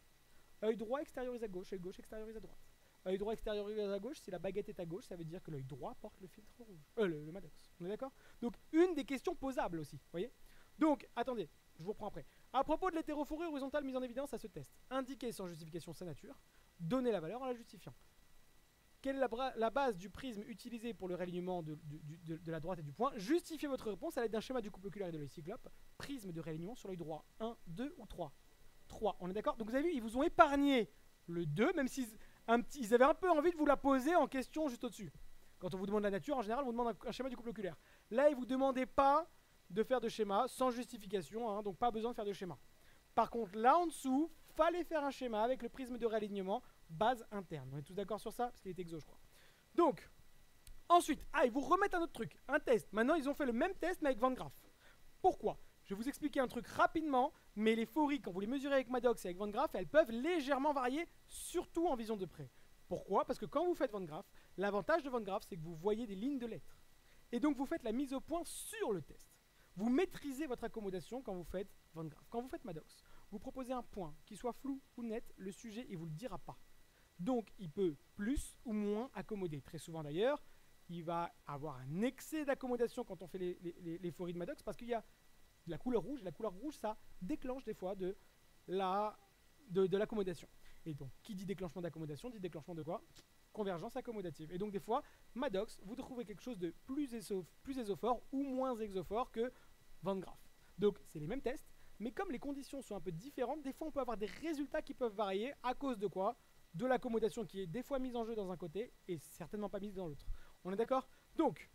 Œil droit extériorise à gauche, œil gauche extériorise à droite. Œil droit extériorise à gauche, si la baguette est à gauche, ça veut dire que l'œil droit porte le filtre rouge. Le Maddox. On est d'accord? Donc, une des questions posables aussi, vous voyez? Donc, attendez, je vous reprends après. À propos de l'hétérophorie horizontale mise en évidence à ce test, indiquez sans justification sa nature, donnez la valeur en la justifiant. Quelle est la base du prisme utilisé pour le réalignement de la droite et du point? Justifiez votre réponse à l'aide d'un schéma du couple oculaire et de l'œil cyclope. Prisme de réalignement sur l'œil droit. 1, 2 ou 3? 3, on est d'accord? Donc vous avez vu, ils vous ont épargné le 2, même s'ils ils avaient un peu envie de vous la poser en question juste au-dessus. Quand on vous demande la nature, en général, on vous demande un schéma du couple oculaire. Là, ils ne vous demandaient pas de faire de schéma sans justification, hein, donc pas besoin de faire de schéma. Par contre, là en dessous, fallait faire un schéma avec le prisme de réalignement base interne. On est tous d'accord sur ça? Parce qu'il est exo, je crois. Donc, ensuite, ils vous remettent un autre truc, un test. Maintenant, ils ont fait le même test, mais avec Van Graff. Pourquoi? Je vais vous expliquer un truc rapidement, mais les phories, quand vous les mesurez avec Maddox et avec Van Graff, elles peuvent légèrement varier, surtout en vision de près. Pourquoi? Parce que quand vous faites Van Graff, l'avantage de Van Graff, c'est que vous voyez des lignes de lettres. Et donc, vous faites la mise au point sur le test. Vous maîtrisez votre accommodation quand vous faites Van Graff. Quand vous faites Maddox, vous proposez un point qui soit flou ou net, le sujet ne vous le dira pas. Donc il peut plus ou moins accommoder. Très souvent d'ailleurs, il va avoir un excès d'accommodation quand on fait les phories de Maddox parce qu'il y a de la couleur rouge. La couleur rouge, ça déclenche des fois de l'accommodation. Et donc, qui dit déclenchement d'accommodation, dit déclenchement de quoi? Convergence accommodative. Et donc des fois, Maddox, vous trouvez quelque chose de plus exophore ou moins exophore que Van Graff. Donc c'est les mêmes tests, mais comme les conditions sont un peu différentes, des fois on peut avoir des résultats qui peuvent varier à cause de quoi? De l'accommodation qui est des fois mise en jeu dans un côté et certainement pas mise dans l'autre. On est d'accord? Donc,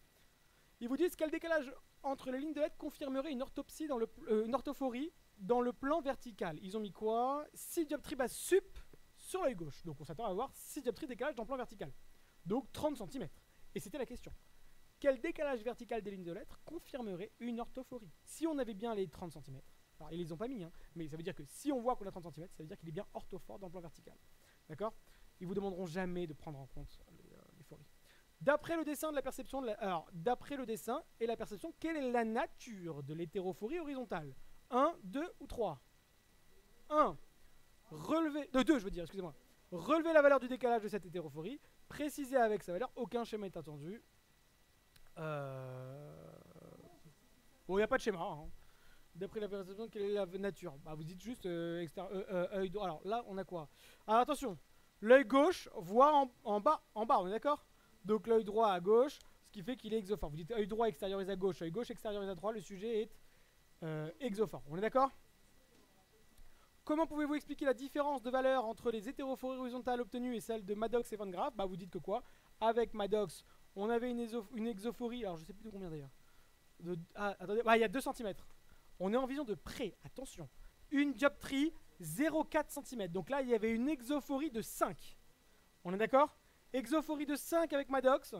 ils vous disent quel décalage entre les lignes de lettres confirmerait une orthopsie dans une orthophorie dans le plan vertical. Ils ont mis quoi? 6 dioptries base sup sur l'œil gauche. Donc on s'attend à avoir 6 dioptries de décalage dans le plan vertical. Donc 30 cm. Et c'était la question. Quel décalage vertical des lignes de lettres confirmerait une orthophorie? Si on avait bien les 30 cm, alors ils les ont pas mis, hein, mais ça veut dire que si on voit qu'on a 30 cm, ça veut dire qu'il est bien orthophore dans le plan vertical. D'accord? Ils vous demanderont jamais de prendre en compte les phories. D'après le dessin de la perception, alors d'après le dessin et la perception, quelle est la nature de l'hétérophorie horizontale? 1, 2 ou 3? 1. Relever, 2 je veux dire, excusez-moi. Relever la valeur du décalage de cette hétérophorie, préciser avec sa valeur, aucun schéma est attendu. Bon, il n'y a pas de schéma. Hein. D'après la perception, quelle est la nature? Bah, vous dites juste œil droit. Alors là, on a quoi? Alors attention, l'œil gauche voit en bas, on est d'accord? Donc l'œil droit à gauche, ce qui fait qu'il est exophore. Vous dites œil droit extériorise à gauche, œil gauche extériorise à droite, le sujet est exophore. On est d'accord? Comment pouvez-vous expliquer la différence de valeur entre les hétérophories horizontales obtenues et celles de Maddox et Van Graaf? Bah vous dites que quoi? Avec Maddox, on avait une exophorie, alors je sais plus de combien d'ailleurs. Attendez, il y a 2 cm. On est en vision de près, attention. Une dioptrie 0,4 cm. Donc là, il y avait une exophorie de 5. On est d'accord? Exophorie de 5 avec Maddox.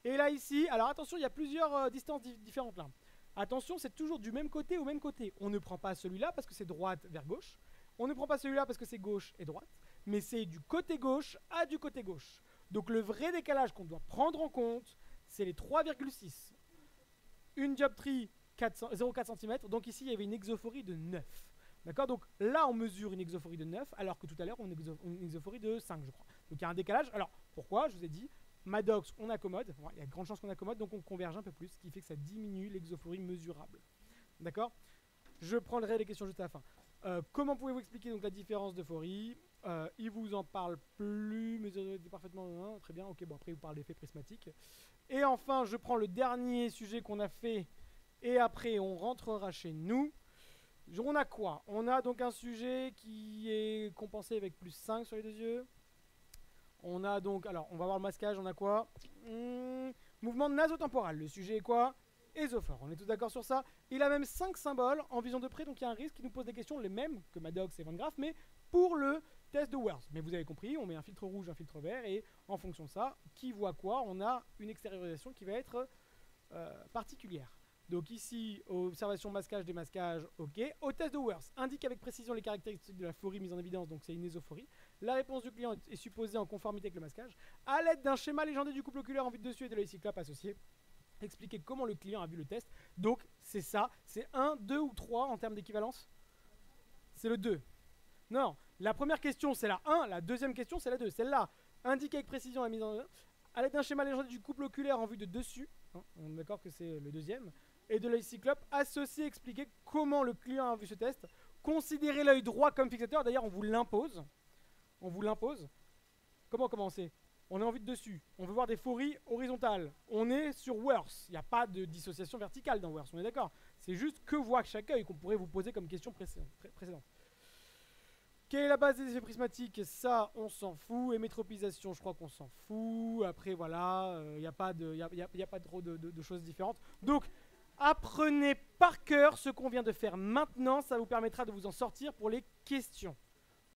Et là, ici, alors attention, il y a plusieurs distances différentes là. Attention, c'est toujours du même côté au même côté. On ne prend pas celui-là parce que c'est droite vers gauche. On ne prend pas celui-là parce que c'est gauche et droite. Mais c'est du côté gauche à du côté gauche. Donc le vrai décalage qu'on doit prendre en compte, c'est les 3,6. Une dioptrie 0,4 cm. Donc ici, il y avait une exophorie de 9. D'accord? Donc là, on mesure une exophorie de 9, alors que tout à l'heure, on a une exophorie de 5, je crois. Donc il y a un décalage. Alors, pourquoi? Je vous ai dit, Maddox, on accommode. Il y a de grandes chances qu'on accommode, donc on converge un peu plus, ce qui fait que ça diminue l'exophorie mesurable. D'accord? Je prendrai les questions juste à la fin. Comment pouvez-vous expliquer donc la différence d'euphorie? Il vous en parle plus, mesurez parfaitement. Très bien, ok, bon, après, il vous parle d'effet prismatique. Et enfin, je prends le dernier sujet qu'on a fait, et après, on rentrera chez nous. On a quoi? On a donc un sujet qui est compensé avec plus 5 sur les 2 yeux. On a donc, alors on va voir le masquage, on a quoi? Mouvement nasotemporal. Le sujet est quoi? Ésophore. On est tous d'accord sur ça. Il a même 5 symboles en vision de près, donc il y a un risque qui nous pose des questions les mêmes que Maddox et Van Graaf, mais pour le test de Worth. Mais vous avez compris, on met un filtre rouge, un filtre vert, et en fonction de ça, qui voit quoi? On a une extériorisation qui va être particulière. Donc ici, observation masquage, démasquage, ok. Au test de Worth, indique avec précision les caractéristiques de la phorie mise en évidence, donc c'est une ésophorie. La réponse du client est supposée en conformité avec le masquage. À l'aide d'un schéma légendé du couple oculaire en vue de dessus et de l'œil cyclope associé, expliquer comment le client a vu le test. Donc c'est ça, c'est 1, 2 ou 3 en termes d'équivalence? C'est le 2. Non, la première question c'est la 1, la deuxième question c'est la 2. Celle-là, indique avec précision la mise en... À l'aide d'un schéma légendé du couple oculaire en vue de dessus, hein, on est d'accord que c'est le deuxième, et de l'œil cyclope, associer, expliquer comment le client a vu ce test, considérer l'œil droit comme fixateur, d'ailleurs on vous l'impose. On vous l'impose. Comment commencer? On est en vue de dessus, on veut voir des phories horizontales, on est sur Worth, il n'y a pas de dissociation verticale dans Worth, on est d'accord? C'est juste que voit chaque œil qu'on pourrait vous poser comme question précédente. Quelle est la base des effets prismatiques? Ça, on s'en fout. Et métropisation, je crois qu'on s'en fout. Après, voilà, il n'y a pas trop de choses différentes. Donc, apprenez par cœur ce qu'on vient de faire maintenant. Ça vous permettra de vous en sortir pour les questions.